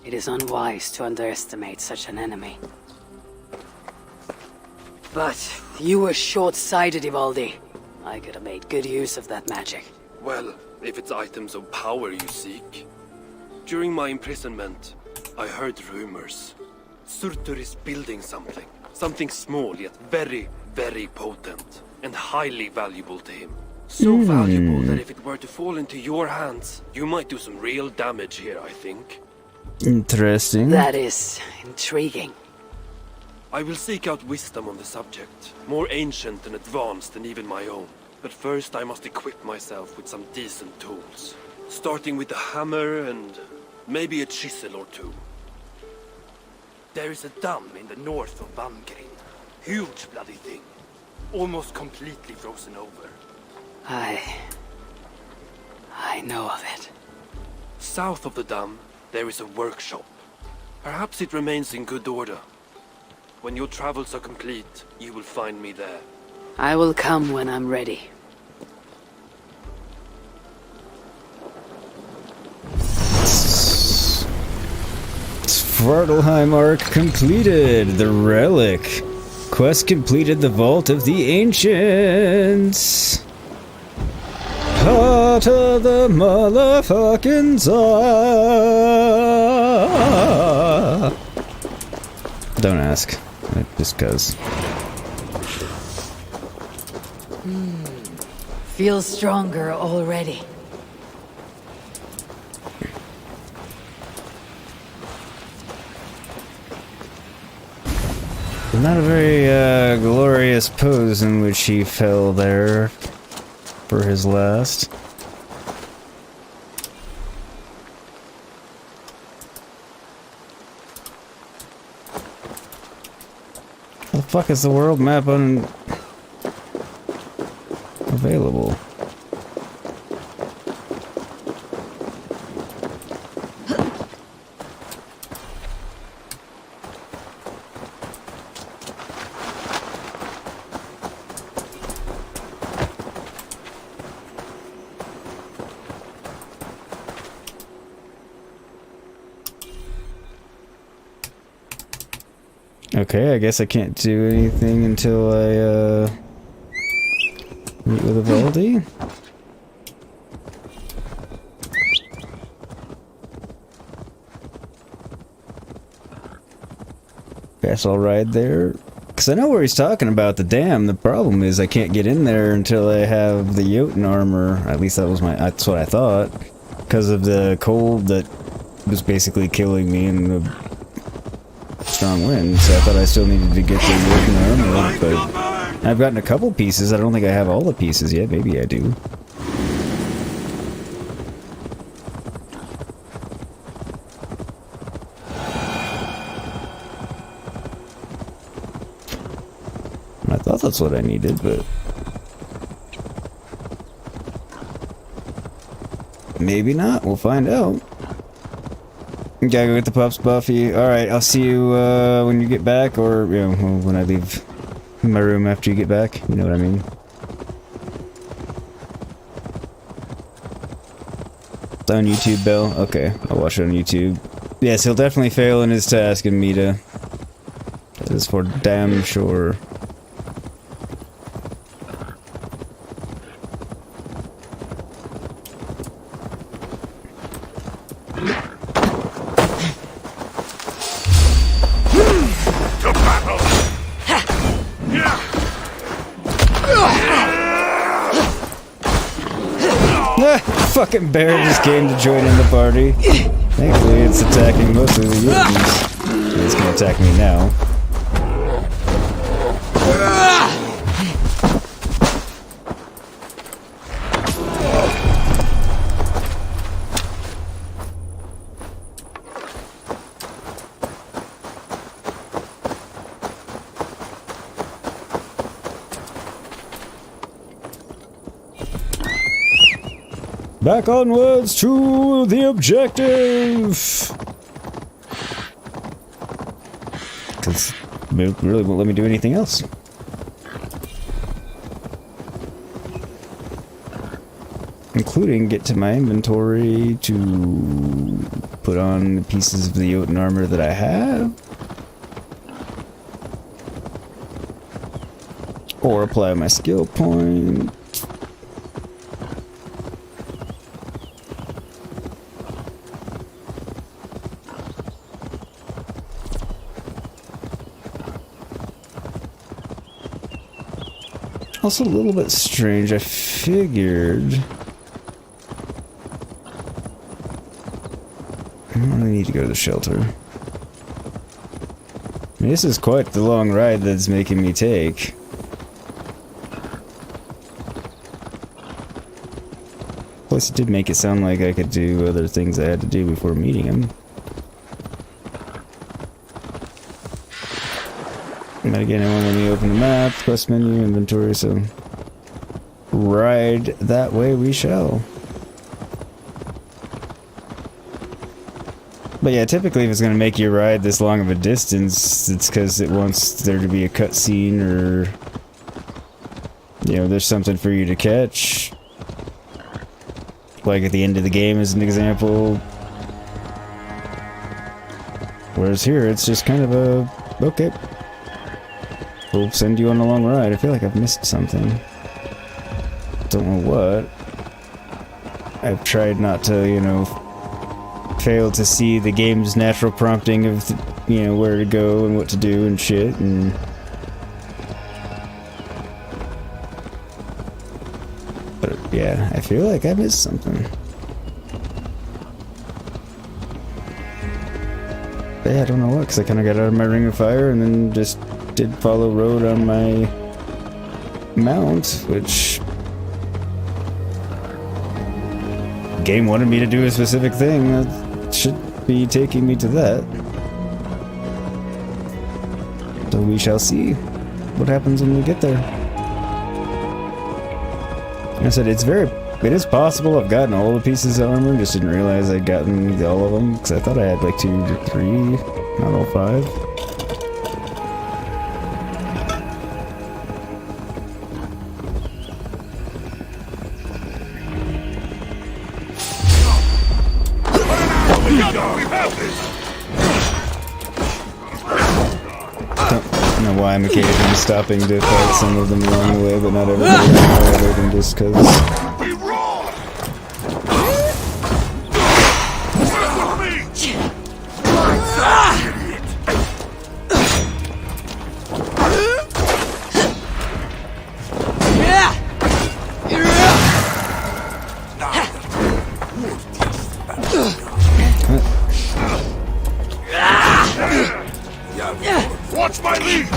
It is unwise to underestimate such an enemy. But you were short-sighted, Ivaldi. I could have made good use of that magic. Well, if it's items of power you seek. During my imprisonment, I heard rumors. Surtr is building something. Something small yet very, very potent. And highly valuable to him. So valuable that if it were to fall into your hands, you might do some real damage here, I think. Interesting. That is intriguing. I will seek out wisdom on the subject. More ancient and advanced than even my own. But first I must equip myself with some decent tools. Starting with a hammer and maybe a chisel or two. There is a dam in the north of Vangrin. Huge bloody thing. Almost completely frozen over. I know of it. South of the dam, there is a workshop. Perhaps it remains in good order. When your travels are complete, you will find me there. I will come when I'm ready. Svartalheim arc completed. The Relic. Quest completed. The Vault of the Ancients. Heart of the motherfucking Tsar. Don't ask. Just cause. Feels stronger already. Not a very glorious pose in which he fell there for his last. How the fuck is the world map available? Okay, I guess I can't do anything until I meet with Ivaldi. Guess I'll ride there. Because I know where he's talking about, the dam. The problem is I can't get in there until I have the Jotun armor. At least that's what I thought. Because of the cold that was basically killing me and the strong wind. So I thought I still needed to get the Jotun armor. But I've gotten a couple pieces. I don't think I have all the pieces yet. Maybe I do. I thought that's what I needed, but maybe not. We'll find out. Gotta go get the pups, Buffy. Alright, I'll see you when you get back, or, you know, when I leave my room after you get back. You know what I mean? It's on YouTube, Bill? Okay, I'll watch it on YouTube. Yes, he'll definitely fail in his task in Mita. That is for damn sure. Fucking bear just came to join in the party. Thankfully, it's attacking mostly the Jotun. It's gonna attack me now. Back onwards to the objective! Because it really won't let me do anything else. Including get to my inventory to put on the pieces of the Jotun armor that I have. Or apply my skill point. Also a little bit strange, I figured... I don't really need to go to the shelter. I mean, this is quite the long ride that's making me take. Plus it did make it sound like I could do other things I had to do before meeting him. But again, it won't let me open the map, quest menu, inventory, so... Ride that way we shall. But yeah, typically if it's gonna make you ride this long of a distance, it's because it wants there to be a cutscene or... You know, there's something for you to catch. Like at the end of the game as an example. Whereas here, it's just kind of a... Okay. We'll send you on a long ride. I feel like I've missed something. Don't know what. I've tried not to, you know, fail to see the game's natural prompting of, you know, where to go and what to do and shit, and... But, yeah, I feel like I missed something. But yeah, I don't know what, because I kind of got out of my ring of fire and then just did follow road on my mount, which... Game wanted me to do a specific thing. That should be taking me to that. So we shall see what happens when we get there. Like I said, it is possible I've gotten all the pieces of armor, just didn't realize I'd gotten all of them, because I thought I had like 2 to 3, not all 5. I'm occasionally stopping to fight some of them along the way, but not everybody other than just because. Watch my lead!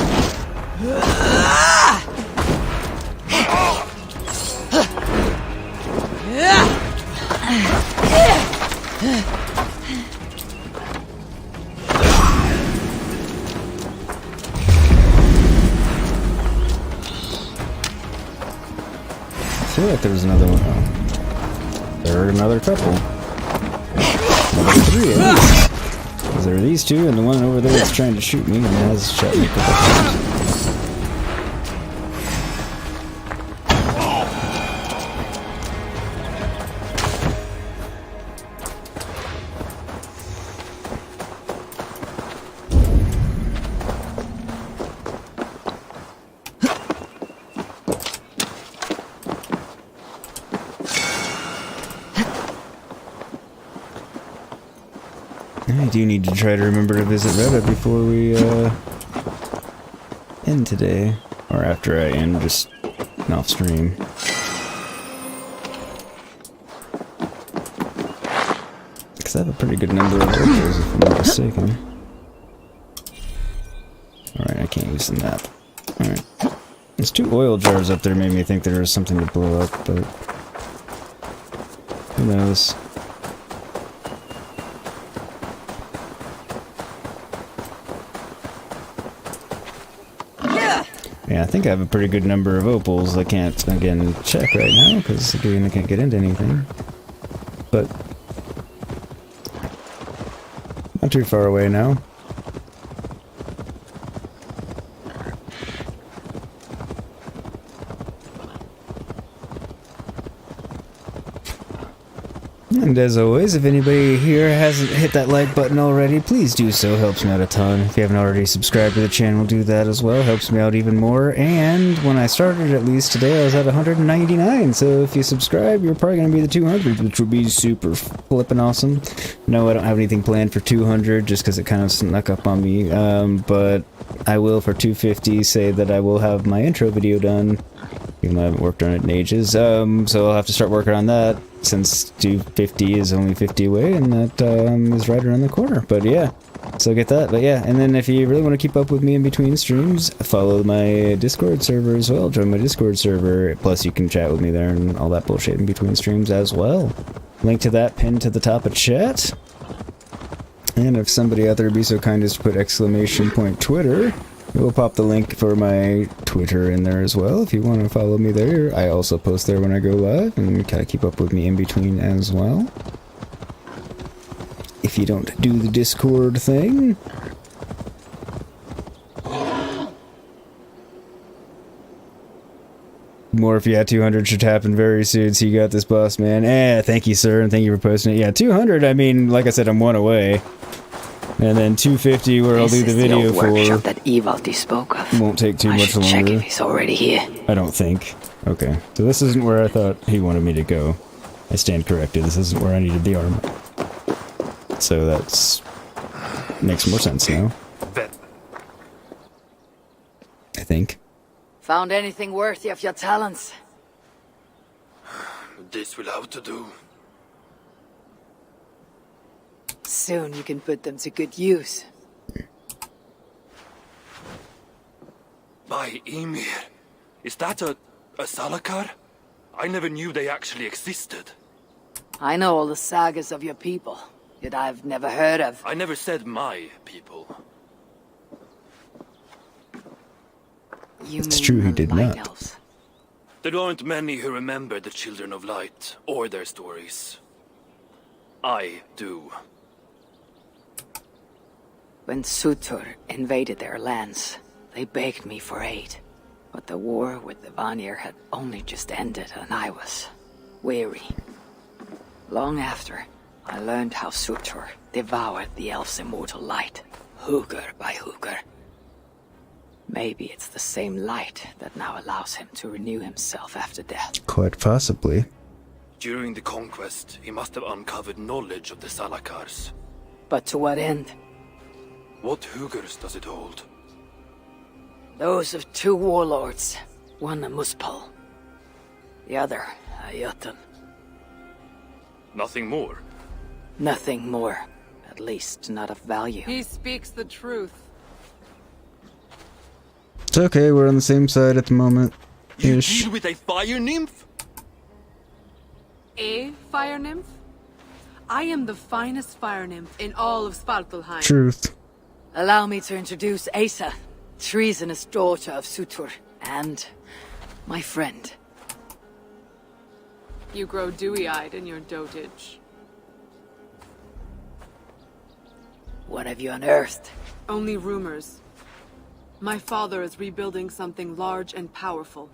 I feel like there was another one. Oh. There were another couple. Another 3 at least. there are these two, and the one over there that's trying to shoot me and has shot me a couple times. I do need to try to remember to visit Reddit before we end today, or after I end, just off stream. Because I have a pretty good number of opals, if I'm not mistaken. Alright, I can't use the map. Alright. There's 2 oil jars up there, made me think there was something to blow up, but who knows. Yeah, I think I have a pretty good number of opals. I can't, again, check right now, because again, I can't get into anything. But not too far away now. And as always, if anybody here hasn't hit that like button already, please do so. Helps me out a ton. If you haven't already subscribed to the channel, do that as well. Helps me out even more. And when I started, at least today, I was at 199. So if you subscribe, you're probably going to be the 200, which would be super flippin' awesome. No, I don't have anything planned for 200, just because it kind of snuck up on me. But I will, for 250, say that I will have my intro video done. Even though I haven't worked on it in ages. So I'll have to start working on that, since 250 is only 50 away, and that is right around the corner. But yeah, so get that. But yeah, and then if you really want to keep up with me in between streams, follow my Discord server as well. Join my Discord server. Plus you can chat with me there and all that bullshit in between streams as well. Link to that pinned to the top of chat. And if somebody out there would be so kind as to put exclamation point Twitter, we'll pop the link for my Twitter in there as well if you want to follow me there. I also post there when I go live and kind of keep up with me in between as well. If you don't do the Discord thing. More if you had 200 should happen very soon, so you got this, boss man. Thank you, sir, and thank you for posting it. Yeah, 200, I mean, like I said, I'm one away. And then 250, where I'll do the video for. That Evaldi spoke of. Won't take too much longer. Check if he's already here. I don't think. Okay, so this isn't where I thought he wanted me to go. I stand corrected. This isn't where I needed the armor. So that's makes more sense now. I think. Found anything worthy of your talents? This will have to do. Soon you can put them to good use. By Ymir, is that a Salakar? I never knew they actually existed. I know all the sagas of your people, yet I've never heard of. I never said my people. It's true, he did not. Elves. There aren't many who remember the Children of Light or their stories. I do. When Surtr invaded their lands, they begged me for aid. But the war with the Vanir had only just ended and I was weary. Long after, I learned how Surtr devoured the elf's immortal light, hugger by hugger. Maybe it's the same light that now allows him to renew himself after death. Quite possibly. During the conquest, he must have uncovered knowledge of the Salakars. But to what end? What huggers does it hold? Those of 2 warlords. One a Muspel. The other a Jotun. Nothing more? Nothing more. At least not of value. He speaks the truth. It's okay, we're on the same side at the moment. You deal with a fire nymph? A fire nymph? I am the finest fire nymph in all of Svartalheim. Truth. Allow me to introduce Asa, treasonous daughter of Surtr, and my friend. You grow dewy-eyed in your dotage. What have you unearthed? Only rumors. My father is rebuilding something large and powerful,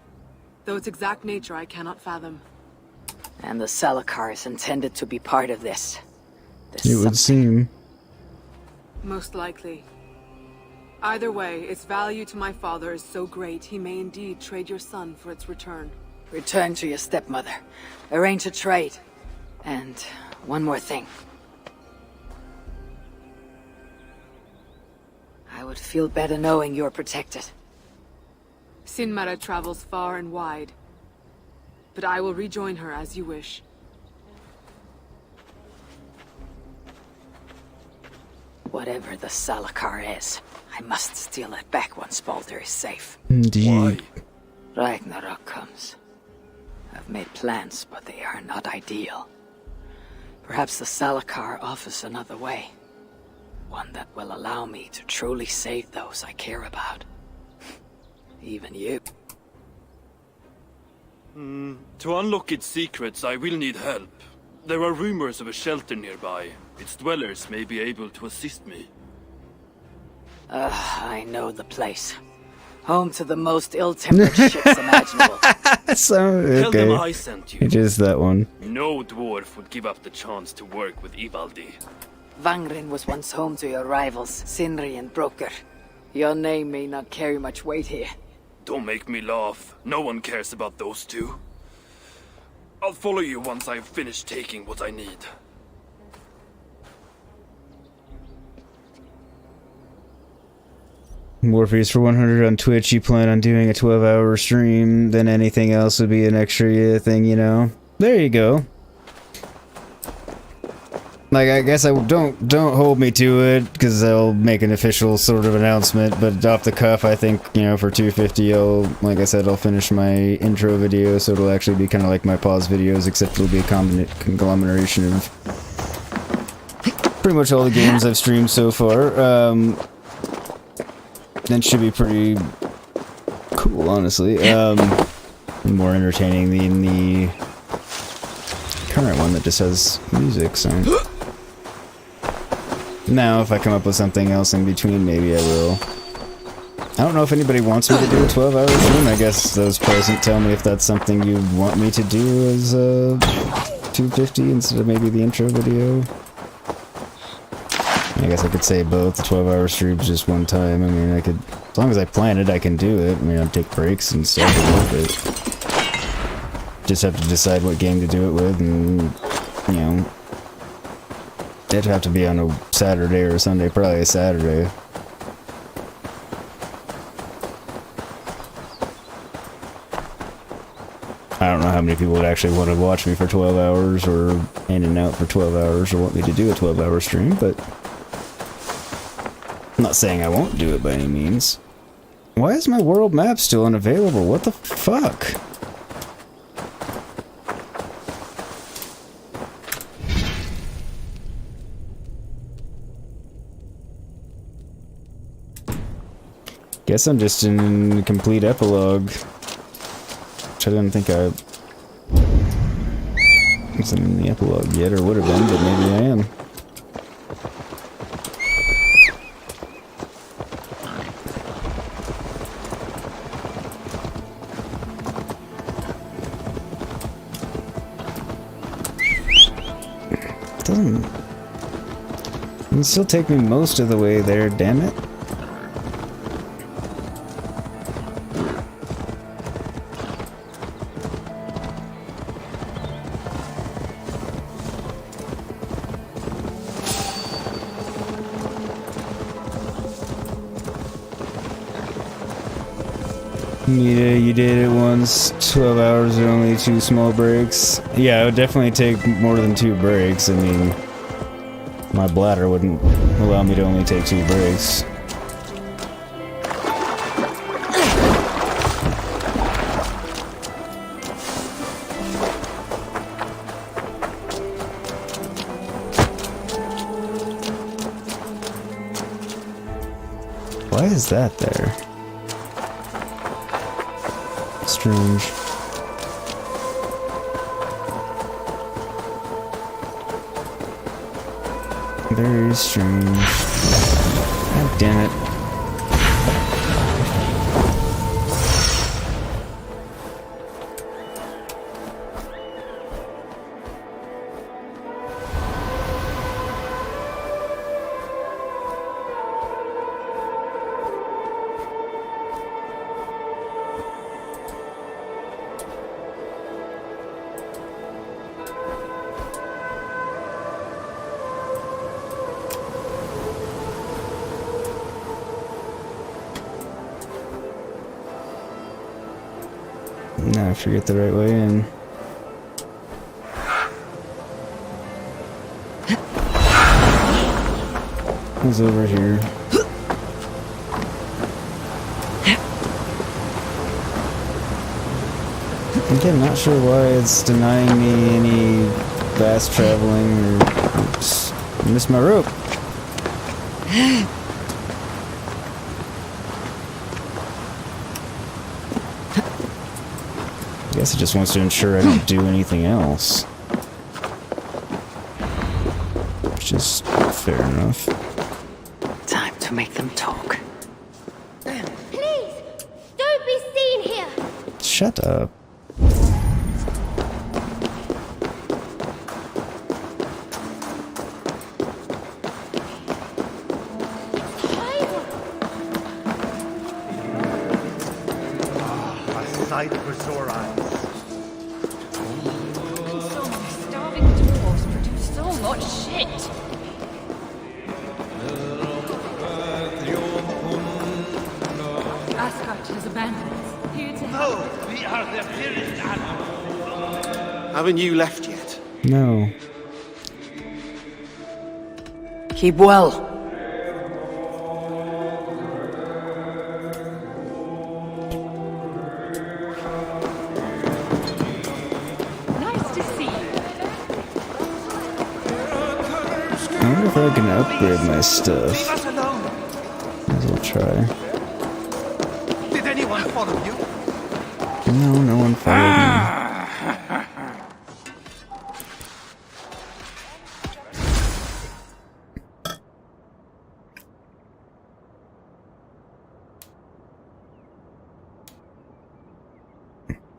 though its exact nature I cannot fathom. And the Salakar is intended to be part of this. It would seem. Most likely. Either way, its value to my father is so great he may indeed trade your son for its return. Return to your stepmother. Arrange a trade. And one more thing. I would feel better knowing you're protected. Sinmara travels far and wide, but I will rejoin her as you wish. Whatever the Salakar is, I must steal it back once Baldur is safe. Indeed. Ragnarok comes. I've made plans, but they are not ideal. Perhaps the Salakar offers another way. One that will allow me to truly save those I care about. Even you. To unlock its secrets, I will need help. There are rumors of a shelter nearby. Its dwellers may be able to assist me. I know the place. Home to the most ill-tempered ships imaginable. So, Tell them okay. I sent you. It is that one. No dwarf would give up the chance to work with Ivaldi. Vangrin was once home to your rivals, Sindri and Broker. Your name may not carry much weight here. Don't make me laugh. No one cares about those two. I'll follow you once I've finished taking what I need. Morpheus for 100 on Twitch. You plan on doing a 12-hour stream, then anything else would be an extra thing, you know? There you go. Like, I guess I don't hold me to it, because I'll make an official sort of announcement, but off the cuff, I think, you know, for 250, like I said, I'll finish my intro video, so it'll actually be kind of like my pause videos, except it'll be a conglomeration of pretty much all the games I've streamed so far. That should be pretty cool, honestly. More entertaining than the current one that just has music, so... Now, if I come up with something else in between, maybe I will. I don't know if anybody wants me to do a 12-hour stream. I guess those present tell me if that's something you want me to do as 250 instead of maybe the intro video. I guess I could say both. The 12-hour streams just one time. I mean, I could... As long as I plan it, I can do it. I mean, I'll take breaks and stuff, but... Just have to decide what game to do it with, and... You know... It'd have to be on a Saturday or a Sunday. Probably a Saturday. I don't know how many people would actually want to watch me for 12 hours, or in and out for 12 hours, or want me to do a 12-hour stream, but... I'm not saying I won't do it by any means. Why is my world map still unavailable? What the fuck? Guess I'm just in complete epilogue. Which I didn't think I wasn't in the epilogue yet, or would have been, but maybe I am. It can still take me most of the way there, damn it. Yeah, you did it once. 12 hours are only 2 small breaks. Yeah, it would definitely take more than 2 breaks. I mean, my bladder wouldn't allow me to only take 2 breaks. Why is that there? Strange. Very strange. God damn it. Now I forget the right way in. Who's over here? Again, not sure why it's denying me any fast traveling or... Oops, I missed my rope. I guess it just wants to ensure I don't do anything else. Which is fair enough. Time to make them talk. Please, don't be seen here. Shut up. A sight for sore eyes. So many starving dwarves produce so much shit. Asgard has abandoned us. Here to help. No, we are their dearest allies. Haven't you left yet? No. Keep well. Nice to see you. I wonder if I can upgrade my stuff. Leave us alone. Might as well try. Did anyone follow you? No, no one followed me.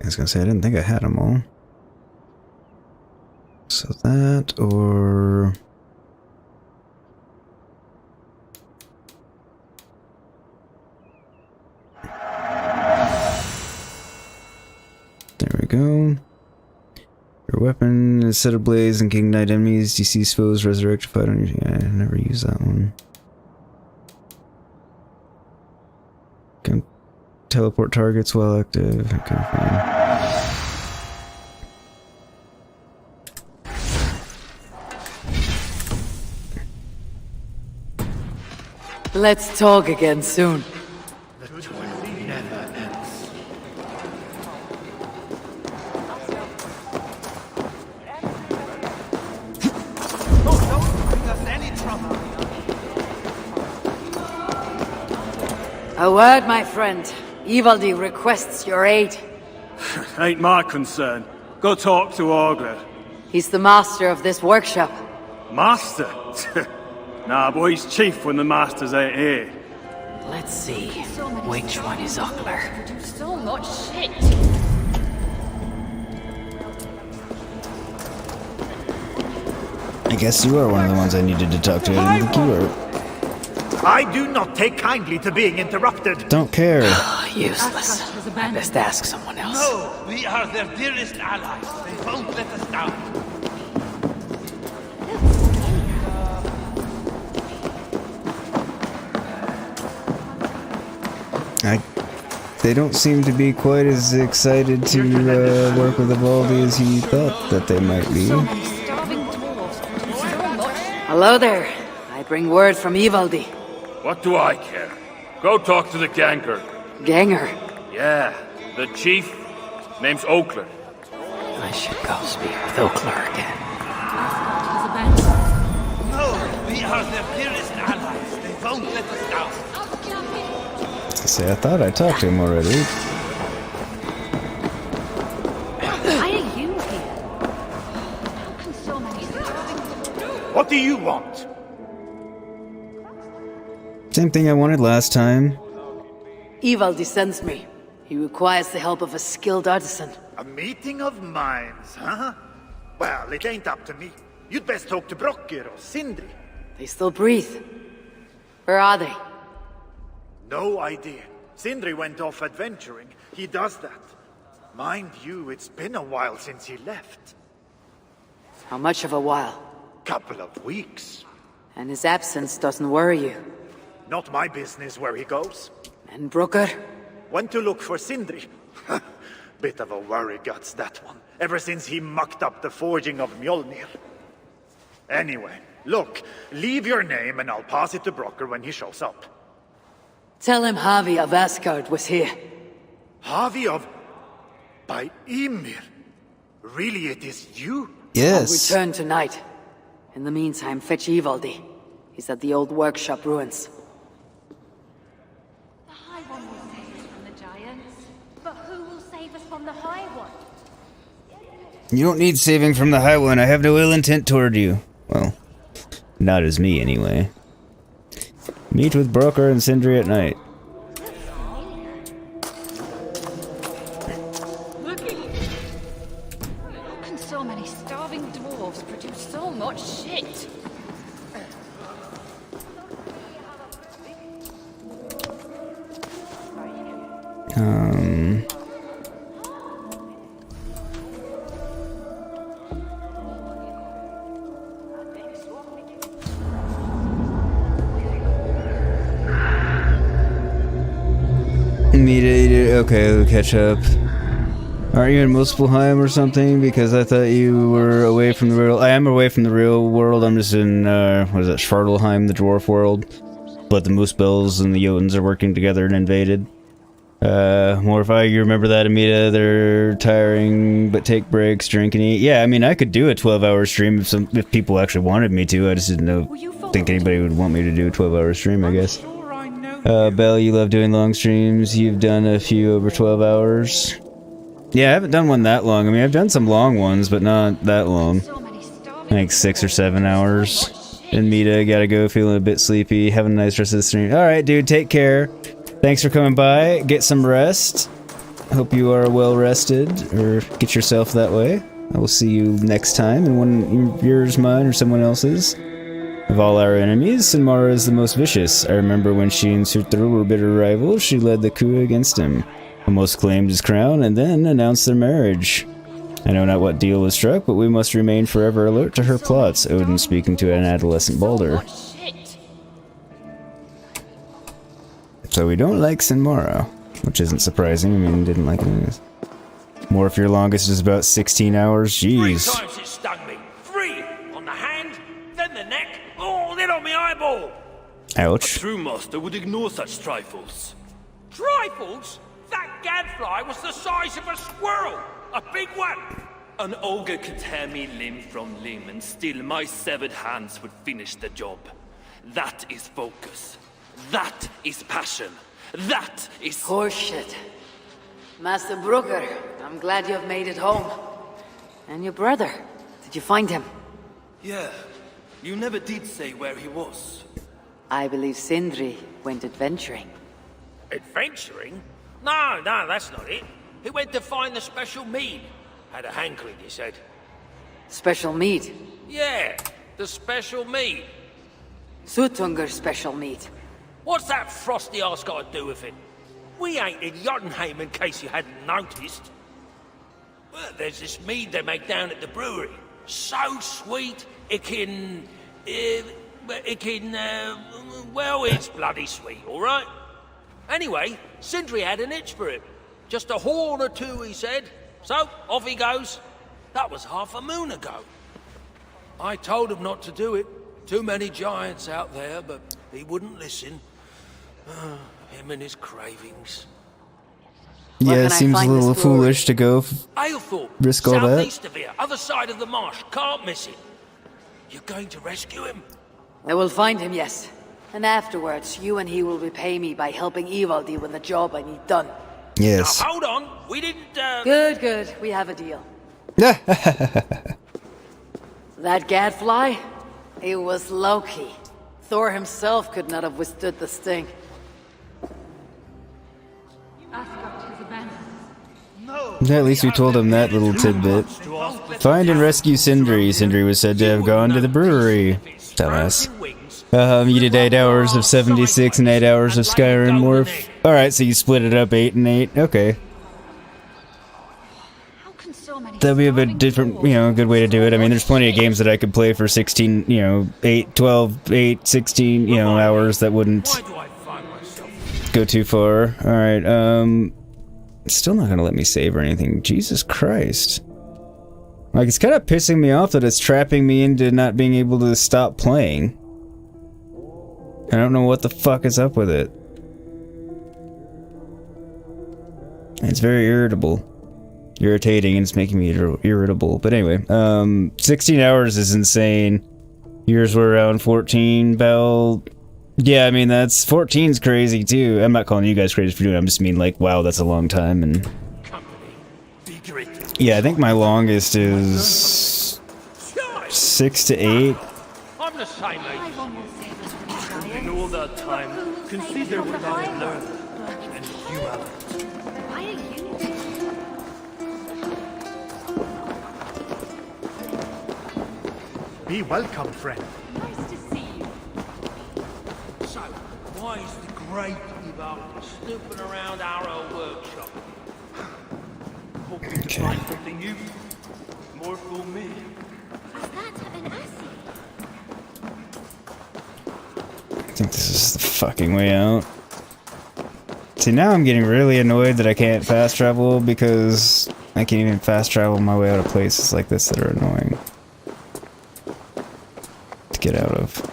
I was gonna say, I didn't think I had them all. So that, or... There we go. Your weapon is set ablaze and can ignite enemies. DC foes resurrect fight on your... I never use that one. Can teleport targets while active. Okay, fine. Let's talk again soon. The toil never ends. Oh, don't bring us any trouble. A word, my friend. Ivaldi requests your aid. Ain't my concern. Go talk to Orgler. He's the master of this workshop. Master? Nah, boy, he's chief when the masters ain't here. Let's see. So many Which one is Uckler? produce so much shit. I guess you are one of the ones I needed to talk to. I didn't think you were. I do not take kindly to being interrupted. Don't care. Useless. Asgard has I abandoned best ask someone else. No, we are their dearest allies. They won't let us down. They don't seem to be quite as excited to work with Ivaldi as he thought that they might be. So many starving dwarves produce so much. Hello there. I bring word from Ivaldi. What do I care? Go talk to the ganger. Ganger. Yeah, the chief. Name's Oakler. I should go speak with Oakler again. Asgard has abandoned us. No, we are their dearest allies. They won't let us down. Say, I thought I talked to him already. Why are you here? How can so many starving... What do you want? Same thing I wanted last time. Ivaldi sends me. He requires the help of a skilled artisan. A meeting of minds, huh? Well, it ain't up to me. You'd best talk to Brokkr or Sindri. They still breathe. Where are they? No idea. Sindri went off adventuring. He does that. Mind you, it's been a while since he left. How much of a while? Couple of weeks. And his absence doesn't worry you? Not my business where he goes. And Brokkr? Went to look for Sindri. Bit of a worry guts, that one. Ever since he mucked up the forging of Mjolnir. Anyway, look, leave your name and I'll pass it to Brokkr when he shows up. Tell him Havi of Asgard was here. Havi of... by Ymir? Really, it is you? Yes. I'll return tonight. In the meantime, fetch Ivaldi. He's at the old workshop ruins. The High One will save us from the giants. But who will save us from the High One? You don't need saving from the High One. I have no ill intent toward you. Well, not as me, anyway. Meet with Brokkr and Sindri at night. How can so many starving dwarves produce so much shit? Okay, we'll catch up. Aren't you in Muspelheim or something? Because I thought you were away from the real... I am away from the real world. I'm just in, what is that, Svartalheim, the dwarf world. But the Muspels and the Jotuns are working together and invaded. Mortify, you remember that, Amita? They're tiring, but take breaks, drink and eat. Yeah, I mean, I could do a 12-hour stream if people actually wanted me to. I just didn't think anybody would want me to do a 12-hour stream, I guess. Belle, you love doing long streams. You've done a few over 12 hours. Yeah, I haven't done one that long. I mean, I've done some long ones, but not that long. I think 6 or 7 hours. And Mita, gotta go, feeling a bit sleepy. Having a nice rest of the stream. Alright, dude, take care. Thanks for coming by. Get some rest. Hope you are well rested, or get yourself that way. I will see you next time, and when yours, mine, or someone else's. Of all our enemies, Sinmara is the most vicious. I remember when she and Surtr were bitter rivals, she led the coup against him, almost claimed his crown, and then announced their marriage. I know not what deal was struck, but we must remain forever alert to her plots, Odin speaking to an adolescent Baldur. So we don't like Sinmara, which isn't surprising. I mean, didn't like it. More if your longest is about 16 hours, jeez. 3 times it stung me. 3 on the hand, then the neck, oh, then on my eyeball. Ouch. A true master would ignore such trifles. Trifles? That gadfly was the size of a squirrel. A big one. An ogre could tear me limb from limb, and still my severed hands would finish the job. That is focus. That is passion. That is... Horseshit. Master Brokkr, I'm glad you have made it home. And your brother, did you find him? Yeah. You never did say where he was. I believe Sindri went adventuring. Adventuring? No, that's not it. He went to find the special mead. Had a hankering, he said. Special mead? Yeah, the special mead. Sutunger's special mead. What's that frosty arse got to do with it? We ain't in Jotunheim, in case you hadn't noticed. Well, there's this mead they make down at the brewery. So sweet, well, it's bloody sweet, all right? Anyway, Sindri had an itch for it. Just a horn or two, he said. So, off he goes. That was half a moon ago. I told him not to do it. Too many giants out there, but he wouldn't listen. Him and his cravings. Yeah, it seems a little foolish to go risk all that. Southeast of here, other side of the marsh. Can't miss it. You're going to rescue him? I will find him, yes. And afterwards, you and he will repay me by helping Ivaldi with the job I need done. Yes. Now, hold on. We didn't, Good. We have a deal. That gadfly? It was Loki. Thor himself could not have withstood the sting. Yeah, at least we told him that little tidbit. Find and rescue Sindri. Sindri was said to have gone to the brewery. Dumbass. You did 8 hours of 76 and 8 hours of Skyrim Morph. Alright, so you split it up 8 and 8. Okay. That'd be a bit different, you know, a good way to do it. I mean, there's plenty of games that I could play for 16, you know, 8, 12, 8, 16, you know, hours that wouldn't go too far. Alright, it's still not gonna let me save or anything. Jesus Christ. Like, it's kind of pissing me off that it's trapping me into not being able to stop playing. I don't know what the fuck is up with it. It's very irritable. Irritating, and it's making me irritable. But anyway, 16 hours is insane. Yours were around 14, Bell. Yeah, I mean, that's 14's crazy too. I'm not calling you guys crazy for doing it. I'm just mean like, wow, that's a long time. And yeah, I think my longest is 6 to 8. I'm the same age. In all that time, consider what I've learned, and you haven't. Be welcome, friend. Nice to see you. So, why is the great Evolve snooping around our old workshop? Hoping to find something new, more for me. I think this is the fucking way out. See, now I'm getting really annoyed that I can't fast travel because I can't even fast travel my way out of places like this that are annoying to get out of.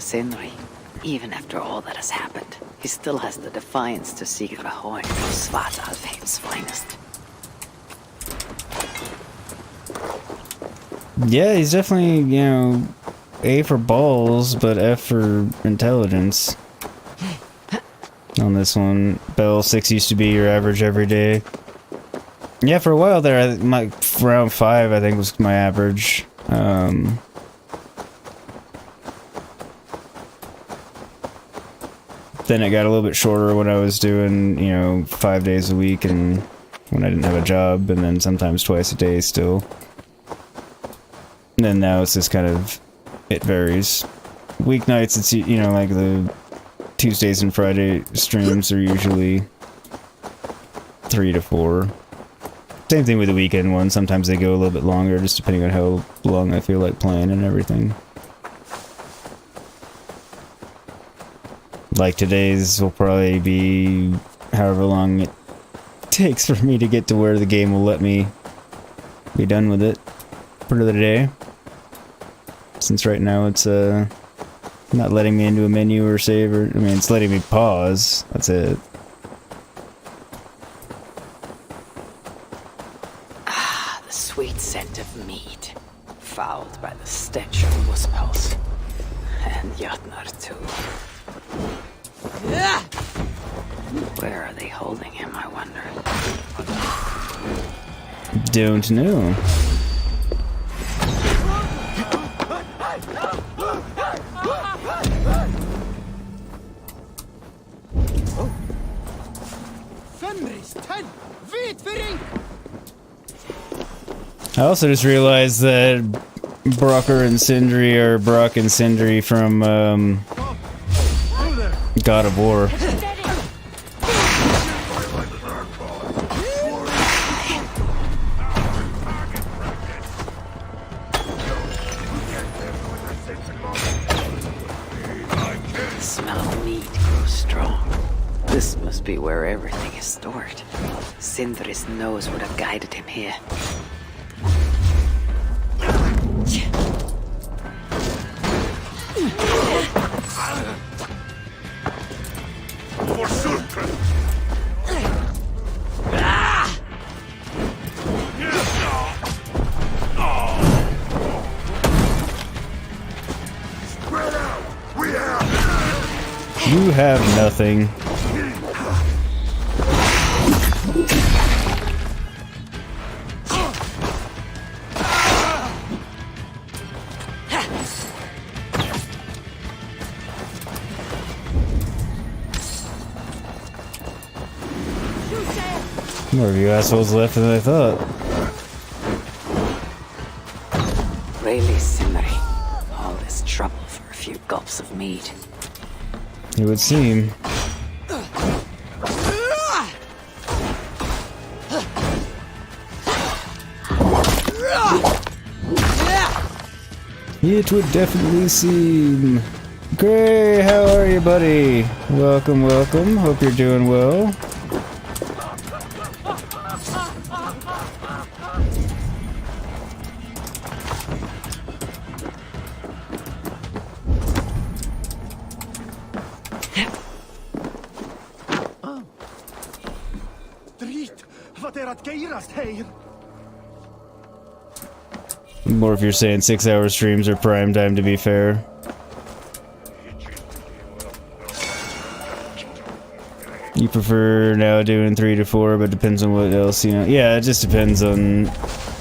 Sindri, even after all that has happened, he still has the defiance to seek a horn from Svartalfheim's finest. Yeah, he's definitely, you know, A for balls, but F for intelligence. On this one, Bell 6 used to be your average every day. Yeah, for a while there, round 5 I think was my average. Then it got a little bit shorter when I was doing, you know, 5 days a week and when I didn't have a job, and then sometimes twice a day still. And then now it's just kind of, it varies. Weeknights, it's, you know, like the Tuesdays and Friday streams are usually 3 to 4. Same thing with the weekend ones. Sometimes they go a little bit longer, just depending on how long I feel like playing and everything. Like today's will probably be however long it takes for me to get to where the game will let me be done with it for the day. Since right now it's not letting me into a menu or save, or I mean it's letting me pause. That's it. Ah, the sweet scent of meat, fouled by the stench of muspels. And Jotnar too. Where are they holding him, I wonder? Don't know. I also just realized that Brocker and Sindri are Brock and Sindri from God of War. The smell of meat grows strong. This must be where everything is stored. Sindri's nose would have guided him here. For Surtr! You have nothing. More of you assholes left than I thought. Really, Sindri. All this trouble for a few gulps of mead. It would seem. It would definitely seem. Gray, how are you, buddy? Welcome, welcome. Hope you're doing well. More if you're saying 6-hour streams are prime time, to be fair. You prefer now doing 3 to 4, but depends on what else, you know. Yeah, it just depends on,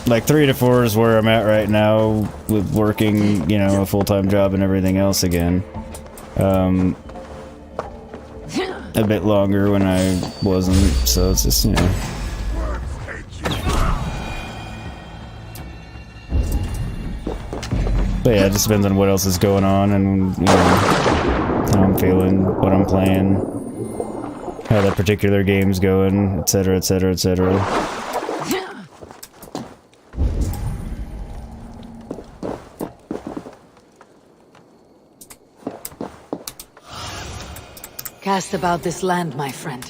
like, 3 to 4 is where I'm at right now with working, you know, a full-time job and everything else again. A bit longer when I wasn't, so it's just, you know. But yeah, it just depends on what else is going on and, you know, how I'm feeling, what I'm playing, how that particular game's going, etc, etc, etc. Cast about this land, my friend.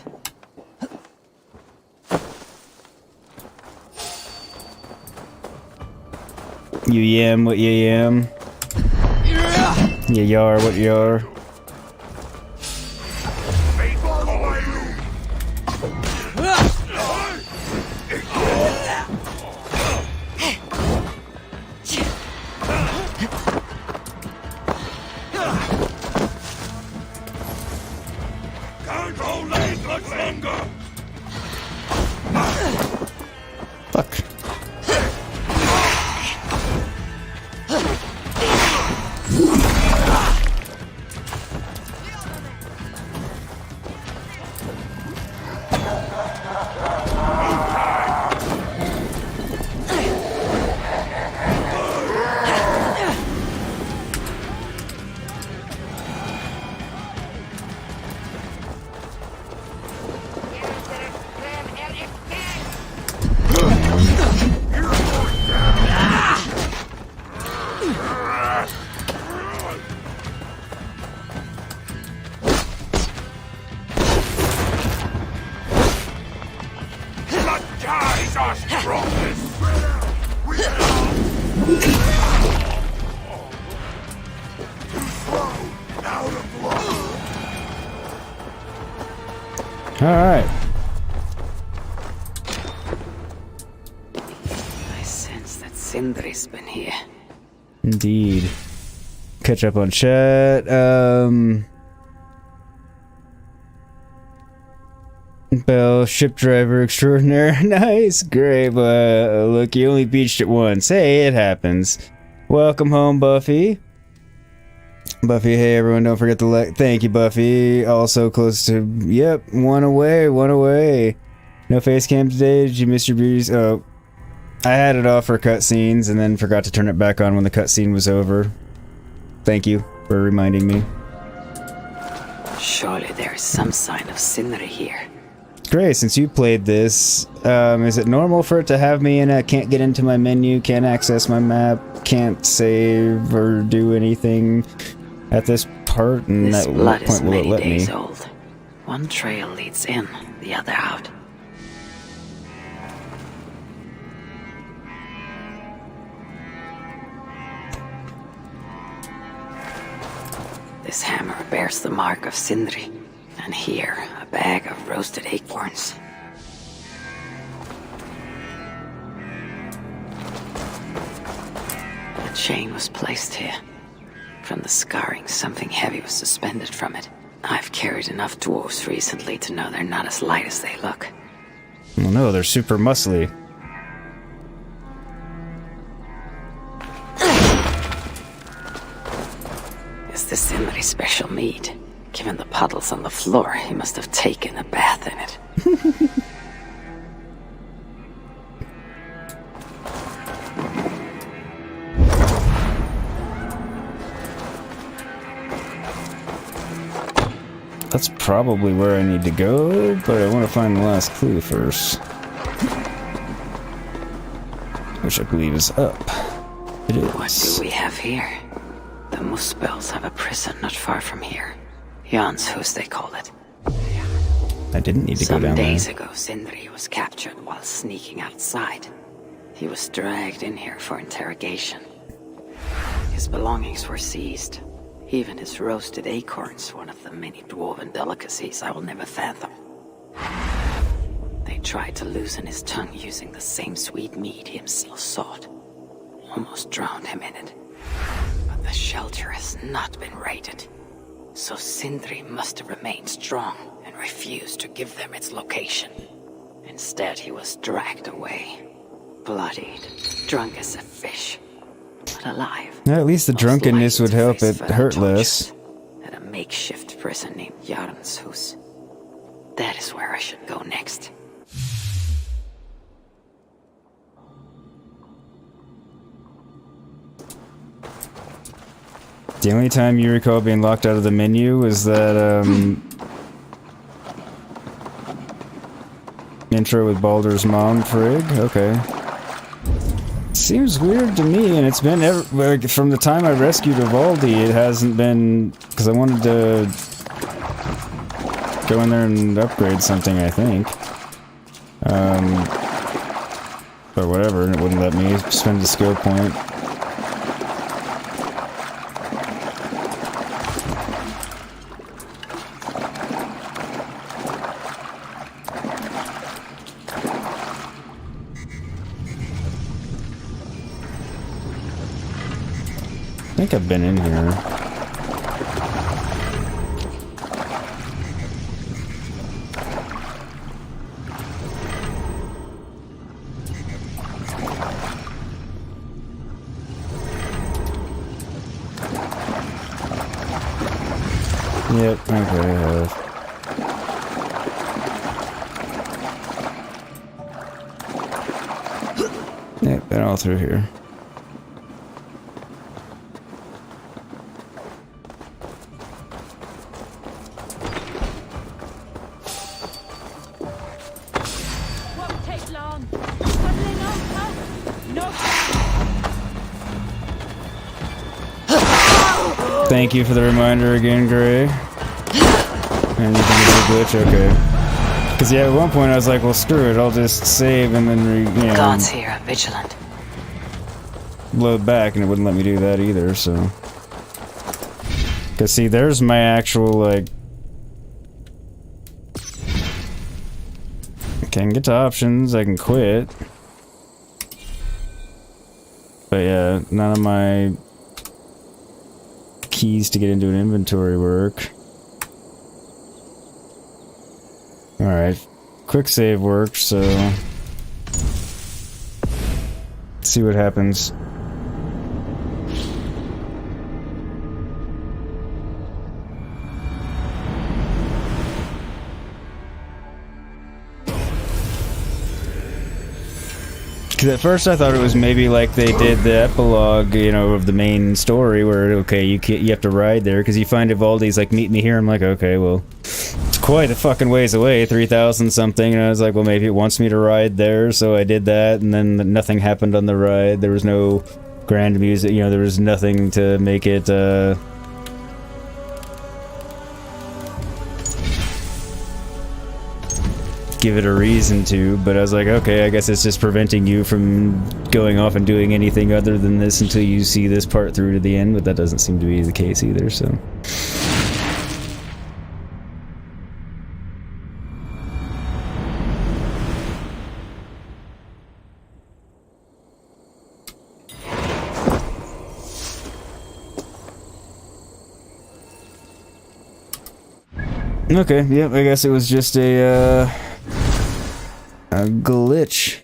You yam what you yam. You yar what you are. Fuck. Alright. I sense that Sindri's been here. Indeed. Catch up on chat. Bell, ship driver extraordinaire. Nice, great, but look, you only beached it once. Hey, it happens. Welcome home, Buffy. Buffy, hey everyone, don't forget to like. Thank you, Buffy. Also close to. Yep, one away, one away. No face cam today. Did you miss your beauties? Oh, I had it off for cutscenes and then forgot to turn it back on when the cutscene was over. Thank you for reminding me. Surely there is some sign of Sindri here. Gray, since you played this, is it normal for it to have me in a can't get into my menu, can't access my map, can't save or do anything at this part? And This at blood what is point will it many let me? days old. One trail leads in, the other out. This hammer bears the mark of Sindri, and here, a bag of roasted acorns. A chain was placed here. From the scarring, something heavy was suspended from it. I've carried enough dwarves recently to know they're not as light as they look. Well, no, they're super muscly. Is this Sindri's special mead? Given the puddles on the floor, he must have taken a bath in it. That's probably where I need to go, but I want to find the last clue first. Which I believe is up. It is. What do we have here? The Muspels have a prison not far from here. Jan's Hus, they call it. I didn't need to go down there. Some days ago, Sindri was captured while sneaking outside. He was dragged in here for interrogation. His belongings were seized. Even his roasted acorns, one of the many dwarven delicacies I will never fathom. They tried to loosen his tongue using the same sweet mead he himself sought. Almost drowned him in it. But the shelter has not been raided. So Sindri must have remained strong and refused to give them its location. Instead, he was dragged away. Bloodied, drunk as a fish. But alive. Yeah, at least the drunkenness would help it hurt less. At a makeshift prison named Jarn's Hus. That is where I should go next. The only time you recall being locked out of the menu was that, intro with Baldur's mom, Frigg? Okay. Seems weird to me, and it's been like, from the time I rescued Ivaldi, it hasn't been, because I wanted to go in there and upgrade something, I think. But whatever, and it wouldn't let me spend a skill point. I think I've been in here. Yep, okay, I have. Yep, been all through here. Thank you for the reminder again, Gray. And you think it's a glitch? Okay. Because, yeah, at one point I was like, well, screw it, I'll just save and then, God's here, I'm vigilant. Load back, and it wouldn't let me do that either, so. Because, see, there's my actual, like. I can get to options, I can quit. But, yeah, none of my keys to get into an inventory work. Alright, quick save works, so let's see what happens. Because at first I thought it was maybe like they did the epilogue, you know, of the main story where, okay, you have to ride there, because you find Ivaldi's like, meet me here. I'm like, okay, well, it's quite a fucking ways away, 3,000 something, and I was like, well, maybe it wants me to ride there, so I did that, and then nothing happened on the ride. There was no grand music, you know, there was nothing to make it, give it a reason to, but I was like, okay, I guess it's just preventing you from going off and doing anything other than this until you see this part through to the end, but that doesn't seem to be the case either, so. Okay, yep, I guess it was just a glitch.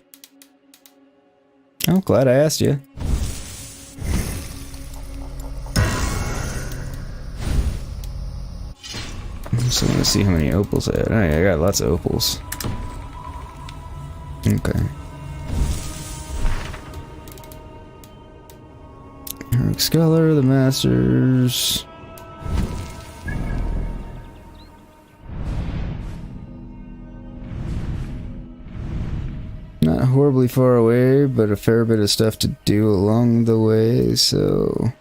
Oh, glad I asked you. So let's see how many opals I had. Oh yeah, I got lots of opals. Okay. Heroic Scholar, the Masters. Not horribly far away, but a fair bit of stuff to do along the way, so...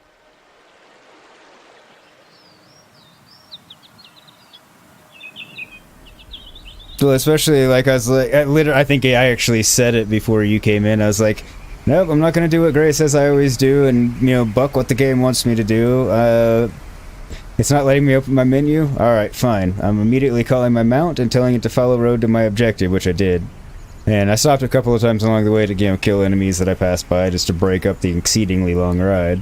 Well, especially, like, I was like, I think I actually said it before you came in. I was like, nope, I'm not going to do what Gray says I always do and, you know, buck what the game wants me to do. It's not letting me open my menu? Alright, fine. I'm immediately calling my mount and telling it to follow road to my objective, which I did. And I stopped a couple of times along the way to, you know, kill enemies that I passed by just to break up the exceedingly long ride.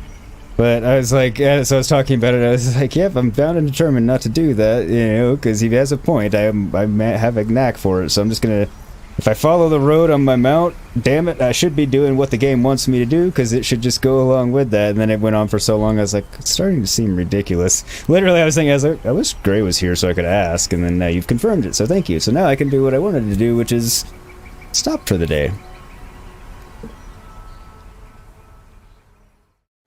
But I was like, as I was talking about it, I was like, yep, I'm bound and determined not to do that, you know, because he has a point. I have a knack for it, so I'm just gonna... If I follow the road on my mount, damn it, I should be doing what the game wants me to do, because it should just go along with that. And then it went on for so long, I was like, it's starting to seem ridiculous. Literally, I was like, I wish Gray was here so I could ask, and then now you've confirmed it, so thank you. So now I can do what I wanted to do, which is stop for the day.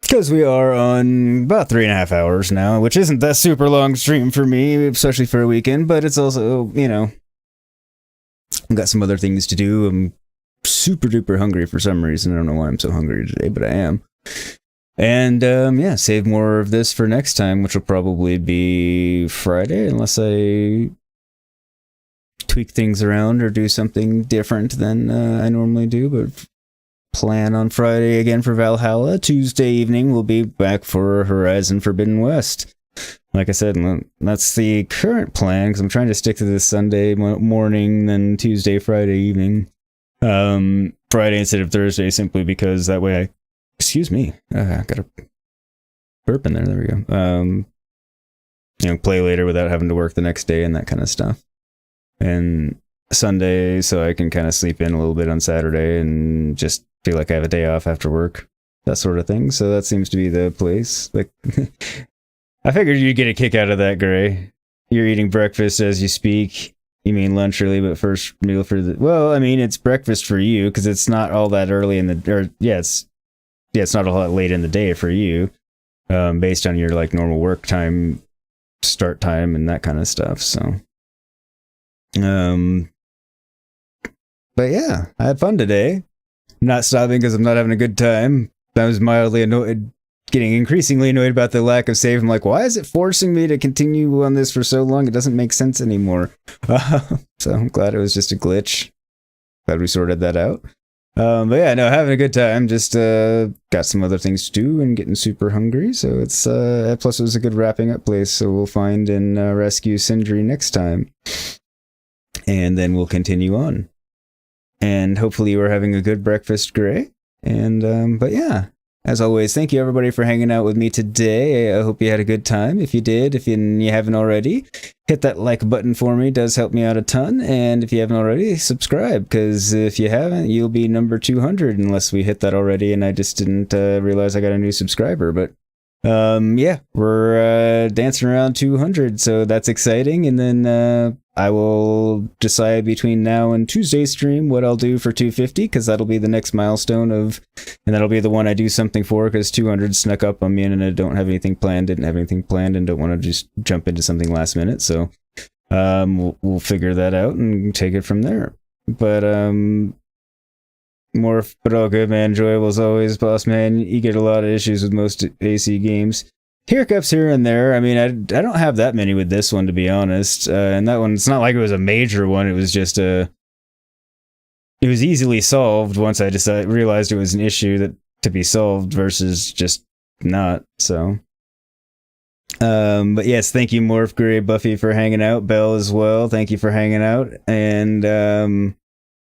Because we are on about 3.5 hours now, which isn't that super long stream for me, especially for a weekend, but it's also, you know, I've got some other things to do. I'm super duper hungry for some reason. I don't know why I'm so hungry today, but I am. And, yeah, save more of this for next time, which will probably be Friday, unless I tweak things around or do something different than I normally do, but plan on Friday again for Valhalla. Tuesday evening we'll be back for Horizon Forbidden West. Like I said, that's the current plan, because I'm trying to stick to this Sunday morning, then Tuesday, Friday evening. Friday instead of Thursday, simply because that way I... Excuse me. I got a burp in there. There we go. You know, play later without having to work the next day and that kind of stuff. And Sunday, so I can kind of sleep in a little bit on Saturday and just feel like I have a day off after work, that sort of thing. So that seems to be the place. Like, I figured you'd get a kick out of that, Gray. You're eating breakfast as you speak. You mean lunch really, but first meal for the... Well, I mean, it's breakfast for you, because it's not all that early in the... Or, it's not all that late in the day for you, based on your, like, normal work time, start time, and that kind of stuff, so... But yeah, I had fun today. I'm not stopping because I'm not having a good time. I was mildly annoyed, getting increasingly annoyed about the lack of save. I'm like, why is it forcing me to continue on this for so long? It doesn't make sense anymore. So I'm glad it was just a glitch. Glad we sorted that out. But yeah, no, having a good time. Just got some other things to do and getting super hungry. So it's plus it was a good wrapping up place. So we'll find and rescue Sindri next time. And then we'll continue on. And hopefully you are having a good breakfast, Gray. And, but yeah, as always, thank you everybody for hanging out with me today. I hope you had a good time. If you did, if you haven't already, hit that like button for me. It does help me out a ton. And if you haven't already, subscribe, because if you haven't, you'll be number 200 unless we hit that already. And I just didn't realize I got a new subscriber, but yeah, we're dancing around 200, so that's exciting. And then I will decide between now and Tuesday's stream what I'll do for 250, because that'll be the next milestone and that'll be the one I do something for, because 200 snuck up on me and I don't have anything planned, didn't have anything planned, and don't want to just jump into something last minute. So we'll figure that out and take it from there. But but all good, man. Enjoyable as always, boss man. You get a lot of issues with most AC games. Hiccups here and there. I mean, I don't have that many with this one, to be honest. And that one, it's not like it was a major one. It was just it was easily solved once I realized it was an issue that to be solved versus just not. So, but yes, thank you, Morph, Gray, Buffy, for hanging out. Belle as well. Thank you for hanging out. And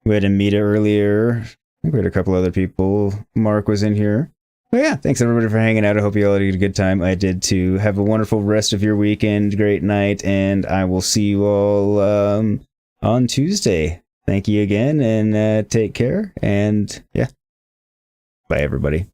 we had Amita earlier. I think we had a couple other people. Mark was in here. Well, yeah, thanks everybody for hanging out. I hope you all had a good time. I did too. Have a wonderful rest of your weekend, great night, and I will see you all on Tuesday. Thank you again, and take care, and yeah. Bye, everybody.